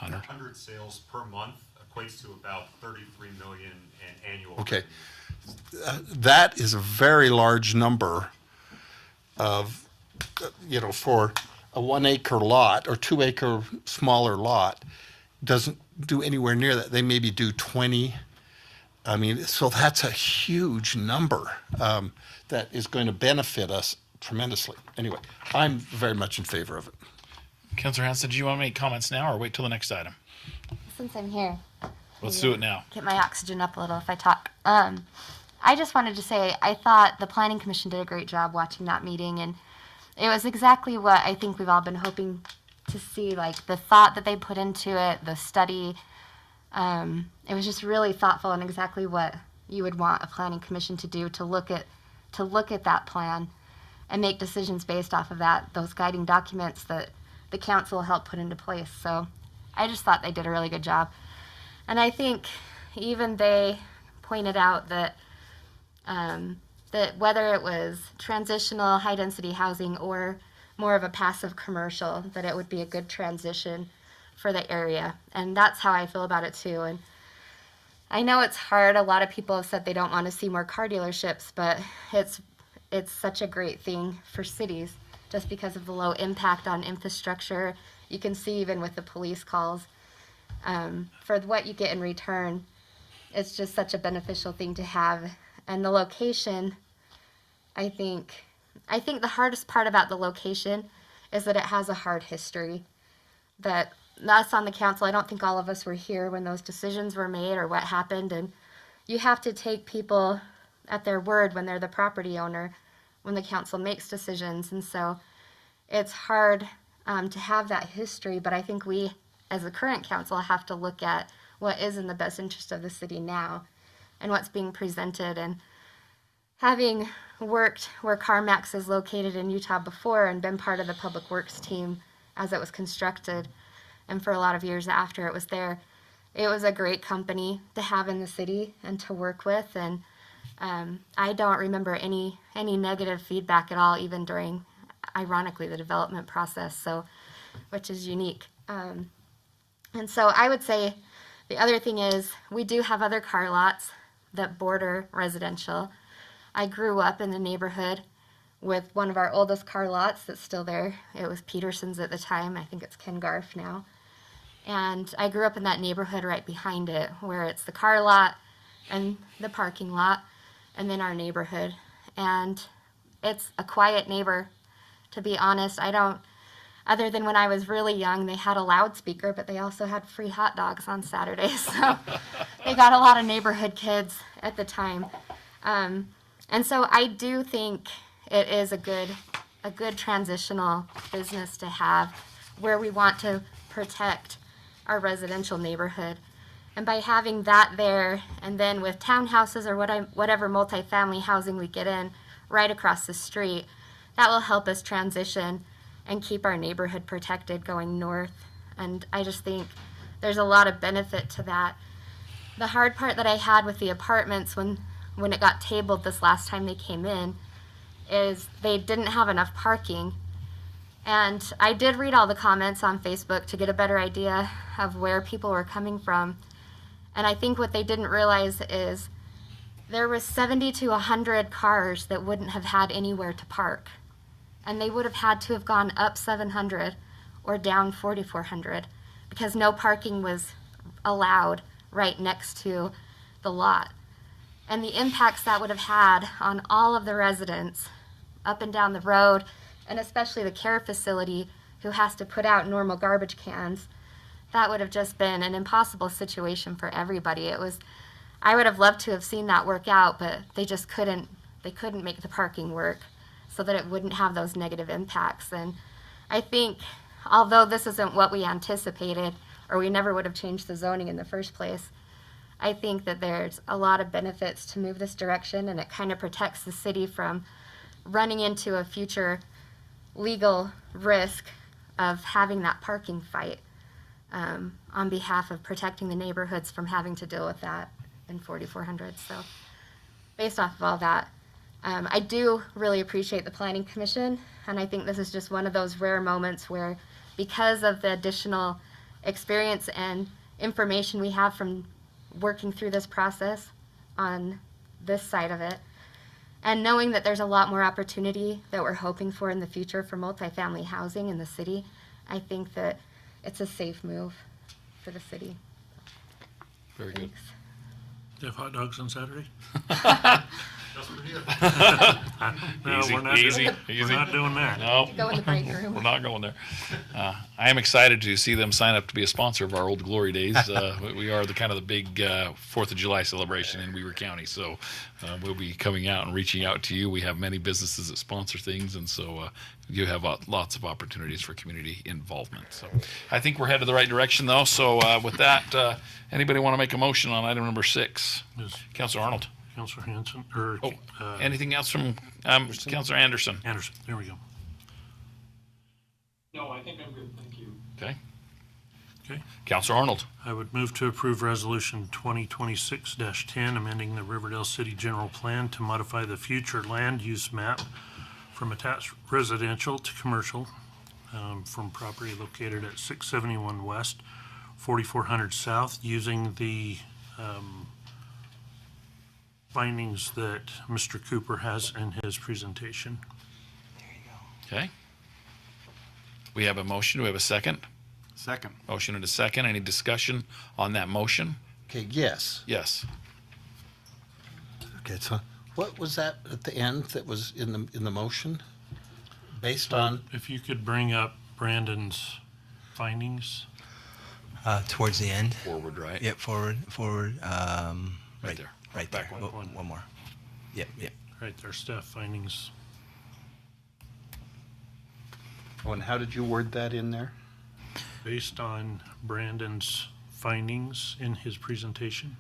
100 sales per month equates to about 33 million in annual. okay, that is a very large number of, for a 1 acre lot or 2 acre smaller lot, doesn't do anywhere near that. They maybe do 20. I mean, so that's a huge number that is going to benefit us tremendously. Anyway, I'm very much in favor of it. Councillor Hanson, do you want to make comments now or wait till the next item? Since I'm here, Let's maybe do it now. Get my oxygen up a little if I talk. I just wanted to say I thought the Planning Commission did a great job watching that meeting, and it was exactly what I think we've all been hoping to see, like the thought that they put into it, the study. It was just really thoughtful and exactly what you would want a Planning Commission to do, to look at that plan and make decisions based off of that, those guiding documents that the council helped put into place. So I just thought they did a really good job. And I think even they pointed out that that whether it was transitional high-density housing or more of a passive commercial, that it would be a good transition for the area. And that's how I feel about it too. And I know it's hard. A lot of people have said they don't want to see more car dealerships, but it's such a great thing for cities just because of the low impact on infrastructure. You can see even with the police calls, for what you get in return, it's just such a beneficial thing to have. And the location, I think the hardest part about the location is that it has a hard history. That us on the council, I don't think all of us were here when those decisions were made or what happened, and you have to take people at their word when they're the property owner, when the council makes decisions. And so it's hard to have that history, but I think we as the current council have to look at what is in the best interest of the city now and what's being presented. And having worked where CarMax is located in Utah before and been part of the public works team as it was constructed, and for a lot of years after it was there, it was a great company to have in the city and to work with. And I don't remember any negative feedback at all, even during, ironically, the development process, so which is unique. And so I would say the other thing is we do have other car lots that border residential. I grew up in the neighborhood with one of our oldest car lots that's still there. It was Peterson's at the time. I think it's Ken Garf now. And I grew up in that neighborhood right behind it, where it's the car lot and the parking lot and then our neighborhood. And it's a quiet neighbor, to be honest. Other than when I was really young, they had a loudspeaker, but they also had free hot dogs on Saturdays. So they got a lot of neighborhood kids at the time. And so I do think it is a good transitional business to have, where we want to protect our residential neighborhood. And by having that there, and then with townhouses or whatever multifamily housing we get in right across the street, that will help us transition and keep our neighborhood protected going north. And I just think there's a lot of benefit to that. The hard part that I had with the apartments when it got tabled this last time they came in is they didn't have enough parking. And I did read all the comments on Facebook to get a better idea of where people were coming from. And I think what they didn't realize is there was 70 to 100 cars that wouldn't have had anywhere to park. And they would have had to have gone up 700 or down 4,400 because no parking was allowed right next to the lot. And the impacts that would have had on all of the residents up and down the road, and especially the care facility who has to put out normal garbage cans, that would have just been an impossible situation for everybody. I would have loved to have seen that work out, but they just couldn't make the parking work so that it wouldn't have those negative impacts. And I think, although this isn't what we anticipated, or we never would have changed the zoning in the first place, I think that there's a lot of benefits to move this direction, and it kind of protects the city from running into a future legal risk of having that parking fight, on behalf of protecting the neighborhoods from having to deal with that in 4400. So based off of all that, I do really appreciate the Planning Commission, and I think this is just one of those rare moments where, because of the additional experience and information we have from working through this process on this side of it, and knowing that there's a lot more opportunity that we're hoping for in the future for multifamily housing in the city, I think that it's a safe move for the city. Very good. Thanks. Do you have hot dogs on Saturday? Just for you. No, Easy, we're not easy, doing, easy. We're not doing that. No. Go in the break room. We're not going there. I am excited to see them sign up to be a sponsor of our Old Glory Days. We are the kind of the big 4th of July celebration in Weaver County, so we'll be coming out and reaching out to you. We have many businesses that sponsor things, and so you have lots of opportunities for community involvement. So I think we're headed the right direction, though. So with that, anybody want to make a motion on item number 6? Yes. Councilor Arnold. Councilor Hanson, or Anything else from Councilor Anderson? Anderson, there we go. No, I think I'm good, thank you. Okay. Okay. Councilor Arnold. I would move to approve Resolution 2026-10, amending the Riverdale City General Plan to modify the future land use map from attached residential to commercial, from property located at 671 West, 4400 South, using the findings that Mr. Cooper has in his presentation. Okay. We have a motion. Do we have a second? Second. Motion and a second. Any discussion on that motion? Okay, yes. Yes. Okay, so what was that at the end that was in the motion? Based on, If you could bring up Brandon's findings. Towards the end. Forward, right? Yep, forward. Right there. Right Back there. one. One more. Yep. Right there, staff findings. oh, and how did you word that in there? Based on Brandon's findings in his presentation.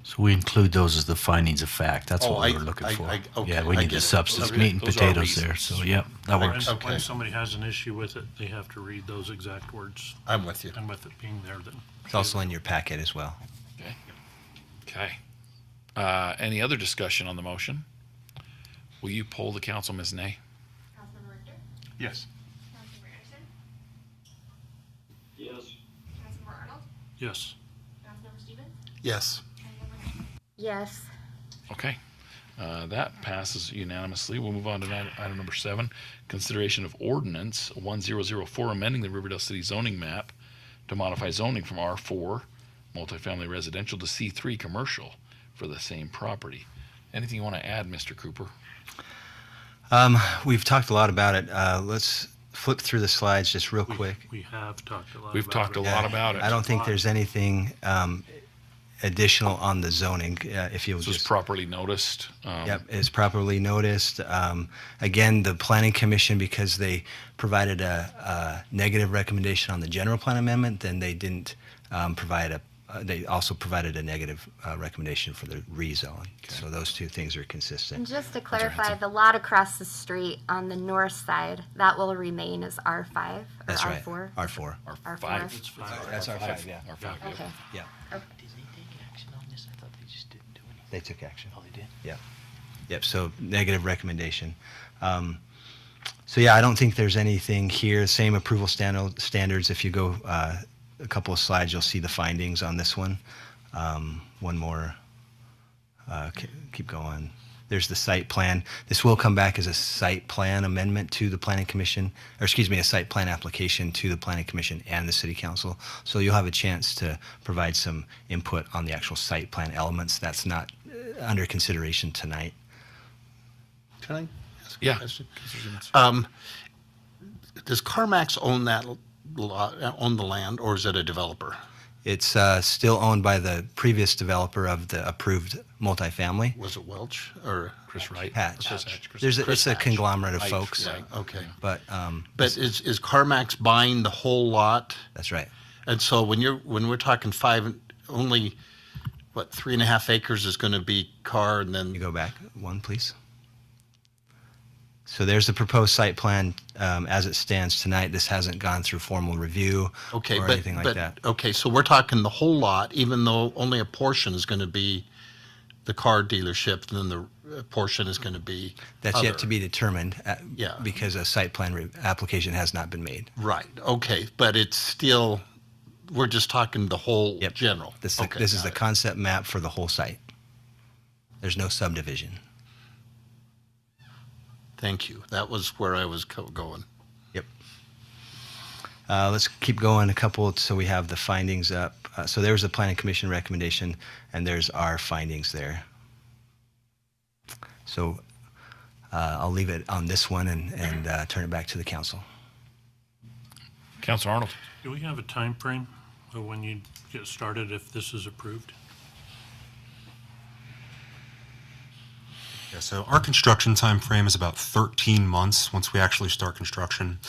So we include those as the findings of fact. That's Oh, what we were looking for. okay, Yeah, we I need get the it. substance, Okay. meat and Those are potatoes there. reasons. So, yep, that works. Okay. When somebody has an issue with it, they have to read those exact words, I'm with you. and with it being there, then. It's also in your packet as well. Okay. Okay. Any other discussion on the motion? Will you poll the council, Ms. Nay? Councilmember Richter? Yes. Councilmember Anderson? Yes. Councilmember Arnold? Yes. Councilmember Stevens? Yes. Councilmember Hanson? Yes. Okay. That passes unanimously. We'll move on to item number 7, consideration of ordinance 1004, amending the Riverdale City zoning map to modify zoning from R4 multifamily residential to C3 commercial for the same property. Anything you want to add, Mr. Cooper? We've talked a lot about it. Let's flip through the slides just real quick. We have talked a lot We've about talked it. a lot about it. I don't think there's anything additional on the zoning. If you'll This was just properly noticed. Yep, it's properly noticed. Again, the Planning Commission, because they provided a negative recommendation on the general plan amendment, then they didn't they also provided a negative recommendation for the rezone. So those two things are And consistent. just to clarify, the lot across the street on the north side, that will remain as R5 or That's right. R4? R4. R5. It's fine. That's R5, yeah. R5, yep. Okay. Yeah, Did they take action on this? I thought they just didn't do anything. they took action. Oh, they did? Yep. Yep, so negative recommendation. So yeah, I don't think there's anything here. Same approval standards. If you go a couple of slides, you'll see the findings on this one. One more. Keep going. There's the site plan. This will come back as a site plan amendment to the Planning Commission, or excuse me, a site plan application to the Planning Commission and the City Council. So you'll have a chance to provide some input on the actual site plan elements. That's not under consideration tonight. Can I ask a Yeah. question? Does CarMax own own the land, or is it a developer? It's still owned by the previous developer of the approved multifamily. Was it Welch or Chris Wright. Hatch. Chris It's a Hatch. conglomerate of Right, folks. right. Okay. But But is CarMax buying the whole lot? that's right. And so when we're talking only, what, 3.5 acres is going to be car, and then You go back one, please. So there's the proposed site plan as it stands tonight. This hasn't gone through formal review okay, or anything like that. Okay, so we're talking the whole lot, even though only a portion is going to be the car dealership, and then the portion is going to be That's other. yet to be determined Yeah. because a site plan application has not been made. Right. Okay, but it's still, we're just talking the whole general. This Okay, is got the it. concept map for the whole site. There's no subdivision. Thank you. That was where I was going. Yep. Let's keep going a couple so we have the findings up. So there's the planning commission recommendation and there's our findings there. So I'll leave it on this one and turn it back to the council. Councilor Arnold. Do we have a time frame of when you get started if this is approved? Yeah, so our construction time frame is about 13 months once we actually start construction.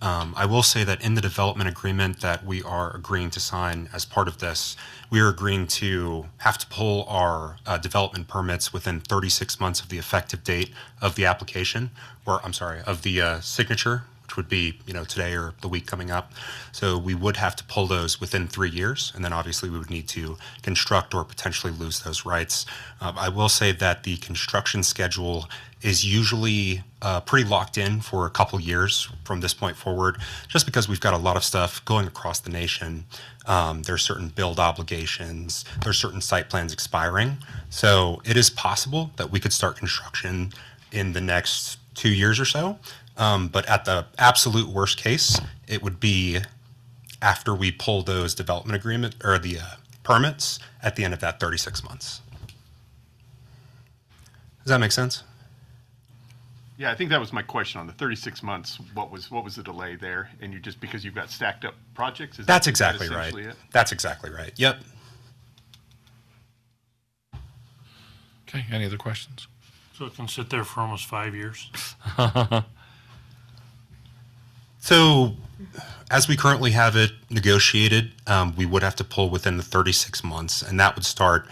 I will say that in the development agreement that we are agreeing to sign as part of this, we are agreeing to have to pull our development permits within 36 months of the effective date of the application, or I'm sorry, of the signature, which would be, today or the week coming up. So we would have to pull those within 3 years, and then obviously we would need to construct or potentially lose those rights. I will say that the construction schedule is usually pretty locked in for a couple years from this point forward, just because we've got a lot of stuff going across the nation. There's certain build obligations, there's certain site plans expiring. So it is possible that we could start construction in the next 2 years or so. But at the absolute worst case, it would be after we pull those development agreement or the permits at the end of that 36 months. Does that make sense? Yeah, I think that was my question on the 36 months. What was the delay there? And you just because you've got stacked up projects? That's is exactly that right. essentially it? That's exactly right. Yep. Okay, any other questions? So it can sit there for almost 5 years? So, as we currently have it negotiated, we would have to pull within the 36 months, and that would start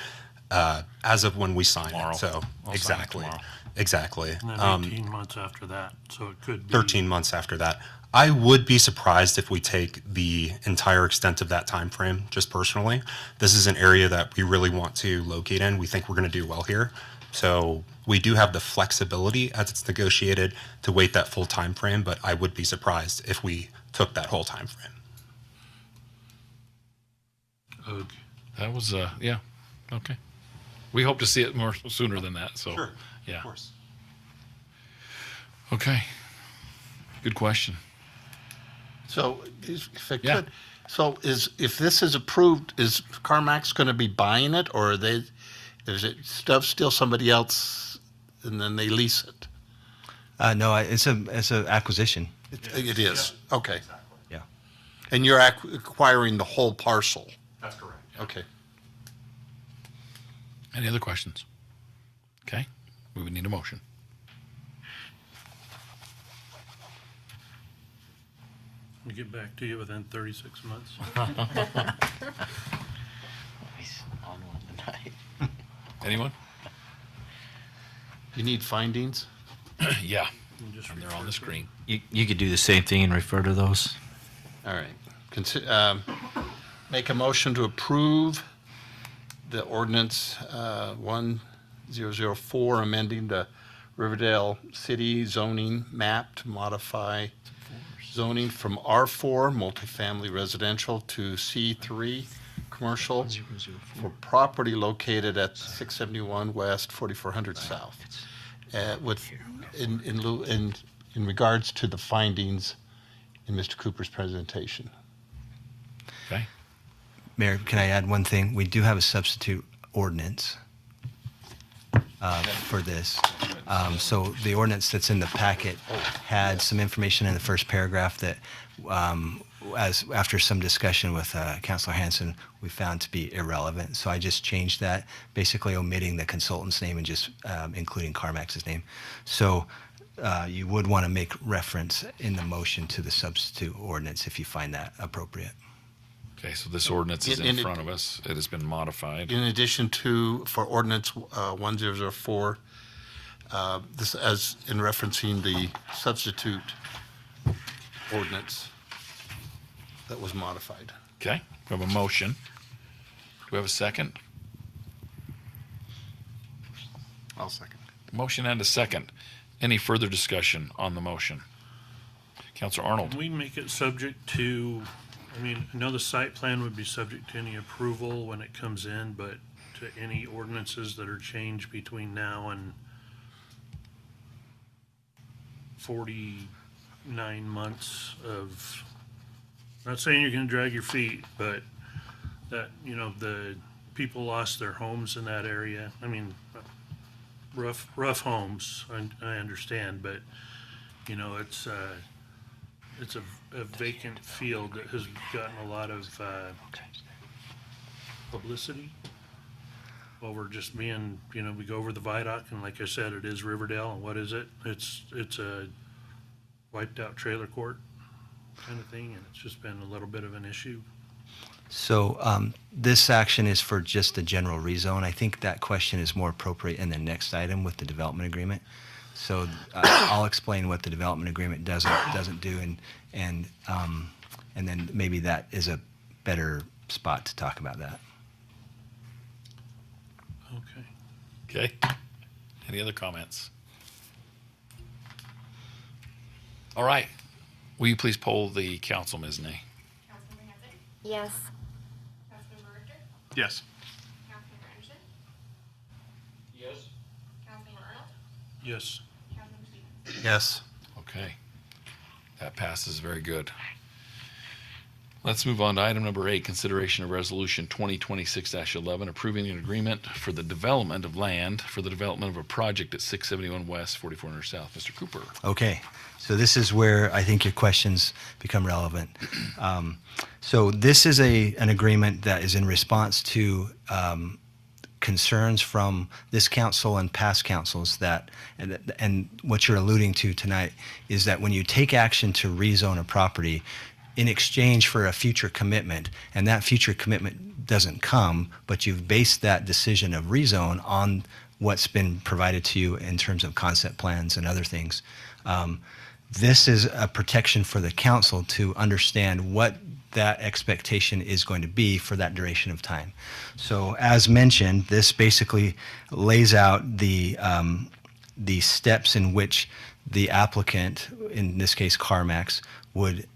as of when we sign Tomorrow. it. So, I'll sign it exactly. tomorrow. Exactly. And then 18 months after that, so it could be. 13 months after that. I would be surprised if we take the entire extent of that time frame, just personally. This is an area that we really want to locate in. We think we're going to do well here. So we do have the flexibility as it's negotiated to wait that full time frame, but I would be surprised if we took that whole time frame. That was, yeah, okay. We hope to see it more sooner than that, so. Sure, Yeah. of course. Okay. Good question. So, if I Yeah. could, so if this is approved, is CarMax going to be buying it, or is it still somebody else, and then they lease it? No, it's a acquisition. It is, okay. Yeah. And you're acquiring the whole parcel? That's correct. Okay. Any other questions? Okay, we would need a motion. We get back to you within 36 months. Anyone? You need findings? Yeah, You just and they're on the screen. You could do the same thing and refer to those. All right. Make a motion to approve the ordinance 1004, amending the Riverdale City zoning map to modify zoning from R4 multifamily residential to C3 commercial for property located at 671 West, 4400 South. In regards to the findings in Mr. Cooper's presentation. Okay, Mayor, can I add one thing? We do have a substitute ordinance for this. So the ordinance that's in the packet had some information in the first paragraph that as after some discussion with Councilor Hanson, we found to be irrelevant. So I just changed that, basically omitting the consultant's name and just including CarMax's name. So you would want to make reference in the motion to the substitute ordinance if you find that appropriate. Okay, so this ordinance is in In- front of us. It has been modified. In addition to, for ordinance 1004, this as in referencing the substitute ordinance that was modified. Okay, we have a motion. Do we have a second? I'll second. Motion and a second. Any further discussion on the motion? Councilor Arnold? Can we make it subject to, I mean, I know the site plan would be subject to any approval when it comes in, but to any ordinances that are changed between now and 49 months of, not saying you're gonna drag your feet, but that, you know, the people lost their homes in that area. I mean, rough homes, I understand, but, you know, it's a vacant field that has gotten a lot of publicity over just being, you know, we go over the viaduct, and like I said, it is Riverdale, and what is it? It's a wiped out trailer court kind of thing, and it's just been a little bit of an issue. So this action is for just the general rezone. I think that question is more appropriate in the next item with the development agreement. So I'll explain what the development agreement doesn't do, and then maybe that is a better spot to talk about that. Okay. Okay. Any other comments? All right. Will you please poll the council, Ms. Nay? Councilmember Hanson, Yes. Councilmember Richter, Yes. Councilmember Anderson, Yes. Councilmember Arnold, Yes. Councilmember Stevens. Yes. Okay. That passes. Very good. Let's move on to item number 8, consideration of resolution 2026-11, approving an agreement for the development of land for the development of a project at 671 West, 4400 South. Mr. Cooper. Okay, so this is where I think your questions become relevant. So this is an agreement that is in response to concerns from this council and past councils and what you're alluding to tonight is that when you take action to rezone a property in exchange for a future commitment, and that future commitment doesn't come, but you've based that decision of rezone on what's been provided to you in terms of concept plans and other things. This is a protection for the council to understand what that expectation is going to be for that duration of time. So as mentioned, this basically lays out the steps in which the applicant, in this case CarMax, would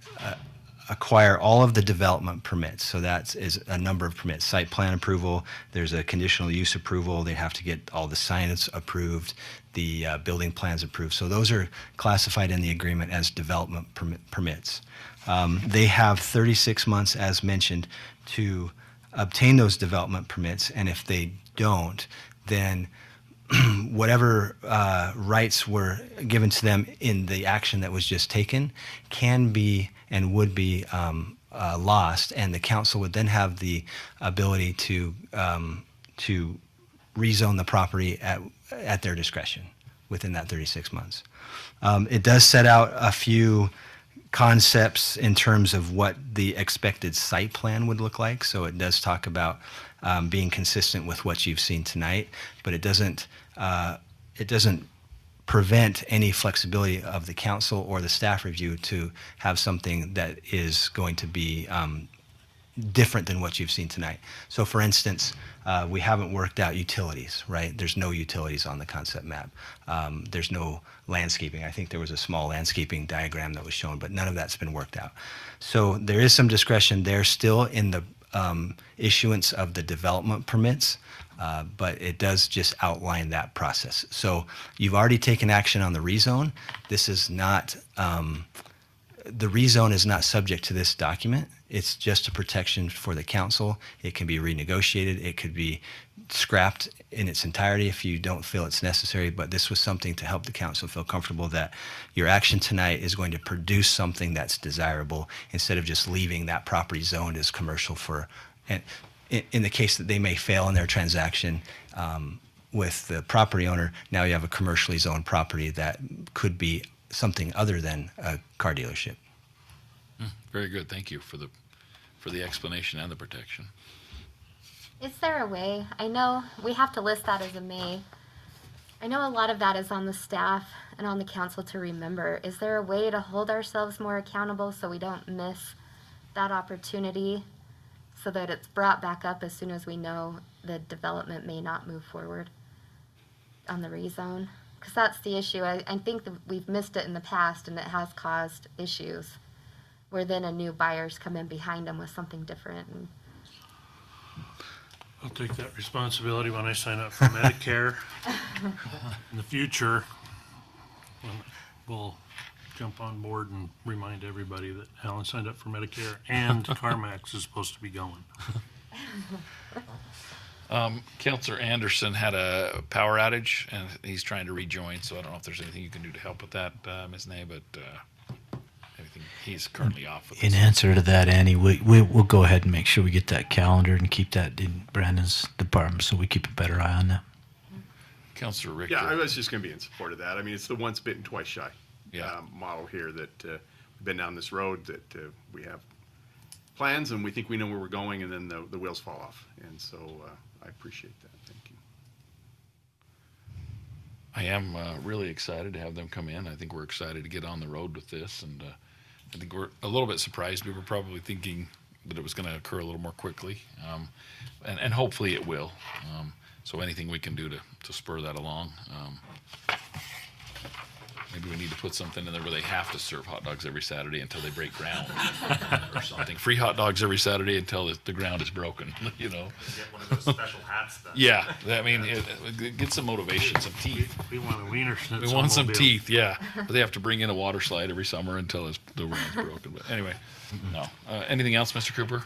acquire all of the development permits. So that is a number of permits: site plan approval, there's a conditional use approval, they have to get all the signs approved, the building plans approved. So those are classified in the agreement as development permits. They have 36 months, as mentioned, to obtain those development permits, and if they don't, then whatever rights were given to them in the action that was just taken can be and would be lost, and the council would then have the ability to rezone the property at their discretion within that 36 months. It does set out a few concepts in terms of what the expected site plan would look like. So it does talk about being consistent with what you've seen tonight, but it doesn't prevent any flexibility of the council or the staff review to have something that is going to be different than what you've seen tonight. So for instance, we haven't worked out utilities, right? There's no utilities on the concept map. There's no landscaping. I think there was a small landscaping diagram that was shown, but none of that's been worked out. So there is some discretion there still in the issuance of the development permits, but it does just outline that process. So you've already taken action on the rezone. This is not, the rezone is not subject to this document. It's just a protection for the council. It can be renegotiated. It could be scrapped in its entirety if you don't feel it's necessary. But this was something to help the council feel comfortable that your action tonight is going to produce something that's desirable instead of just leaving that property zoned as commercial for, and in the case that they may fail in their transaction with the property owner, now you have a commercially zoned property that could be something other than a car dealership. Very good. Thank you for the explanation and the protection. Is there a way? I know we have to list that as a may. I know a lot of that is on the staff and on the council to remember. Is there a way to hold ourselves more accountable so we don't miss that opportunity, so that it's brought back up as soon as we know the development may not move forward on the rezone? Because that's the issue. I think that we've missed it in the past, and it has caused issues where then a new buyers come in behind them with something different. And I'll take that responsibility when I sign up for Medicare. In the future, we'll jump on board and remind everybody that Alan signed up for Medicare and CarMax is supposed to be going. Councilor Anderson had a power outage, and he's trying to rejoin, so I don't know if there's anything you can do to help with that, Ms. Ney, but anything, he's currently off with In us. answer to that, Annie, we'll go ahead and make sure we get that calendar and keep that in Brandon's department so we keep a better eye on that. Councilor Richter. Yeah, I was just going to be in support of that. I mean, it's the once bitten, twice shy Yeah. model here that we've been down this road, that we have plans and we think we know where we're going, and then the wheels fall off. And so I appreciate that. Thank you. I am really excited to have them come in. I think we're excited to get on the road with this, and I think we're a little bit surprised. We were probably thinking that it was going to occur a little more quickly, and hopefully it will. So anything we can do to spur that along. Maybe we need to put something in there where they have to serve hot dogs every Saturday until they break ground or something. Free hot dogs every Saturday until the ground is broken, you know. Get one of those special hats then. Yeah, I mean, get some motivation, some teeth. We want a wiener schnitzel. We want some mobile. teeth, yeah. But they have to bring in a water slide every summer until the ground's broken. But anyway, no. Anything else, Mr. Cooper?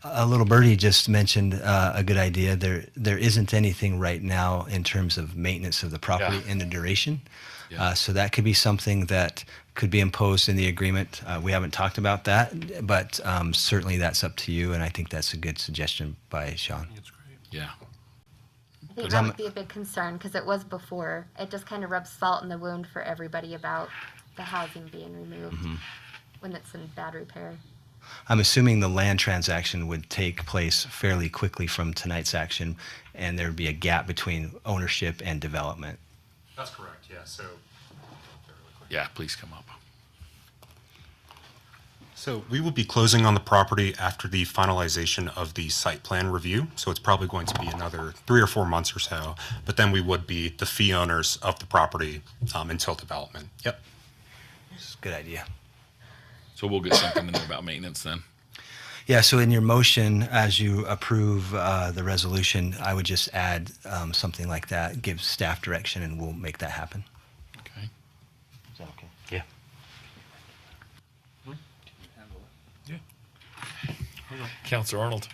A little birdie just mentioned a good idea. There isn't anything right now in terms of maintenance of the property Yeah. and the duration. Yeah. So that could be something that could be imposed in the agreement. We haven't talked about that, but certainly that's up to you, and I think that's a good suggestion by Sean. It's great. Yeah. I think that would be a big concern, because it was before. It just kind of rubs salt in the wound for everybody about the housing being removed when it's in bad repair. I'm assuming the land transaction would take place fairly quickly from tonight's action, and there would be a gap between ownership and development. That's correct, yeah. So, Yeah, please come up. so we will be closing on the property after the finalization of the site plan review. So it's probably going to be another 3 or 4 months or so. But then we would be the fee owners of the property until development. Yep. It's a good idea. So we'll get something in there about maintenance then. Yeah, so in your motion, as you approve the resolution, I would just add something like that, give staff direction, and we'll make that happen. Okay. Is that okay? Yeah. Councilor Arnold.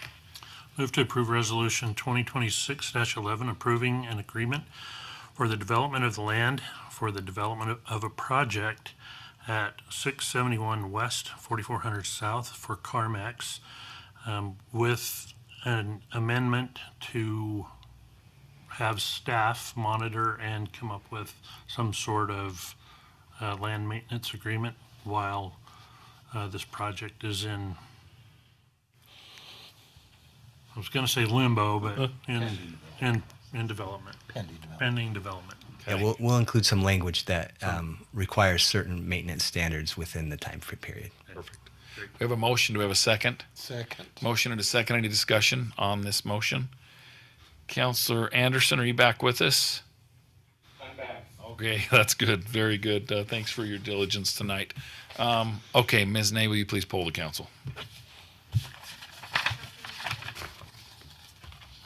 Move to approve resolution 2026-11, approving an agreement for the development of the land for the development of a project at 671 West, 4400 South for CarMax, with an amendment to have staff monitor and come up with some sort of land maintenance agreement while this project is in, I was going to say limbo, but in development. Pending development. Yeah, we'll include some language that requires certain maintenance standards within the time period. Perfect. We have a motion. Do we have a second? Second. Motion and a second. Any discussion on this motion? Councilor Anderson, are you back with us? I'm back. Okay, that's good. Very good. Thanks for your diligence tonight. Okay, Ms. Ney, will you please poll the council?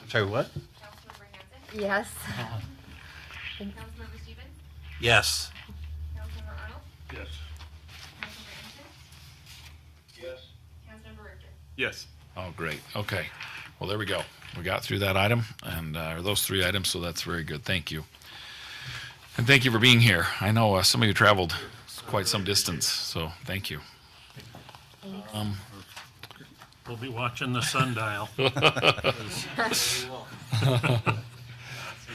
Sorry, what? Councilmember Hanson, Yes. Councilmember Stevens, Yes. Councilmember Arnold, Yes. Councilmember Anderson, Yes. Yes. Oh, great. Okay. Well, there we go. We got through that item and or those 3 items, so that's very good. Thank you. And thank you for being here. I know some of you traveled quite some distance, so thank you. We'll be watching the sundial.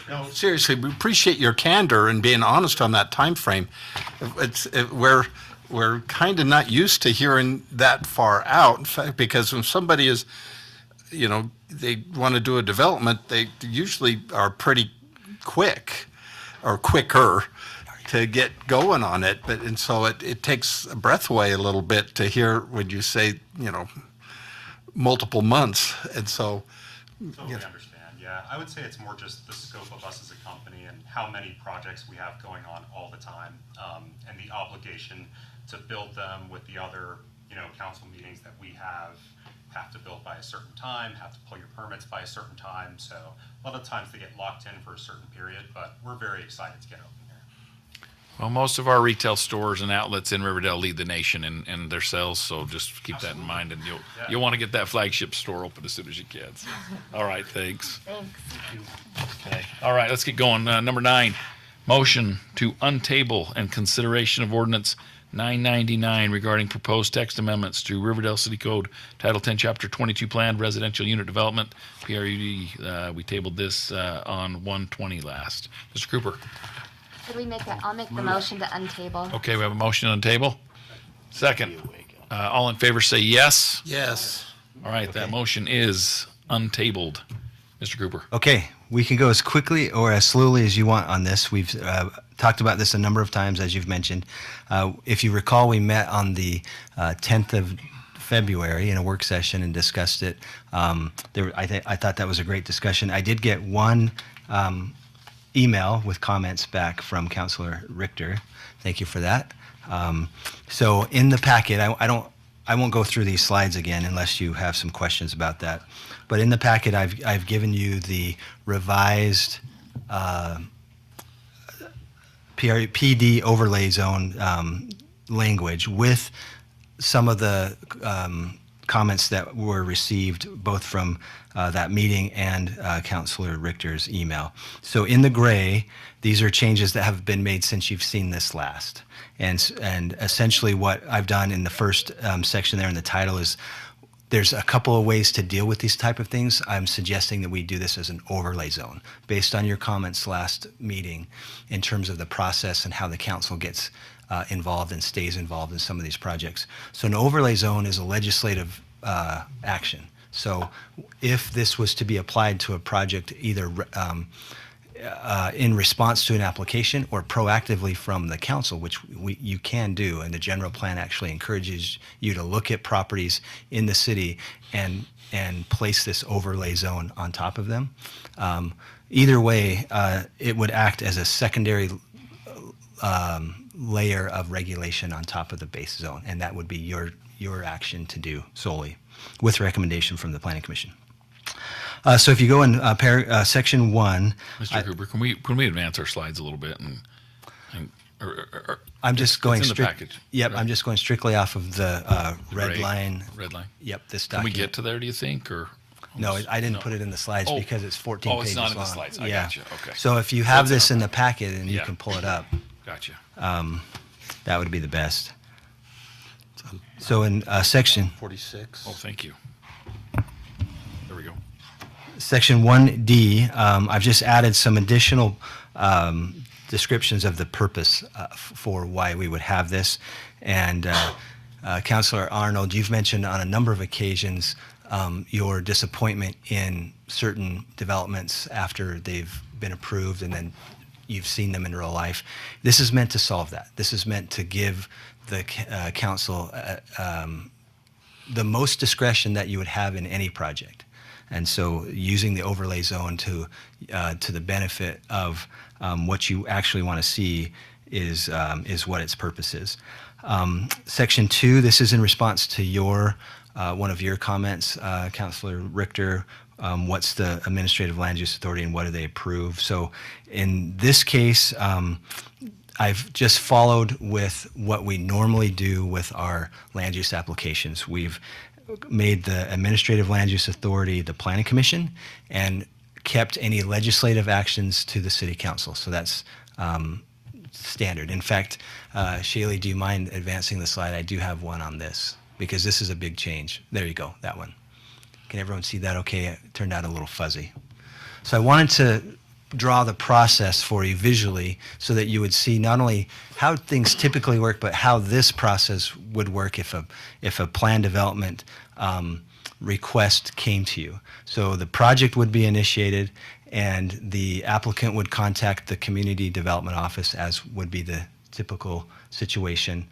No, seriously, we appreciate your candor and being honest on that time frame. We're kind of not used to hearing that far out. In fact, because when somebody is, they want to do a development, they usually are pretty quick or quicker to get going on it. And so it takes a breath away a little bit to hear when you say, multiple months. And so, Totally understand. Yeah, I would say it's more just the scope of us as a company and how many projects we have going on all the time, and the obligation to build them with the other, council meetings that we have to build by a certain time, have to pull your permits by a certain time. So a lot of times they get locked in for a certain period, but we're very excited to get open here. Well, most of our retail stores and outlets in Riverdale lead the nation in their sales, so just keep that in mind, and you'll want to get that flagship store open as soon as you can. So. All right, thanks. Thanks. Okay. All right, let's get going. Number 9, motion to untable and consideration of ordinance 999 regarding proposed text amendments to Riverdale City Code Title 10, Chapter 22 Planned Residential Unit Development, PRUD. We tabled this on 1/20 last. Mr. Cooper. Could we make it? I'll make the motion to untable. Okay, we have a motion on the table. Second. All in favor say yes. yes. All right, that motion is untabled. Mr. Cooper. Okay, we can go as quickly or as slowly as you want on this. We've talked about this a number of times, as you've mentioned. If you recall, we met on the 10th of February in a work session and discussed it. I thought that was a great discussion. I did get one email with comments back from Councilor Richter. Thank you for that. So in the packet, I won't go through these slides again unless you have some questions about that. But in the packet, I've given you the revised PD overlay zone language with some of the comments that were received both from that meeting and Councilor Richter's email. So in the gray, these are changes that have been made since you've seen this last. And essentially what I've done in the first section there in the title is there's a couple of ways to deal with these type of things. I'm suggesting that we do this as an overlay zone based on your comments last meeting in terms of the process and how the council gets involved and stays involved in some of these projects. So an overlay zone is a legislative action. So if this was to be applied to a project either in response to an application or proactively from the council, which you can do, and the general plan actually encourages you to look at properties in the city and place this overlay zone on top of them. Either way, it would act as a secondary layer of regulation on top of the base zone, and that would be your action to do solely with recommendation from the Planning Commission. So if you go in section 1, Mr. Cooper, can we advance our slides a little bit I'm just going in the package. Yep, right? I'm just going strictly off of the red Gray. line. Red line. Yep, this Can we document. get to there? Do you think, or? No, I didn't put it in the slides Oh. because it's 14 Oh, pages it's not in long. the slides. I yeah. gotcha. Okay. So if you So have it's this in in the packet and you Yeah. can pull it up, Gotcha. that would be the best. So in section 46. Oh, thank you. There we go. Section 1D, I've just added some additional descriptions of the purpose for why we would have this. And Councilor Arnold, you've mentioned on a number of occasions your disappointment in certain developments after they've been approved and then you've seen them in real life. This is meant to solve that. This is meant to give the council the most discretion that you would have in any project. And so using the overlay zone to the benefit of what you actually want to see is what its purpose is. Section 2, this is in response to one of your comments, Councilor Richter. What's the administrative land use authority and what do they approve? So in this case, I've just followed with what we normally do with our land use applications. We've made the Administrative Land Use Authority the Planning Commission and kept any legislative actions to the City Council. So that's standard. In fact, Shaylee, do you mind advancing the slide? I do have one on this because this is a big change. There you go, that one. Can everyone see that okay? It turned out a little fuzzy. So I wanted to draw the process for you visually so that you would see not only how things typically work, but how this process would work if a plan development request came to you. So the project would be initiated and the applicant would contact the Community Development Office, as would be the typical situation.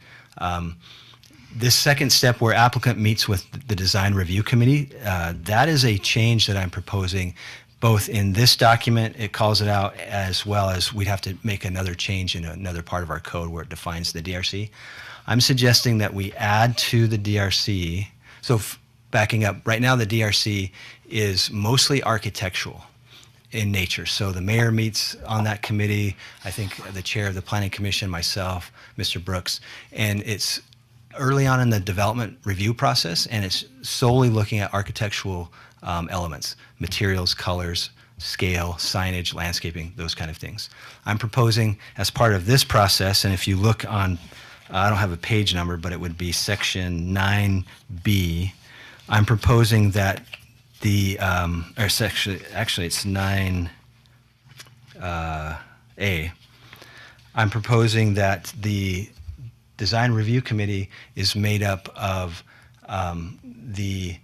This second step where applicant meets with the Design Review Committee, that is a change that I'm proposing both in this document, it calls it out, as well as we'd have to make another change in another part of our code where it defines the DRC. I'm suggesting that we add to the DRC, so backing up, right now the DRC is mostly architectural in nature. So the mayor meets on that committee, I think the chair of the Planning Commission, myself, Mr. Brooks, and it's early on in the development review process, and it's solely looking at architectural elements, materials, colors, scale, signage, landscaping, those kind of things. I'm proposing as part of this process, and if you look on, I don't have a page number, but it would be section 9B, I'm proposing that the, or section, actually it's 9A, I'm proposing that the Design Review Committee is made up of the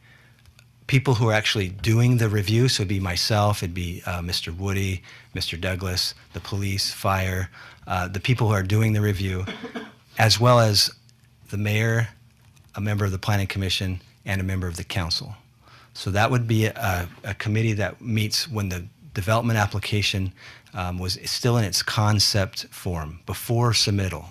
people who are actually doing the review. So it'd be myself, it'd be Mr. Woody, Mr. Douglas, the police, fire, the people who are doing the review, as well as the mayor, a member of the Planning Commission, and a member of the council. So that would be a committee that meets when the development application was still in its concept form, before submittal.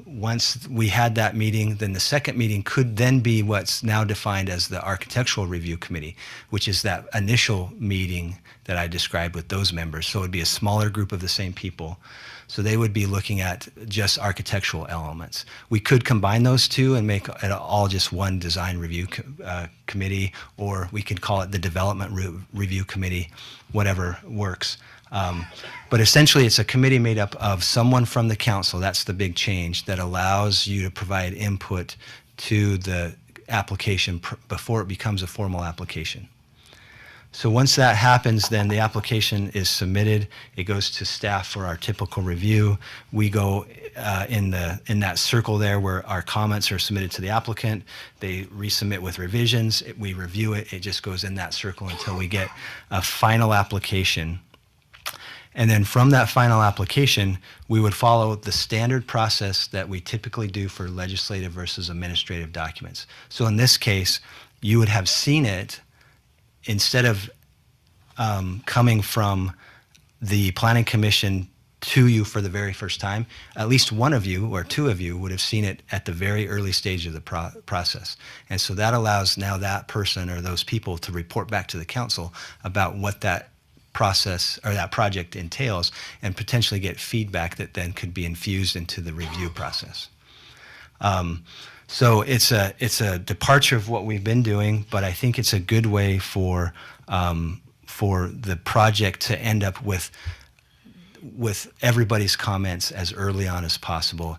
Once we had that meeting, then the second meeting could then be what's now defined as the Architectural Review Committee, which is that initial meeting that I described with those members. So it would be a smaller group of the same people. So they would be looking at just architectural elements. We could combine those two and make it all just one design review committee, or we could call it the Development Review Committee, whatever works. But essentially, it's a committee made up of someone from the council. That's the big change that allows you to provide input to the application before it becomes a formal application. So once that happens, then the application is submitted. It goes to staff for our typical review. We go in that circle there where our comments are submitted to the applicant. They resubmit with revisions. We review it. It just goes in that circle until we get a final application. And then from that final application, we would follow the standard process that we typically do for legislative versus administrative documents. So in this case, you would have seen it instead of coming from the Planning Commission to you for the very first time. At least one of you or two of you would have seen it at the very early stage of the process. And so that allows now that person or those people to report back to the council about what that process or that project entails, and potentially get feedback that then could be infused into the review process. So it's a departure of what we've been doing, but I think it's a good way for the project to end up with everybody's comments as early on as possible,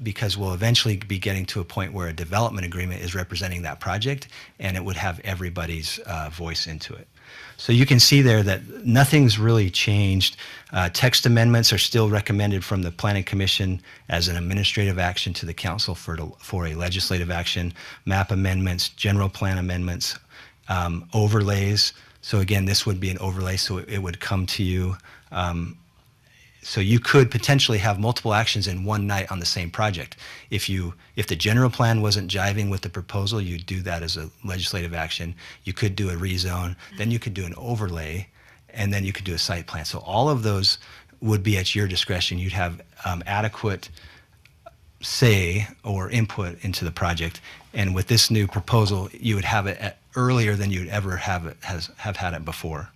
because we'll eventually be getting to a point where a development agreement is representing that project, and it would have everybody's voice into it. So you can see there that nothing's really changed. Text amendments are still recommended from the Planning Commission as an administrative action to the council for a legislative action. Map amendments, general plan amendments, overlays. So again, this would be an overlay, so it would come to you. So you could potentially have multiple actions in one night on the same project. If the general plan wasn't jiving with the proposal, you'd do that as a legislative action. You could do a rezone, then you could do an overlay, and then you could do a site plan. So all of those would be at your discretion. You'd have adequate say or input into the project. And with this new proposal, you would have it earlier than you'd ever have had it before.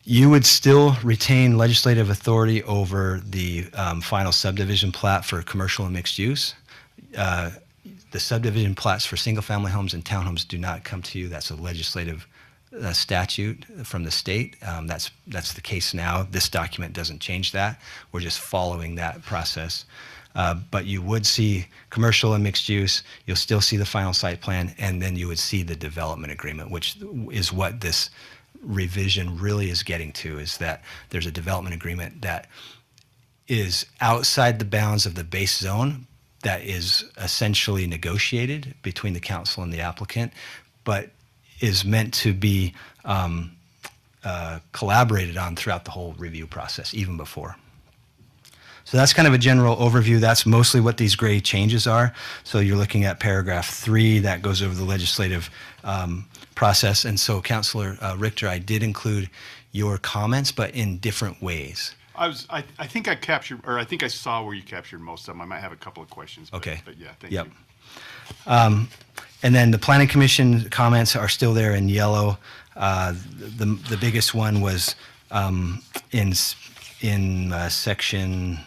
You would still retain legislative authority over the final subdivision plat for commercial and mixed use. the subdivision plats for single-family homes and townhomes do not come to you. That's a legislative statute from the state. That's the case now. This document doesn't change that. We're just following that process. But you would see commercial and mixed use. You'll still see the final site plan, and then you would see the development agreement, which is what this revision really is getting to, is that there's a development agreement that is outside the bounds of the base zone that is essentially negotiated between the council and the applicant, but is meant to be collaborated on throughout the whole review process, even before. So that's kind of a general overview. That's mostly what these gray changes are. So you're looking at paragraph 3 that goes over the legislative process. And so, Councilor Richter, I did include your comments, but in different ways. I think I captured, or I think I saw where you captured most of them. I might have a couple of questions. Okay. But yeah, thank Yep. you. And then the Planning Commission comments are still there in yellow. The biggest one was in section.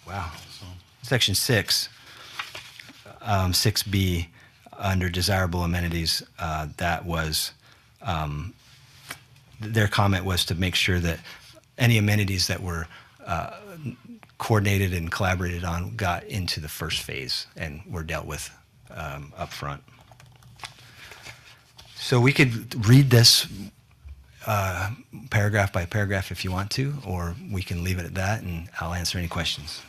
Wow. Section 6, 6B, under desirable amenities. That was their comment was to make sure that any amenities that were coordinated and collaborated on got into the first phase and were dealt with up front. So we could read this paragraph by paragraph if you want to, or we can leave it at that, and I'll answer any questions.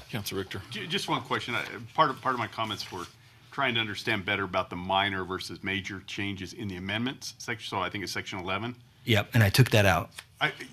Councilor Richter. Just one question. Part of my comments were trying to understand better about the minor versus major changes in the amendments section. So I think it's section 11. Yep, and I took that out.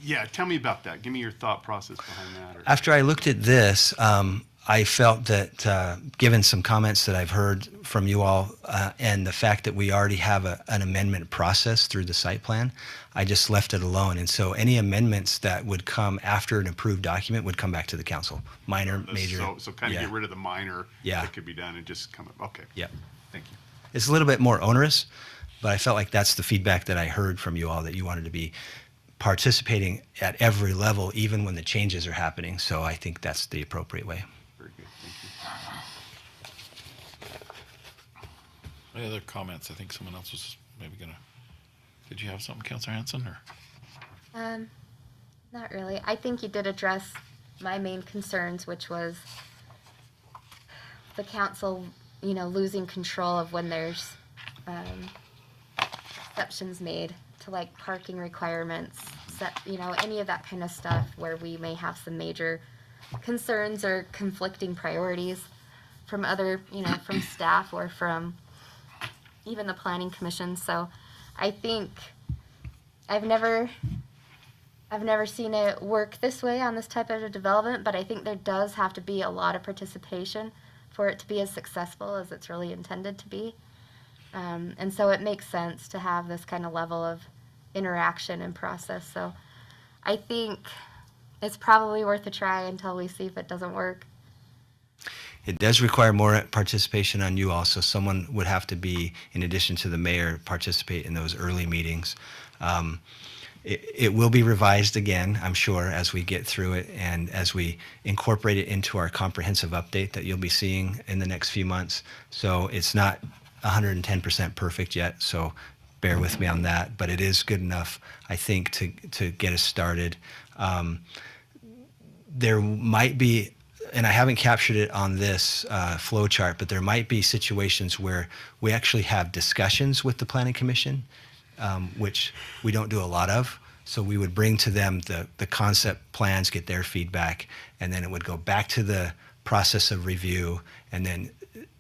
Yeah, tell me about that. Give me your thought process behind that. After I looked at this, I felt that given some comments that I've heard from you all and the fact that we already have an amendment process through the site plan, I just left it alone. And so any amendments that would come after an approved document would come back to the council, minor, major. So kind of get rid of the minor that could be done and just come up. Okay. Yeah. Thank you. It's a little bit more onerous, but I felt like that's the feedback that I heard from you all, that you wanted to be participating at every level, even when the changes are happening. So I think that's the appropriate way. Very good. Thank you. Any other comments? I think someone else was maybe gonna. Did you have something, Councilor Hanson, or? Not really. I think you did address my main concerns, which was the council, losing control of when there's exceptions made to like parking requirements, any of that kind of stuff where we may have some major concerns or conflicting priorities from other, from staff or from even the planning commission. So I think I've never seen it work this way on this type of a development, but I think there does have to be a lot of participation for it to be as successful as it's really intended to be. And so it makes sense to have this kind of level of interaction and process. So I think it's probably worth a try until we see if it doesn't work. It does require more participation on you all, so someone would have to be, in addition to the mayor, participate in those early meetings. It will be revised again, I'm sure, as we get through it and as we incorporate it into our comprehensive update that you'll be seeing in the next few months. So it's not 110% perfect yet, so bear with me on that, but it is good enough, I think, to get us started. There might be, and I haven't captured it on this flow chart, but there might be situations where we actually have discussions with the Planning Commission, which we don't do a lot of. So we would bring to them the concept plans, get their feedback, and then it would go back to the process of review, and then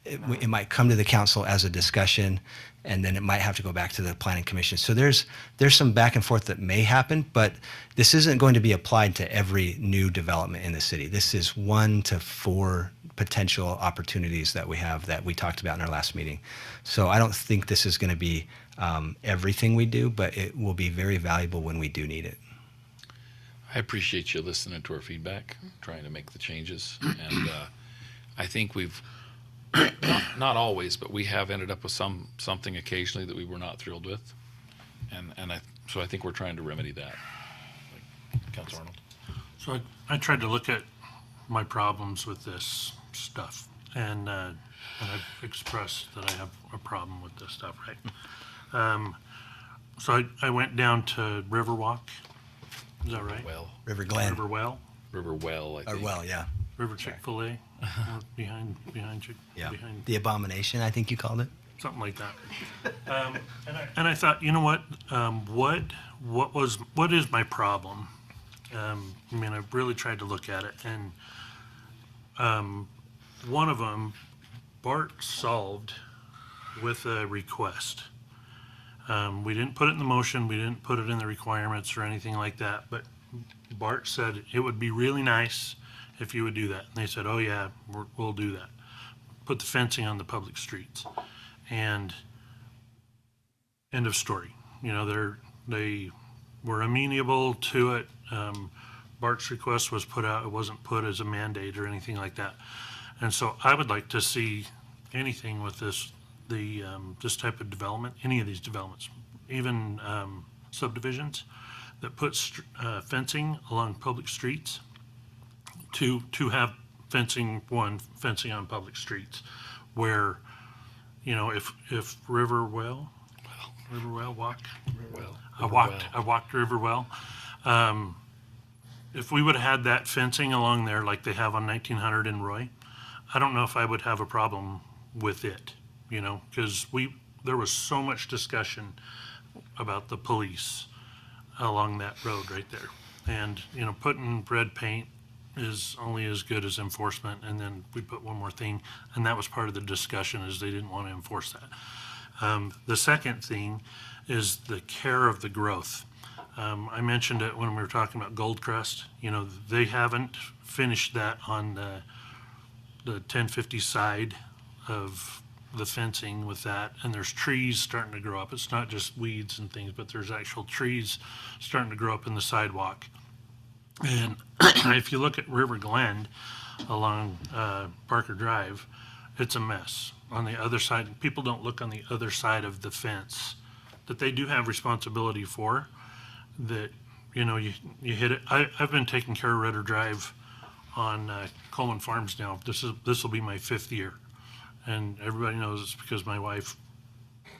it might come to the council as a discussion, and then it might have to go back to the Planning Commission. So there's some back and forth that may happen, but this isn't going to be applied to every new development in the city. This is 1 to 4 potential opportunities that we have that we talked about in our last meeting. So I don't think this is going to be everything we do, but it will be very valuable when we do need it. I appreciate you listening to our feedback, trying to make the changes, and I think we've not always, but we have ended up with something occasionally that we were not thrilled with, and so I think we're trying to remedy that. Councilor Arnold. So I tried to look at my problems with this stuff. And I've expressed that I have a problem with this stuff, right? So I went down to Riverwalk. Is that right? Well, River Glen. River Well? River Well, I Or think. well, yeah. River Chick-fil-A? behind Chick. Yeah. Behind The Abomination, I think you called it. something like that. And I thought, you know what? What is my problem? I mean, I really tried to look at it, and one of them, Bart solved with a request. We didn't put it in the motion, we didn't put it in the requirements or anything like that, but Bart said it would be really nice if you would do that. And they said, oh yeah, we'll do that. Put the fencing on the public streets. And end of story. You know, they were amenable to it. Bart's request was put out. It wasn't put as a mandate or anything like that. And so I would like to see anything with this type of development, any of these developments, even subdivisions that puts fencing along public streets to have fencing on public streets where, you know, if Riverwell walk. I walked Riverwell. If we would have had that fencing along there like they have on 1900 in Roy, I don't know if I would have a problem with it, you know, because there was so much discussion about the police along that road right there. And, you know, putting red paint is only as good as enforcement. And then we put one more thing, and that was part of the discussion, is they didn't want to enforce that. The second thing is the care of the growth. I mentioned it when we were talking about Goldcrest. You know, they haven't finished that on the 1050 side of the fencing with that, and there's trees starting to grow up. It's not just weeds and things, but there's actual trees starting to grow up in the sidewalk. And if you look at River Glen along Parker Drive, it's a mess. On the other side, people don't look on the other side of the fence that they do have responsibility for, that, you know, you hit it. I've been taking care of Redder Drive on Coleman Farms now. This will be my 5th year. And everybody knows it's because my wife,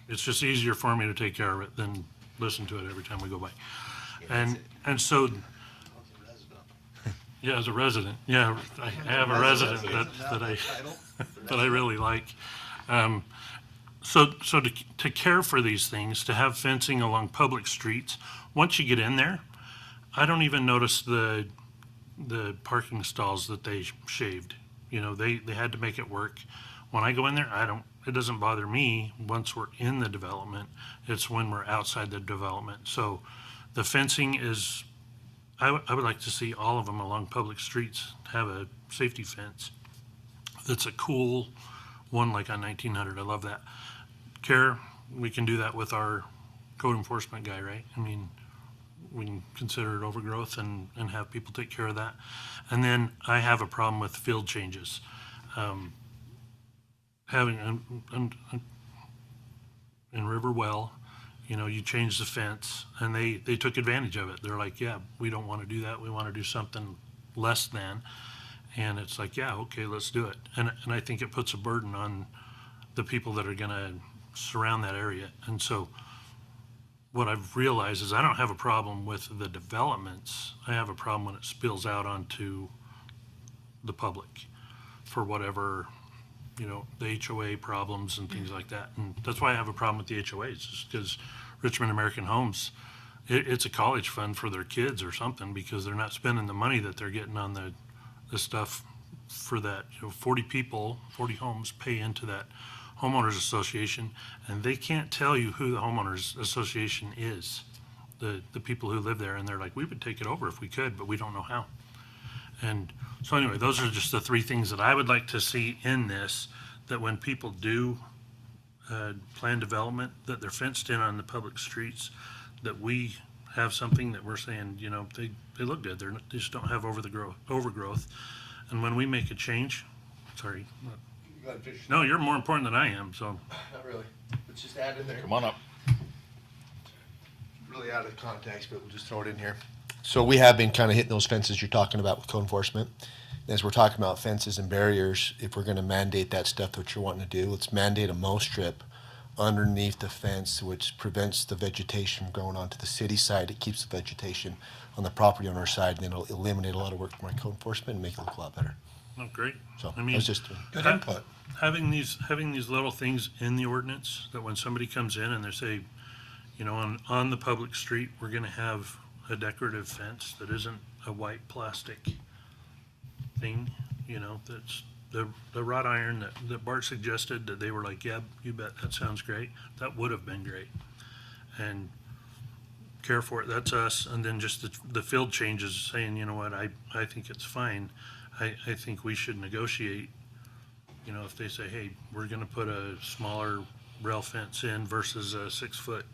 it's just easier for me to take care of it than listen to it every time we go by. And so, yeah, as a resident, yeah, I have a resident that I really like. So to care for these things, to have fencing along public streets, once you get in there, I don't even notice the parking stalls that they shaved. You know, they had to make it work. When I go in there, it doesn't bother me once we're in the development. It's when we're outside the development. So the fencing is, I would like to see all of them along public streets have a safety fence. That's a cool one, like on 1900. I love that. Care, we can do that with our code enforcement guy, right? I mean, we can consider it overgrowth and have people take care of that. And then I have a problem with field changes. Having in Riverwell, you know, you change the fence, and they took advantage of it. They're like, yeah, we don't want to do that. We want to do something less than. And it's like, yeah, okay, let's do it. And I think it puts a burden on the people that are going to surround that area. And so what I've realized is I don't have a problem with the developments. I have a problem when it spills out onto the public for whatever, you know, the HOA problems and things like that. And that's why I have a problem with the HOAs, is because Richmond American Homes, it's a college fund for their kids or something, because they're not spending the money that they're getting on the stuff for that. You know, 40 people, 40 homes pay into that homeowners association, and they can't tell you who the homeowners association is, the people who live there. And they're like, we would take it over if we could, but we don't know how. And so anyway, those are just the 3 things that I would like to see in this, that when people do plan development, that they're fenced in on the public streets, that we have something that we're saying, you know, they look good. They just don't have overgrowth. And when we make a change, sorry. Go ahead, finish. No, you're more important than I am, so. Not really. Let's just add in there. Come on up. Really out of context, but we'll just throw it in here. So we have been kind of hitting those fences you're talking about with code enforcement. As we're talking about fences and barriers, if we're gonna mandate that stuff that you're wanting to do, let's mandate a mow strip underneath the fence, which prevents the vegetation from going onto the city side. It keeps the vegetation on the property owner side, and then it'll eliminate a lot of work from our code enforcement and make it look a lot better. Oh, great. So I mean, that's just Good input. Having these little things in the ordinance that when somebody comes in and they say, you know, on the public street, we're gonna have a decorative fence that isn't a white plastic thing, you know, that's the wrought iron that Bart suggested, that they were like, yeah, you bet, that sounds great. That would have been great. And care for it, that's us. And then just the field changes saying, you know what, I think it's fine. I think we should negotiate, you know, if they say, hey, we're gonna put a smaller rail fence in versus a 6-foot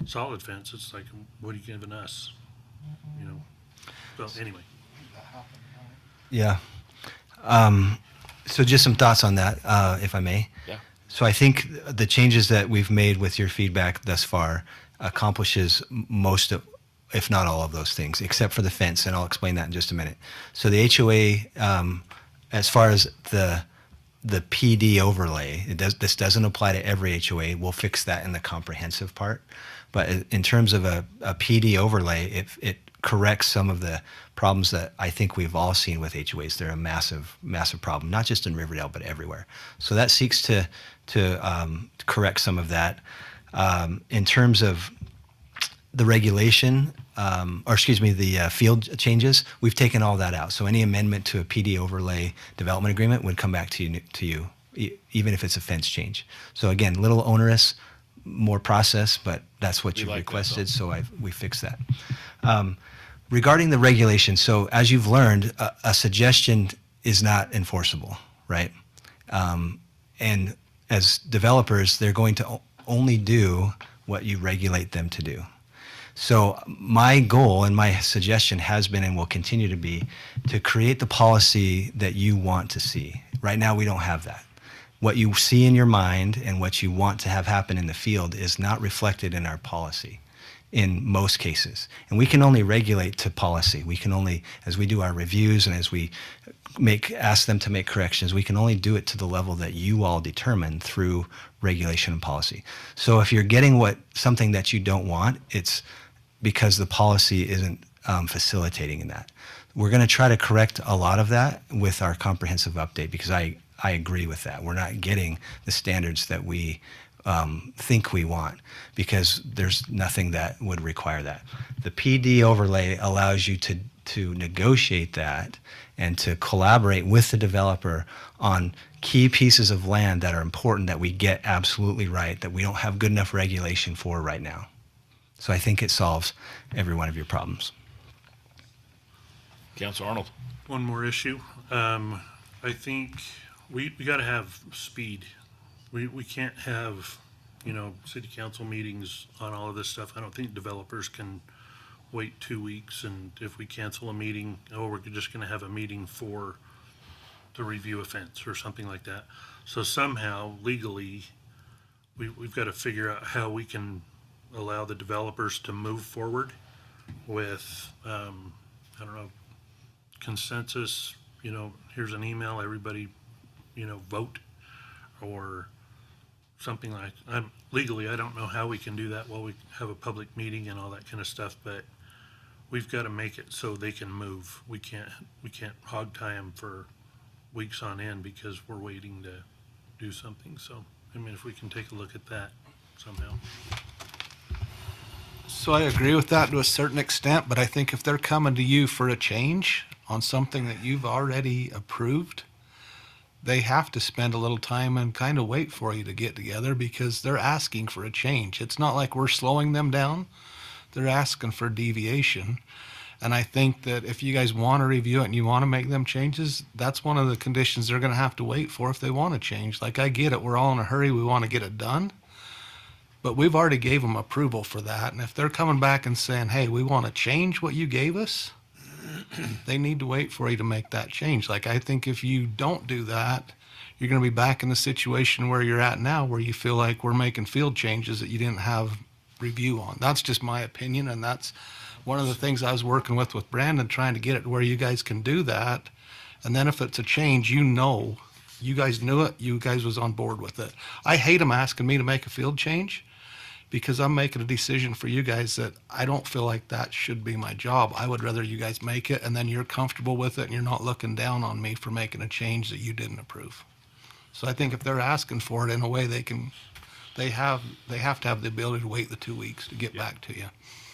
solid fence, it's like, what are you giving us? You know, so anyway. Yeah. So just some thoughts on that, if I may. Yeah. So I think the changes that we've made with your feedback thus far accomplishes most of, if not all of those things, except for the fence, and I'll explain that in just a minute. So the HOA, as far as the PD overlay, this doesn't apply to every HOA. We'll fix that in the comprehensive part. But in terms of a PD overlay, it corrects some of the problems that I think we've all seen with HOAs. They're a massive, massive problem, not just in Riverdale, but everywhere. So that seeks to correct some of that. In terms of the regulation, the field changes, we've taken all that out. So any amendment to a PD overlay development agreement would come back to you, even if it's a fence change. So again, little onerous, more process, but that's what you requested, so we fixed that. Regarding the regulation, so as you've learned, a suggestion is not enforceable, right? And as developers, they're going to only do what you regulate them to do. So my goal and my suggestion has been and will continue to be to create the policy that you want to see. Right now, we don't have that. What you see in your mind and what you want to have happen in the field is not reflected in our policy in most cases. And we can only regulate to policy. We can only, as we do our reviews and as we ask them to make corrections, we can only do it to the level that you all determine through regulation and policy. So if you're getting something that you don't want, it's because the policy isn't facilitating in that. We're going to try to correct a lot of that with our comprehensive update, because I agree with that. We're not getting the standards that we think we want, because there's nothing that would require that. The PD overlay allows you to negotiate that and to collaborate with the developer on key pieces of land that are important, that we get absolutely right, that we don't have good enough regulation for right now. So I think it solves every one of your problems. Councilor Arnold. One more issue. I think we got to have speed. We can't have, you know, city council meetings on all of this stuff. I don't think developers can wait 2 weeks, and if we cancel a meeting, we're just going to have a meeting to review a fence or something like that. So somehow legally, we've got to figure out how we can allow the developers to move forward with, I don't know, consensus, you know, here's an email, everybody, you know, vote, or something like, legally, I don't know how we can do that while we have a public meeting and all that kind of stuff, but we've got to make it so they can move. We can't hog tie them for weeks on end because we're waiting to do something. So, I mean, if we can take a look at that somehow. So I agree with that to a certain extent, but I think if they're coming to you for a change on something that you've already approved, they have to spend a little time and kind of wait for you to get together, because they're asking for a change. It's not like we're slowing them down. They're asking for deviation. And I think that if you guys want to review it and you want to make them changes, that's one of the conditions they're going to have to wait for if they want to change. Like, I get it. We're all in a hurry. We want to get it done. But we've already gave them approval for that. And if they're coming back and saying, hey, we want to change what you gave us, they need to wait for you to make that change. Like, I think if you don't do that, you're going to be back in the situation where you're at now, where you feel like we're making field changes that you didn't have review on. That's just my opinion, and that's one of the things I was working with Brandon, trying to get it where you guys can do that And then if it's a change, you guys knew it, you guys was on board with it. I hate them asking me to make a field change because I'm making a decision for you guys that I don't feel like that should be my job. I would rather you guys make it and then you're comfortable with it and you're not looking down on me for making a change that you didn't approve. So I think if they're asking for it in a way, they have to have the ability to wait the 2 weeks to get back to you.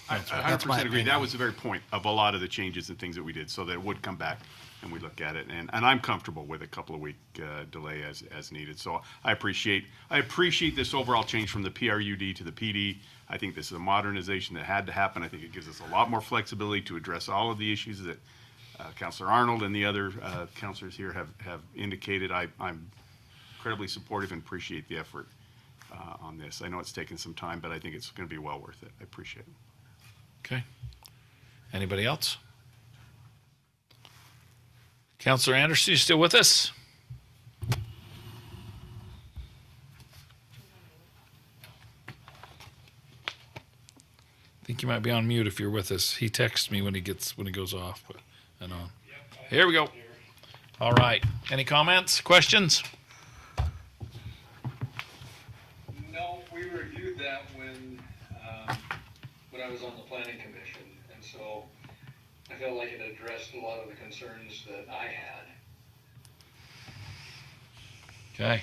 I That's my 100% agree. opinion. That was the very point of a lot of the changes and things that we did, so that it would come back and we look at it. And I'm comfortable with a couple of week delay as needed. So I appreciate this overall change from the PRUD to the PD. I think this is a modernization that had to happen. I think it gives us a lot more flexibility to address all of the issues that Councilor Arnold and the other councilors here have indicated. I'm incredibly supportive and appreciate the effort on this. I know it's taken some time, but I think it's going to be well worth it. I appreciate it. Okay. Anybody else? Councilor Anderson, you still with us? I think you might be on mute if you're with us. He texts me when he goes off, but and on. Here we go. All right. Any comments, questions? No, we reviewed that when I was on the planning commission, and so I felt like it addressed a lot of the concerns that I had. Okay.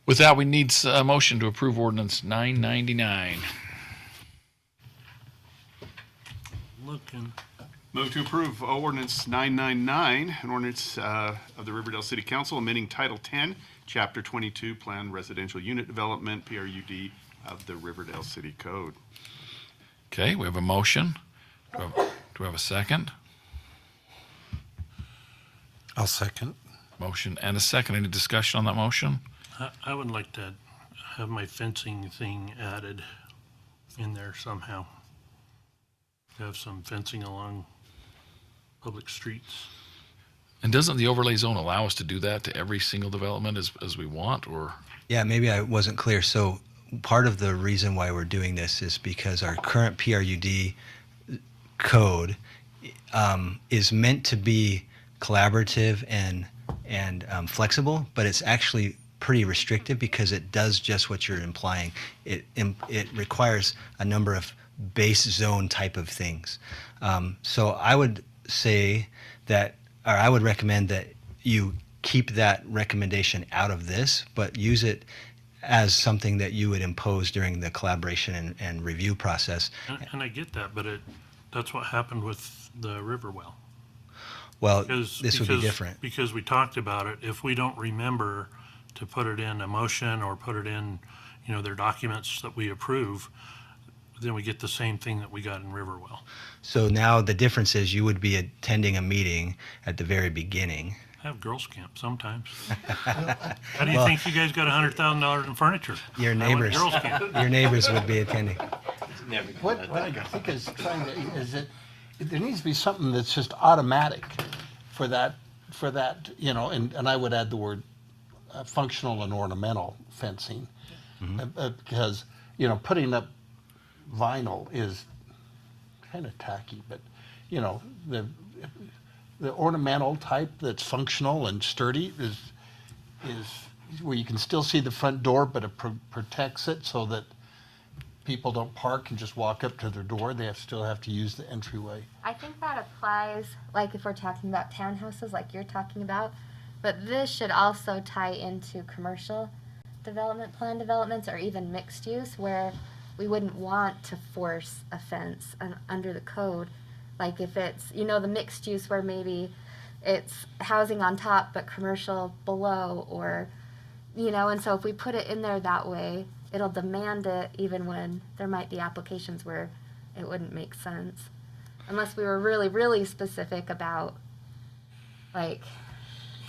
With that, we need a motion to approve ordinance 999. Looking. Move to approve ordinance 999, an ordinance of the Riverdale City Council amending Title 10, Chapter 22, Planned Residential Unit Development, PRUD of the Riverdale City Code. Okay, we have a motion. Do we have a second? I'll second. Motion and a second. Any discussion on that motion? I would like to have my fencing thing added in there somehow. Have some fencing along public streets. And doesn't the overlay zone allow us to do that to every single development as we want, or? Yeah, maybe I wasn't clear. So part of the reason why we're doing this is because our current PRUD code is meant to be collaborative and flexible, but it's actually pretty restrictive because it does just what you're implying. It requires a number of base zone type of things. So I would say that, or I would recommend that you keep that recommendation out of this, but use it as something that you would impose during the collaboration and review process. And I get that, but that's what happened with the Riverwell. Well, this would be different. Because we talked about it. If we don't remember to put it in a motion or put it in, their documents that we approve, then we get the same thing that we got in Riverwell. So now the difference is you would be attending a meeting at the very beginning. I have girls' camp sometimes. How do you think you guys got $100,000 in furniture? Your I went neighbors, to girls' camp. your neighbors would be attending. What I think is that there needs to be something that's just automatic for that, and I would add the word functional and ornamental fencing. Because, putting up vinyl is kind of tacky, but, the ornamental type that's functional and sturdy is where you can still see the front door, but it protects it so that people don't park and just walk up to their door. They still have to use the entryway. I think that applies, like if we're talking about townhouses like you're talking about, but this should also tie into commercial development plan developments or even mixed use where we wouldn't want to force a fence under the code. Like if it's, the mixed use where maybe it's housing on top but commercial below or, and so if we put it in there that way, it'll demand it even when there might be applications where it wouldn't make sense. Unless we were really, really specific about like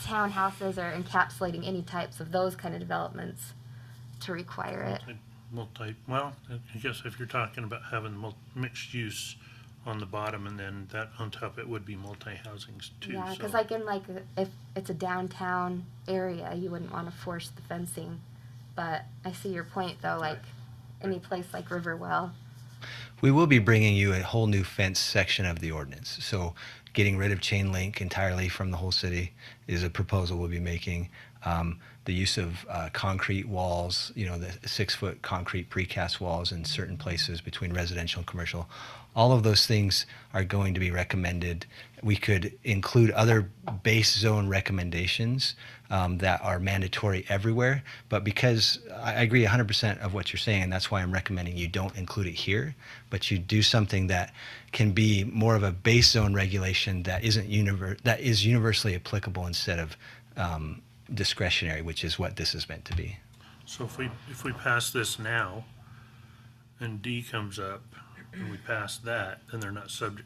townhouses or encapsulating any types of those kind of developments to require it. Well, I guess if you're talking about having mixed use on the bottom and then that on top, it would be multi-housings too. Yeah, because so. if it's a downtown area, you wouldn't want to force the fencing. But I see your point though, like any place like Riverwell. We will be bringing you a whole new fence section of the ordinance. So getting rid of chain link entirely from the whole city is a proposal we'll be making. The use of concrete walls, the 6-foot concrete precast walls in certain places between residential and commercial, all of those things are going to be recommended. We could include other base zone recommendations that are mandatory everywhere, but because I agree 100% of what you're saying, and that's why I'm recommending you don't include it here, but you do something that can be more of a base zone regulation that is universally applicable instead of discretionary, which is what this is meant to be. So if we pass this now and D comes up and we pass that, then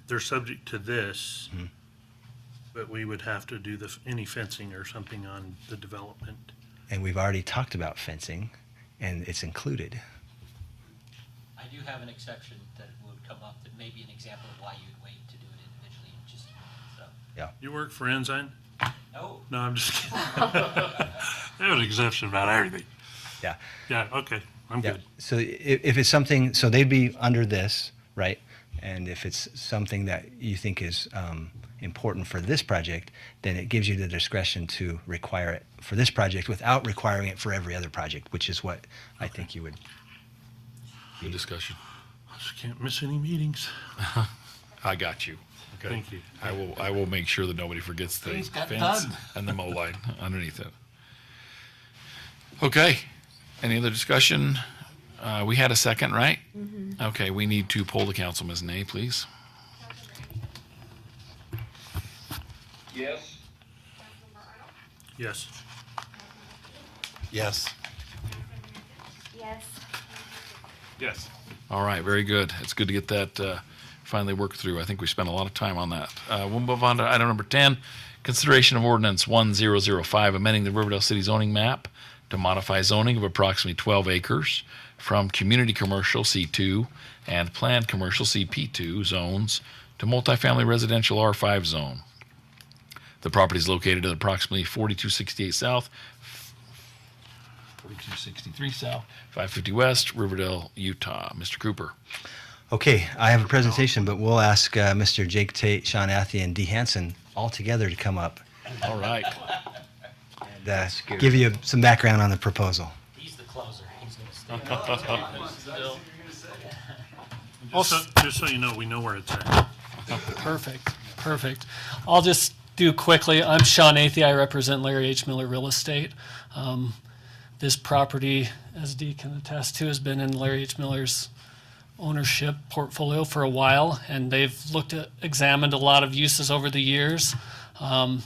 they're subject to this, but we would have to do any fencing or something on the development. And we've already talked about fencing, and it's included. I do have an exception that would come up that may be an example of why you'd wait to do it individually in just a moment, so. Yeah. You work for Ensign? No. No, I'm just kidding. They have an exception about everything. Yeah. Yeah, okay, I'm good. So if it's something, so they'd be under this, right? And if it's something that you think is important for this project, then it gives you the discretion to require it for this project without requiring it for every other project, which is what I think you would. Good discussion. I just can't miss any meetings. I got you. Okay. Thank you. I will make sure that nobody forgets the Things got fence done. and the mow line underneath it. Okay. Any other discussion? We had a second, right? Okay, we need to poll the council. Ms. Nay, please. Yes. Yes. Yes. Yes. Yes. All right, very good. It's good to get that finally worked through. I think we spent a lot of time on that. We'll move on to item number 10, consideration of ordinance 1005, amending the Riverdale City zoning map to modify zoning of approximately 12 acres from community commercial C2 and planned commercial CP2 zones to multifamily residential R5 zone. The property is located at approximately 4268 South, 4263 South, 550 West, Riverdale, Utah. Mr. Cooper. Okay, I have a presentation, but we'll ask Mr. Jake Tate, Sean Athey, and Dee Hansen all together to come up All right. and give you some background on the proposal. He's the closer. He's gonna stay. Just so you know, we know where it's at. Perfect. I'll just do quickly. I'm Sean Athey. I represent Larry H. Miller Real Estate. This property, as Dee can attest to, has been in Larry H. Miller's ownership portfolio for a while, and they've examined a lot of uses over the years, and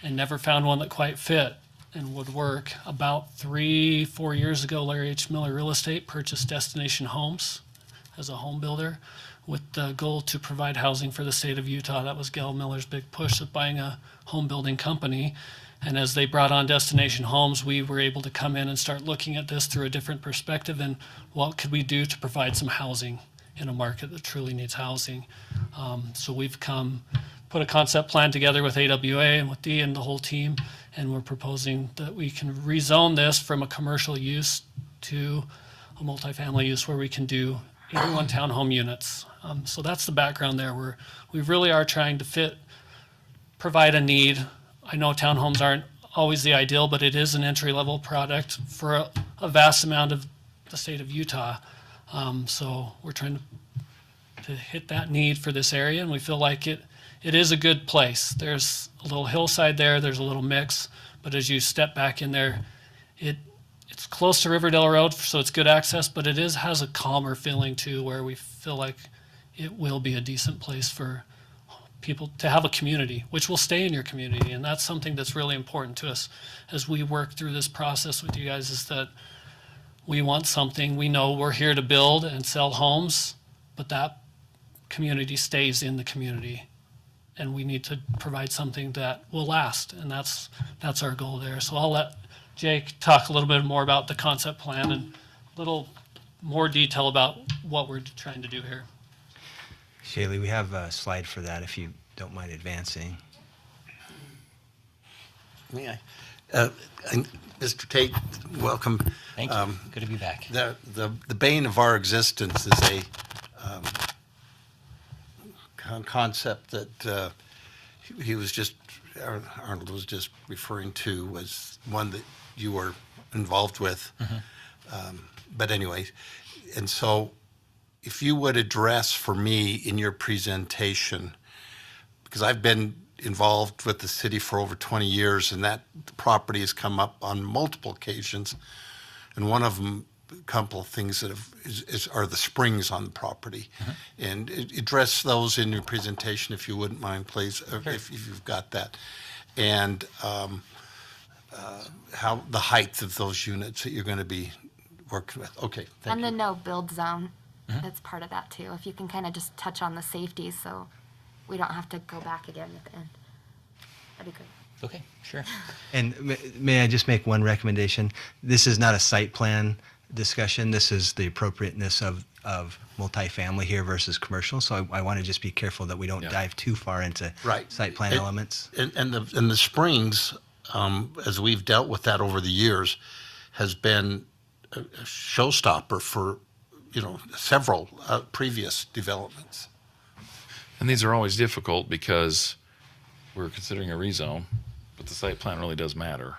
never found one that quite fit and would work. About 3-4 years ago, Larry H. Miller Real Estate purchased Destination Homes as a home builder with the goal to provide housing for the state of Utah. That was Gail Miller's big push of buying a home building company. And as they brought on Destination Homes, we were able to come in and start looking at this through a different perspective and what could we do to provide some housing in a market that truly needs housing. So we've put a concept plan together with AWA and with Dee and the whole team, and we're proposing that we can rezone this from a commercial use to a multifamily use where we can do 81 townhome units. So that's the background there. We really are trying to provide a need. I know townhomes aren't always the ideal, but it is an entry-level product for a vast amount of the state of Utah. So we're trying to hit that need for this area, and we feel like it is a good place. There's a little hillside there, there's a little mix, but as you step back in there, it's close to Riverdale Road, so it's good access, but it has a calmer feeling too, where we feel like it will be a decent place for people to have a community, which will stay in your community. And that's something that's really important to us as we work through this process with you guys, is that we want something. We know we're here to build and sell homes, but that community stays in the community. And we need to provide something that will last. And that's our goal there. So I'll let Jake talk a little bit more about the concept plan and a little more detail about what we're trying to do here. Shaylee, we have a slide for that if you don't mind advancing. Yeah. Mr. Tate, welcome. Thank you. Good to be back. The bane of our existence is a concept that he was just, Arnold was just referring to was one that you were involved with. But anyway, and so if you would address for me in your presentation, because I've been involved with the city for over 20 years, and that property has come up on multiple occasions, and one of them, a couple of things that are the springs on the property, and address those in your presentation if you wouldn't mind, please, if you've got that, and how the height of those units that you're going to be working with. Okay, thank And you. the no build zone, that's part of that too. If you can kind of just touch on the safety, so we don't have to go back again at the end. That'd be great. Okay, sure. And may I just make one recommendation? This is not a site plan discussion. This is the appropriateness of multifamily here versus commercial. So I want to just be careful that we don't dive too far into site plan elements. And the springs, as we've dealt with that over the years, has been a showstopper for, several previous developments. And these are always difficult because we're considering a rezone, but the site plan really does matter.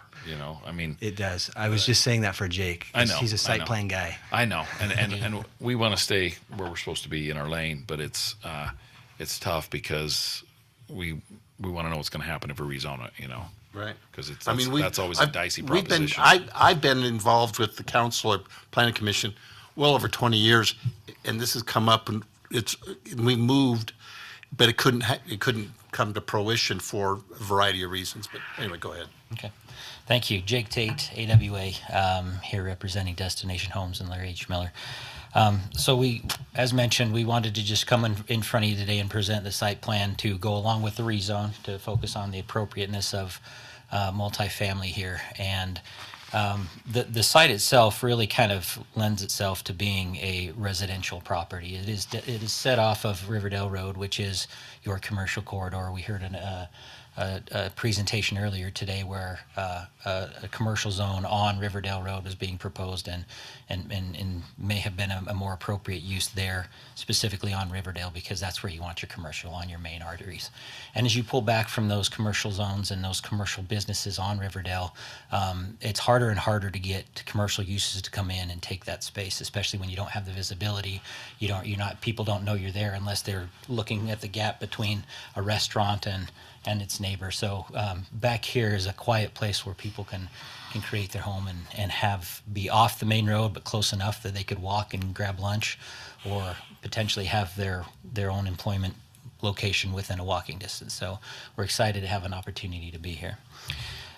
I mean, it does. I was just saying that for Jake. I know He's a site plan guy. I know, and we want to stay where we're supposed to be in our lane, but it's tough because we want to know what's going to happen if we rezone it. Right. Because that's always a dicey We've been, proposition. I've been involved with the council or planning commission well over 20 years, and this has come up, and we moved, but it couldn't come to fruition for a variety of reasons. But anyway, go ahead. Okay. Thank you. Jake Tate, AWA, here representing Destination Homes and Larry H. Miller. So as mentioned, we wanted to just come in front of you today and present the site plan to go along with the rezone to focus on the appropriateness of multifamily here. And the site itself really kind of lends itself to being a residential property. It is set off of Riverdale Road, which is your commercial corridor. We heard a presentation earlier today where a commercial zone on Riverdale Road was being proposed and may have been a more appropriate use there, specifically on Riverdale, because that's where you want your commercial on your main arteries. And as you pull back from those commercial zones and those commercial businesses on Riverdale, it's harder and harder to get commercial uses to come in and take that space, especially when you don't have the visibility. People don't know you're there unless they're looking at the gap between a restaurant and its neighbor. So back here is a quiet place where people can create their home and be off the main road, but close enough that they could walk and grab lunch, or potentially have their own employment location within a walking distance. So we're excited to have an opportunity to be here.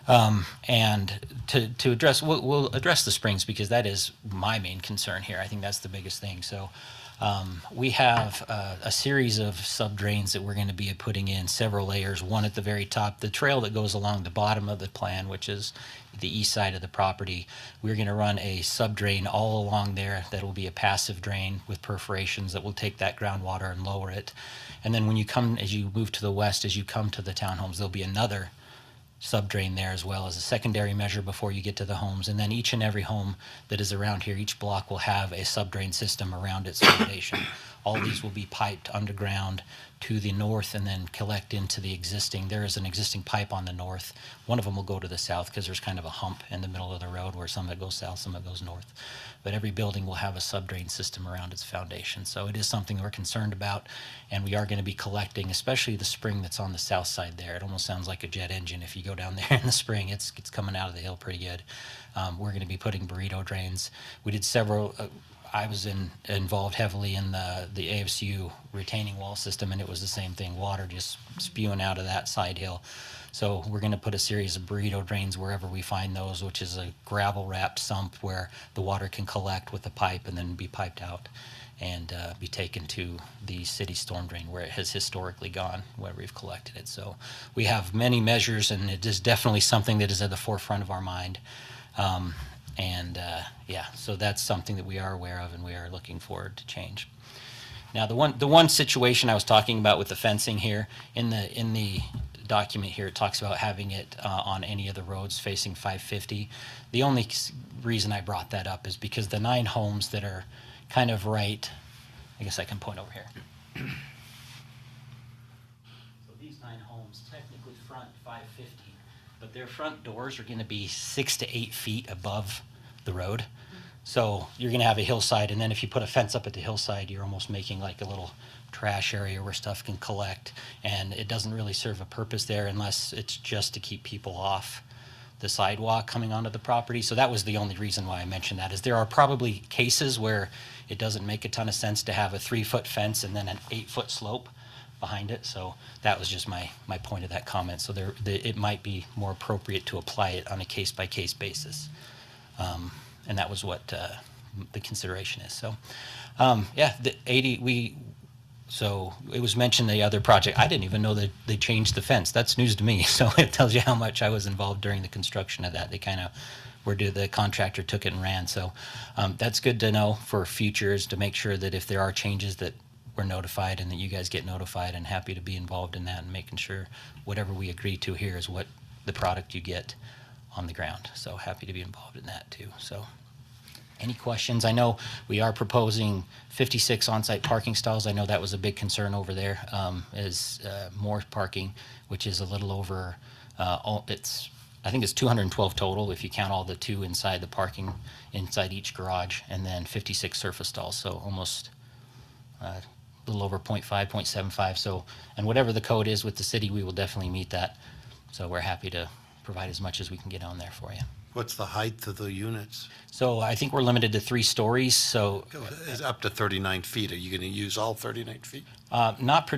And to address, we'll address the springs because that is my main concern here. I think that's the biggest thing. So we have a series of sub-drains that we're going to be putting in, several layers, one at the very top. The trail that goes along the bottom of the plan, which is the east side of the property, we're going to run a sub-drain all along there that will be a passive drain with perforations that will take that groundwater and lower it. And then as you move to the west, as you come to the townhomes, there'll be another sub-drain there as well as a secondary measure before you get to the homes. And then each and every home that is around here, each block will have a sub-drain system around its foundation. All these will be piped underground to the north and then collect into the existing. There is an existing pipe on the north. One of them will go to the south because there's kind of a hump in the middle of the road where some of it goes south, some of it goes north. But every building will have a sub-drain system around its foundation. So it is something we're concerned about, and we are going to be collecting, especially the spring that's on the south side there. It almost sounds like a jet engine. If you go down there in the spring, it's coming out of the hill pretty good. We're going to be putting burrito drains. We did several. I was involved heavily in the AFCU retaining wall system, and it was the same thing, water just spewing out of that side hill. So we're going to put a series of burrito drains wherever we find those, which is a gravel-wrapped sump where the water can collect with a pipe and then be piped out and be taken to the city storm drain where it has historically gone, where we've collected it. So we have many measures, and it is definitely something that is at the forefront of our mind. So that's something that we are aware of and we are looking forward to change. Now, the one situation I was talking about with the fencing here, in the document here, it talks about having it on any of the roads facing 550. The only reason I brought that up is because the 9 homes that are kind of right, I guess I can point over here. So these 9 homes technically but their front doors are going to be 6 to 8 feet above the road. So you're going to have a hillside, and then if you put a fence up at the hillside, you're almost making like a little trash area where stuff can collect, and it doesn't really serve a purpose there unless it's just to keep people off the sidewalk coming onto the property. So that was the only reason why I mentioned that, is there are probably cases where it doesn't make a ton of sense to have a 3-foot fence and then an 8-foot slope behind it. So that was just my point of that comment. So it might be more appropriate to apply it on a case-by-case basis. And that was what the consideration is. So, yeah, the 80, so it was mentioned the other project. I didn't even know that they changed the fence. That's news to me. So it tells you how much I was involved during the construction of that. They kind of, the contractor took it and ran. So that's good to know for futures, to make sure that if there are changes that we're notified and that you guys get notified, and happy to be involved in that and making sure whatever we agree to here is what the product you get on the ground. So happy to be involved in that too. So any questions? I know we are proposing 56 on-site parking stalls. I know that was a big concern over there, is more parking, which is a little over, I think it's 212 total if you count all the 2 inside the parking, inside each garage, and then 56 surface stalls. So almost a little over 0.5, 0.75. So, and whatever the code is with the city, we will definitely meet that. So we're happy to provide as much as we can get on there for you. What's the height of the units? So I think we're limited to 3 stories. So It's up to 39 feet. Are you going to use all 39 feet? I'm not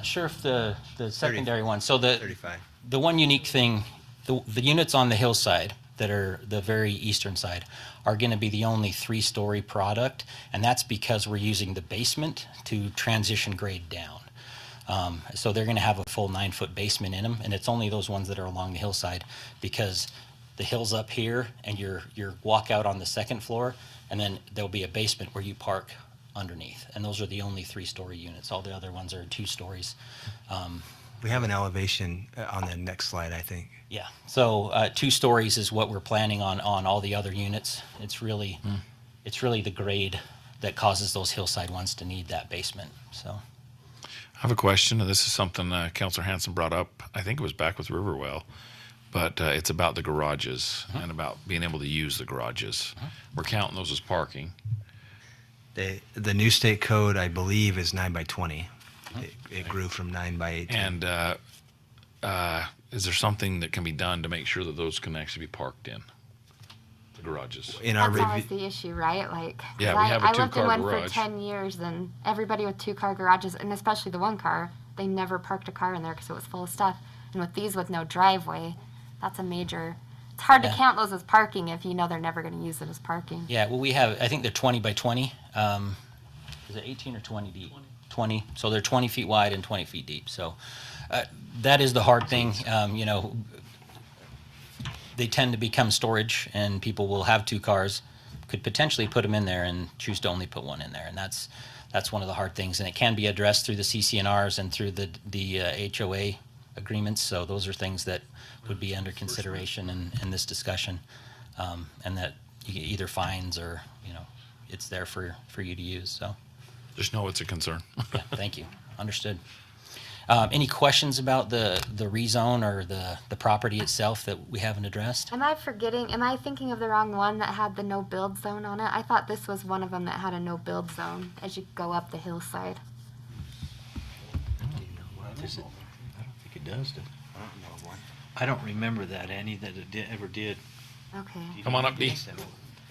sure if the secondary one. So 35. The one unique thing, the units on the hillside that are the very eastern side are going to be the only 3-story product, and that's because we're using the basement to transition grade down. So they're going to have a full 9-foot basement in them, and it's only those ones that are along the hillside, because the hill's up here and your walk out on the 2nd floor, and then there'll be a basement where you park underneath, and those are the only 3-story units. All the other ones are 2 stories. We have an elevation on the next slide, I think. Yeah, so 2 stories is what we're planning on all the other units. It's really the grade that causes those hillside ones to need that basement. So I have a question, and this is something Councilor Hanson brought up. I think it was back with Riverwell, but it's about the garages and about being able to use the garages. We're counting those as parking. The new state code, I believe, is 9 by 20. It grew from 9 by 18. And is there something that can be done to make sure that those can actually be parked in the garages? That's always the issue, right? Like, Yeah, we have a I lived in two-car one garage. for 10 years, and everybody with 2-car garages, and especially the 1-car, they never parked a car in there because it was full of stuff. And with these with no driveway, that's a major. It's hard to count those as parking if you know they're never going to use it as parking. yeah, well, we have, I think they're 20 by 20. Is it 18 or 20 deep? 20. So they're 20 feet wide and 20 feet deep. So that is the hard thing. They tend to become storage, and people will have 2 cars, could potentially put them in there and choose to only put 1 in there. And that's one of the hard things. And it can be addressed through the CCNRs and through the HOA agreements. So those are things that would be under consideration in this discussion, and that you get either fines or, it's there for you to use. So Just know it's a concern. yeah, thank you. Understood. Any questions about the rezone or the property itself that we haven't addressed? Am I thinking of the wrong one that had the no build zone on it? I thought this was one of them that had a no build zone as you go up the hillside. Does it? I don't think it does. I don't remember that, Annie, that it ever did. Okay. Come on up, D.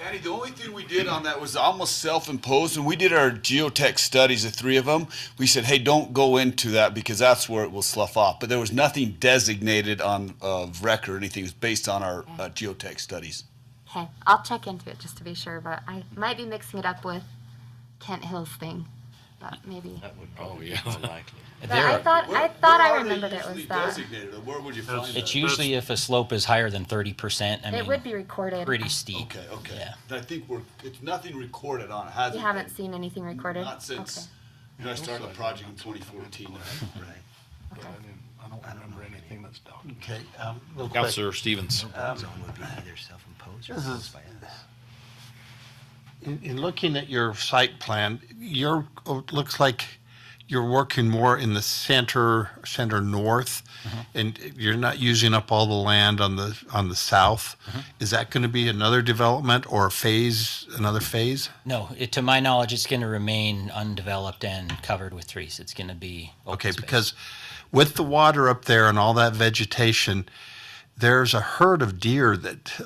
Annie, the only thing we did on that was almost self-imposed. When we did our geotech studies, the 3 of them, we said, hey, don't go into that because that's where it will slough off. But there was nothing designated on REC or anything. It was based on our geotech studies. Okay, I'll check into it just to be sure, but I might be mixing it up with Kent Hill's thing. But maybe. That would probably be more likely. But I thought I remembered it was that. Designated? Where would you find It's that? usually if a slope is higher than 30%. It would be recorded. Pretty steep. Okay. Yeah. I think it's nothing recorded on it. Hasn't You haven't seen anything recorded? Not since I started the project in 2014. But I don't remember anything that's documented. Okay. Real quick. Councilor Stevens. Zone would be either self-imposed or This is- imposed by us. In looking at your site plan, it looks like you're working more in the center north, and you're not using up all the land on the south. Is that going to be another development or another phase? No, to my knowledge, it's going to remain undeveloped and covered with trees. It's going to be open Okay, space. because with the water up there and all that vegetation, there's a herd of deer that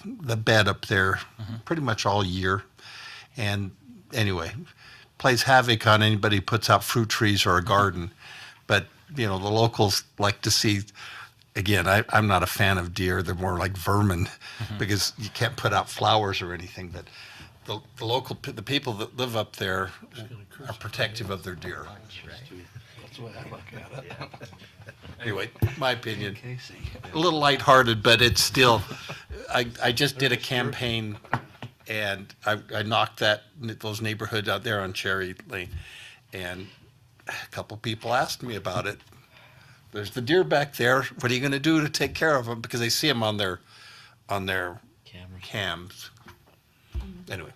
the bed up there pretty much all year. And anyway, plays havoc on anybody who puts out fruit trees or a garden. But, the locals like to see, again, I'm not a fan of deer. They're more like vermin because you can't put out flowers or anything. But the people that live up there are protective of their deer. That's the way I look at it. Anyway, my opinion, a little lighthearted, but it's still, I just did a campaign and I knocked those neighborhoods out there on Cherry Lane, and a couple people asked me about it. There's the deer back there. What are you going to do to take care of them? Because they see them on their cams. Anyway.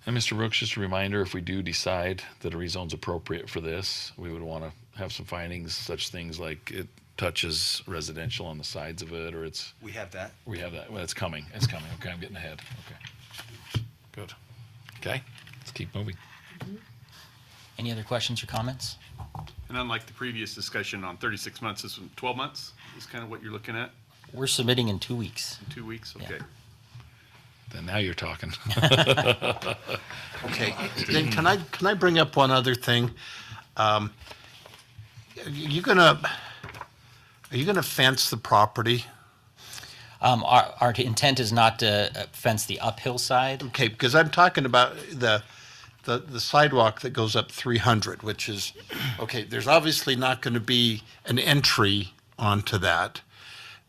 And Mr. Brooks, just a reminder, if we do decide that a rezone's appropriate for this, we would want to have some findings, such things like it touches residential on the sides of it, or it's... We have that. We have that. Well, it's coming. It's coming. Okay, I'm getting ahead. Okay. Good. Okay, let's keep moving. Any other questions or comments? And unlike the previous discussion on 36 months, this one 12 months is kind of what you're looking at? We're submitting in 2 weeks. In 2 weeks, okay. Then now you're talking. Okay, then can I bring up one other thing? Are you gonna fence the property? Our intent is not to fence the uphill side. Okay, because I'm talking about the sidewalk that goes up 300, which is, okay, there's obviously not going to be an entry onto that,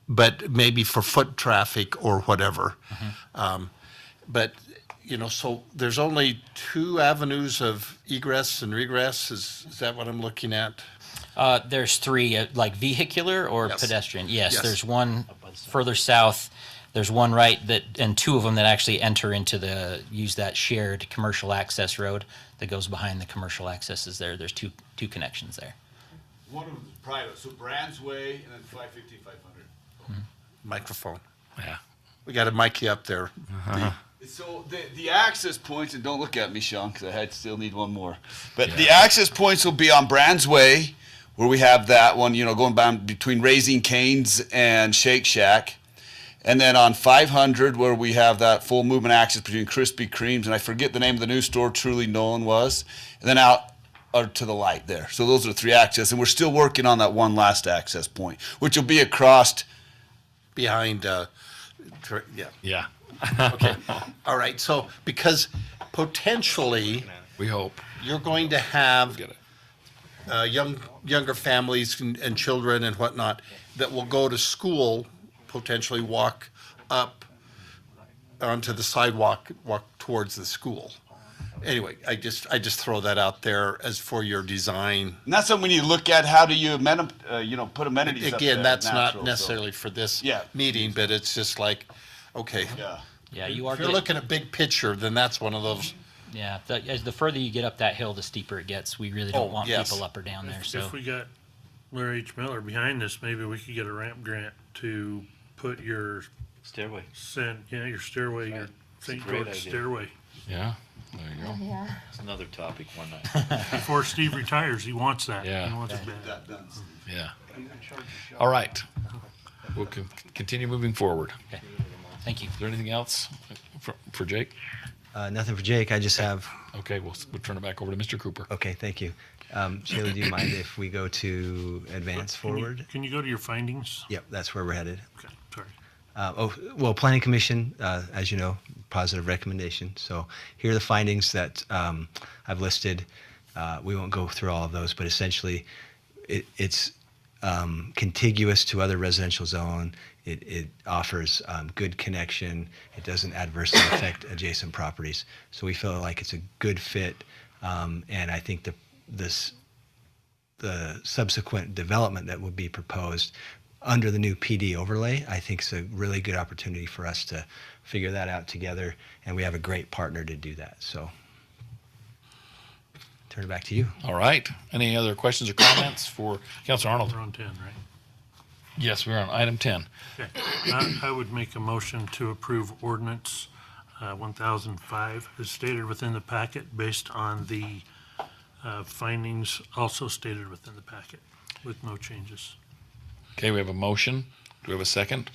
but maybe for foot traffic or whatever. But, so there's only 2 avenues of egress and regress. Is that what I'm looking at? There's 3, like vehicular or Yes. pedestrian. Yes, Yes. there's one further south. There's one right and 2 of them that actually enter into use that shared commercial access road that goes behind the commercial accesses there. There's two connections there. One of them is private, so Brands Way and then 550, 500. Microphone. Yeah. We got to mic you up there. So the access points, and don't look at me, Sean, because I still need one more. But the access points will be on Brands Way, where we have that one, going down between Raising Cane's and Shake Shack. And then on 500, where we have that full movement access between Krispy Kremes, and I forget the name of the new store, Truly Nolan was. And then out to the light there. So those are 3 access, and we're still working on that one last access point, which will be across behind, Yeah. Okay. All right. So because potentially we hope you're going to have younger families and children and whatnot that will go to school, potentially walk up onto the sidewalk, walk towards the school. Anyway, I just throw that out there as for your design. And that's something we need to look at. How do you put amenities up Again, there, that's natural, not necessarily for this Yeah. meeting, but it's just like, okay. Yeah, you If are. you're looking at big picture, then that's one of those. Yeah, as the further you get up that hill, the steeper it gets. We really don't want yes. people up or down there. So If we got Larry H. Miller behind this, maybe we could get a ramp grant to put your Stairway. your stairway, your St. great George idea. stairway. Yeah. There you go. Yeah. It's another topic one night. Before Steve retires, he wants that. Yeah. He wants it bad. Yeah. All right. We'll continue moving forward. Okay. Thank you. Is there anything else for Jake? Nothing for Jake. I just have. Okay, we'll turn it back over to Mr. Cooper. Okay, thank you. Shayla, do you mind if we go to advance forward? Can you go to your findings? Yep, that's where we're headed. Okay, sorry. Planning Commission, as you know, positive recommendation. So here are the findings that I've listed. We won't go through all of those, but essentially it's contiguous to other residential zone. It offers good connection. It doesn't adversely affect adjacent properties. So we feel like it's a good fit, and I think the subsequent development that would be proposed under the new PD overlay, I think is a really good opportunity for us to figure that out together, and we have a great partner to do that. So turn it back to you. All right. Any other questions or comments for Councilor Arnold? We're on 10, right? Yes, we're on item 10. Okay. I would make a motion to approve ordinance 1005 as stated within the packet based on the findings also stated within the packet with no changes. Okay, we have a motion. Do we have a second?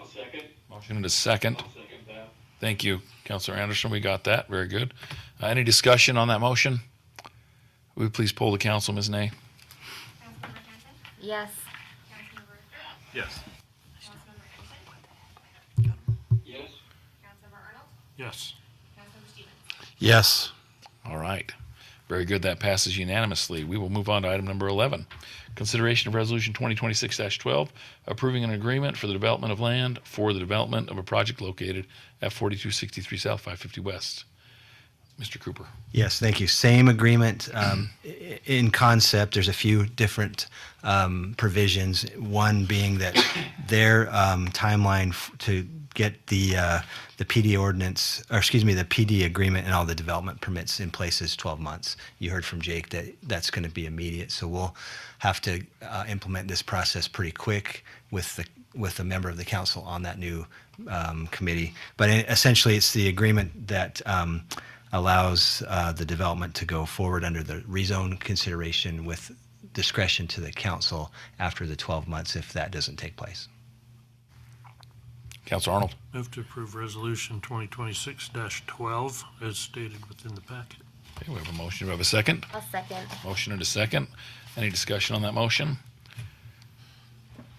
I'll second. Motion and a second. I'll second that. Thank you, Councilor Anderson. We got that. Very good. Any discussion on that motion? Will you please poll the council, Ms. Nay? Councilmember Hanson, Yes. Councilmember Richter, Yes. Councilmember Anderson, Yes. Councilmember Arnold, Yes. Councilmember Stevens. Yes. All right. Very good. That passes unanimously. We will move on to item number 11. Consideration of Resolution 2026-12, approving an agreement for the development of land for the development of a project located at 4263 South, 550 West. Mr. Cooper. Yes, thank you. Same agreement in concept. There's a few different provisions. One being that their timeline to get the PD ordinance, or excuse me, the PD agreement and all the development permits in place is 12 months. You heard from Jake that that's going to be immediate. So we'll have to implement this process pretty quick with a member of the council on that new committee. But essentially, it's the agreement that allows the development to go forward under the rezone consideration with discretion to the council after the 12 months if that doesn't take place. Councilor Arnold. Move to approve resolution 2026-12 as stated within the packet. Okay, we have a motion. Do we have a second? I'll second. Motion and a second. Any discussion on that motion?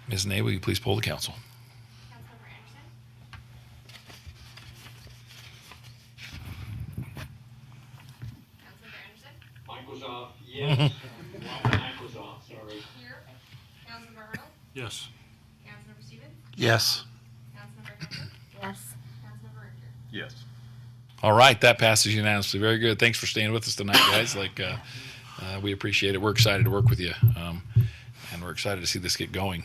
Ms. Nay, will you please poll the council? Councilmember Anderson, Councilmember Anderson, Mike was off. Yes. Mike was off, sorry. here. Councilmember Arnold, Yes. Councilmember Stevens, Yes. Councilmember Hanson, Yes. Councilmember Richter. Yes. All right, that passes unanimously. Very good. Thanks for staying with us tonight, guys. We appreciate it. We're excited to work with you, and we're excited to see this get going.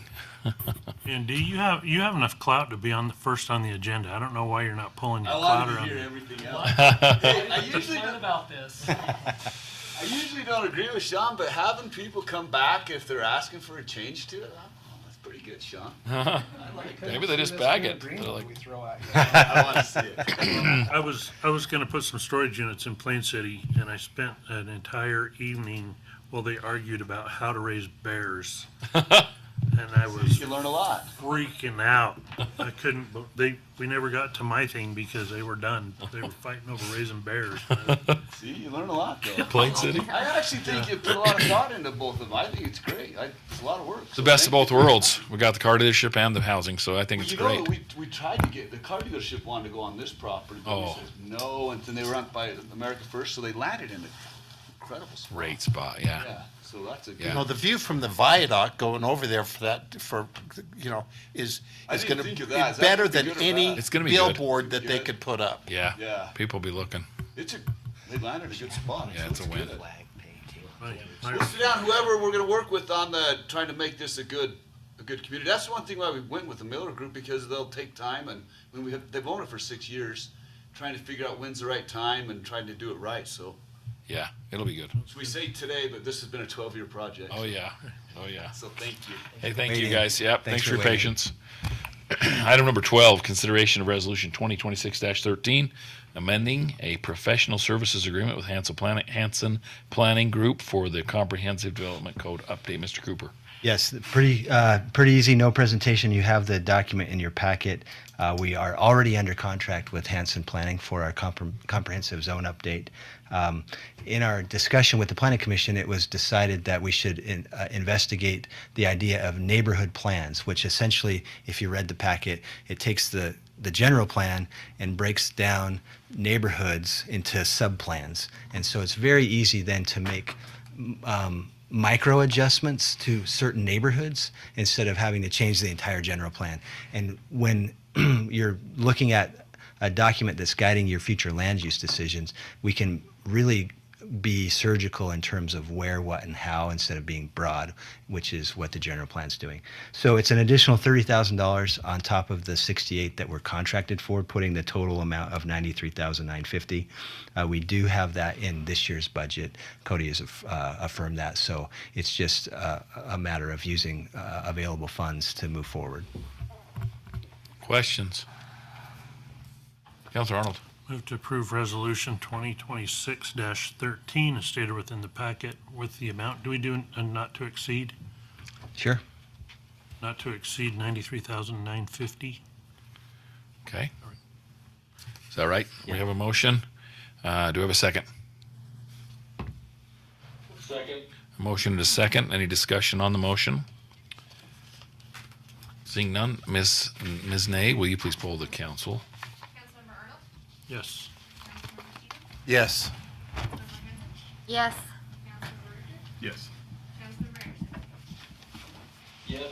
And do you have enough clout to be on the first on the agenda? I don't know why you're not pulling your I clout love to around. hear there. everything else. I usually Learn about this. I usually don't agree with Sean, but having people come back if they're asking for a change to it, that's pretty good, Sean. I like that. Maybe they just bag it. They're like, I want to see it. I was going to put some storage units in Plain City, and I spent an entire evening while they argued about how to raise bears. And I was You learn a lot. freaking out. I couldn't. We never got to my thing because they were done. They were fighting over raising bears. See, you learn a lot, though. Plain City. I actually think you put a lot of thought into both of them. I think it's great. It's a lot of work. It's the best of both worlds. We got the car dealership and the housing, so I think it's great. We tried to get the car dealership wanted to go on this property, but we Oh. said no, and then they were on by America First, so they landed in an incredible spot. Great spot, yeah. Yeah, so that's a good. You know, the view from the viaduct going over there is I didn't going to think be of that. Is that better gonna be than good or any bad? It's gonna be good. billboard that they Good. could put up. Yeah. Yeah. People will be looking. They landed in a good spot. Yeah, so it's a win. good. Right. We'll sit down whoever we're going to work with on trying to make this a good community. That's one thing why we went with the Miller Group, because they'll take time, and when they've owned it for 6 years, trying to figure out when's the right time and trying to do it right. So Yeah, it'll be good. we say today, but this has been a 12-year project. Oh, yeah. Oh, yeah. So thank you. Hey, thank you, Waiting. guys. Yep, thanks for your waiting. patience. Item number 12, consideration of resolution 2026-13, amending a professional services agreement with Hanson Planning Group for the Comprehensive Development Code update. Mr. Cooper. Yes, pretty easy. No presentation. You have the document in your packet. We are already under contract with Hanson Planning for our comprehensive zone update. In our discussion with the Planning Commission, it was decided that we should investigate the idea of neighborhood plans, which essentially, if you read the packet, it takes the general plan and breaks down neighborhoods into subplans. And so it's very easy then to make micro adjustments to certain neighborhoods instead of having to change the entire general plan. And when you're looking at a document that's guiding your future land use decisions, we can really be surgical in terms of where, what, and how instead of being broad, which is what the general plan's doing. So it's an additional $30,000 on top of the 68 that we're contracted for, putting the total amount of $93,950. We do have that in this year's budget. Cody has affirmed that, so it's just a matter of using available funds to move forward. Questions? Councilor Arnold. Move to approve resolution 2026-13 as stated within the packet with the amount. Do we do a not to exceed? Sure. Not to exceed 93,950. Okay. Is that right? We have a motion. Do we have a second? Second. A motion and a second. Any discussion on the motion? Seeing none, Ms. Nay, will you please poll the council? Councilmember Arnold? Yes. Councilmember Stevens? Yes. Councilmember Hanson? Yes. Councilmember Richter? Yes. Councilmember Anderson? Yes.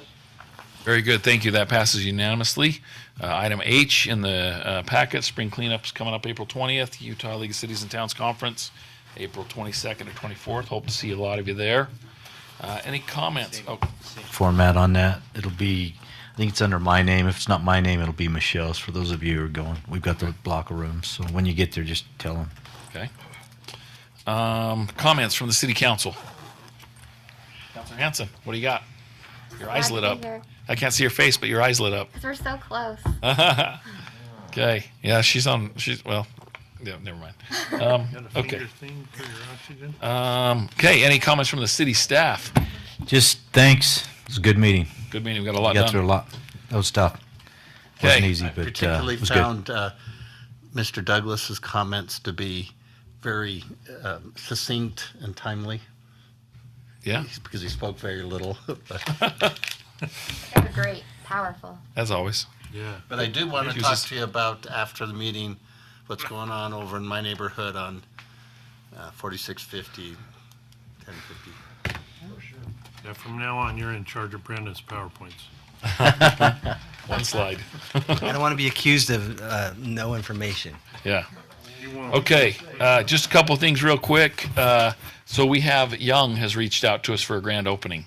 Very good. Thank you. That passes unanimously. Item H in the packet, spring cleanup's coming up April 20th, Utah League of Cities and Towns Conference, April 22nd to 24th. Hope to see a lot of you there. Any comments? Oh, Format on that. It'll be, I think it's under my name. If it's not my name, it'll be Michelle's. For those of you who are going, we've got the block of rooms. So when you get there, just tell them. okay. Comments from the city council? Councilor Hanson, what do you got? Your eyes lit up. I can't see your face, but your eyes lit up. Because we're so close. Okay. Yeah, well, yeah, never mind. Got a Okay. finger thing for your oxygen? Okay, any comments from the city staff? Just thanks. It was a good meeting. Good meeting. We got a lot We got done. through a lot. That was tough. Wasn't Okay. easy, but Particularly it was good. found Mr. Douglas's comments to be very succinct and timely. Yeah. Because he spoke very little. They were great. Powerful. As always. Yeah. But I do want He to was talk just- to you about, after the meeting, what's going on over in my neighborhood on 4650, 1050. Yeah, from now on, you're in charge of Brenda's PowerPoints. One slide. I don't want to be accused of no information. Yeah. You won't. Okay, just a couple of things real quick. So we have Young has reached out to us for a grand opening.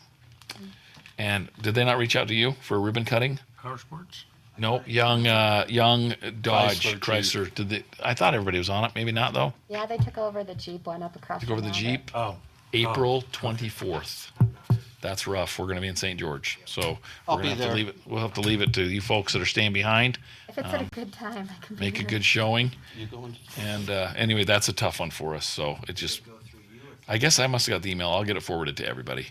And did they not reach out to you for a ribbon cutting? Power Sports? No, Young Dodge Chrysler, Chrysler. I thought everybody was on it. Maybe not though. Yeah, they took over the Jeep one up across. Took over the from Jeep. Oh. April 24th. That's rough. We're going to be in St. George, so I'll we're be going to have there. to leave it. We'll have to leave it to you folks that are staying behind. If it's at a good time, I can be Make a there. good showing. You going? And anyway, that's a tough one for us. So it just, I guess I must have got the email. I'll get it forwarded to everybody.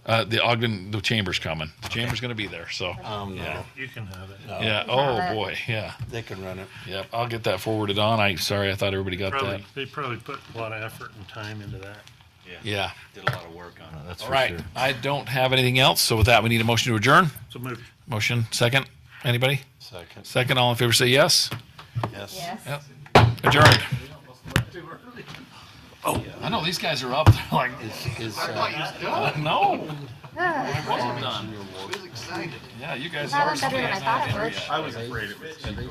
The chamber's coming. The chamber's going to be there. So No. yeah, You can have it. No. yeah. have Oh it. boy, yeah, They can run it. yep. I'll get that forwarded on. I thought everybody got that. They probably put a lot of effort and time into that. Yeah. Did a lot of work on it. That's All for right. sure. I don't have anything else. So with that, we need a motion to adjourn. So moved. Motion second. Anybody? Second. Second. All in favor, say yes. Yes. Yes. Yep. Adjourned. Oh, I know these guys are up. They're like, no. Ah. Wasn't done. Yeah, you guys That are. went better than I thought it would. I was afraid of it. We might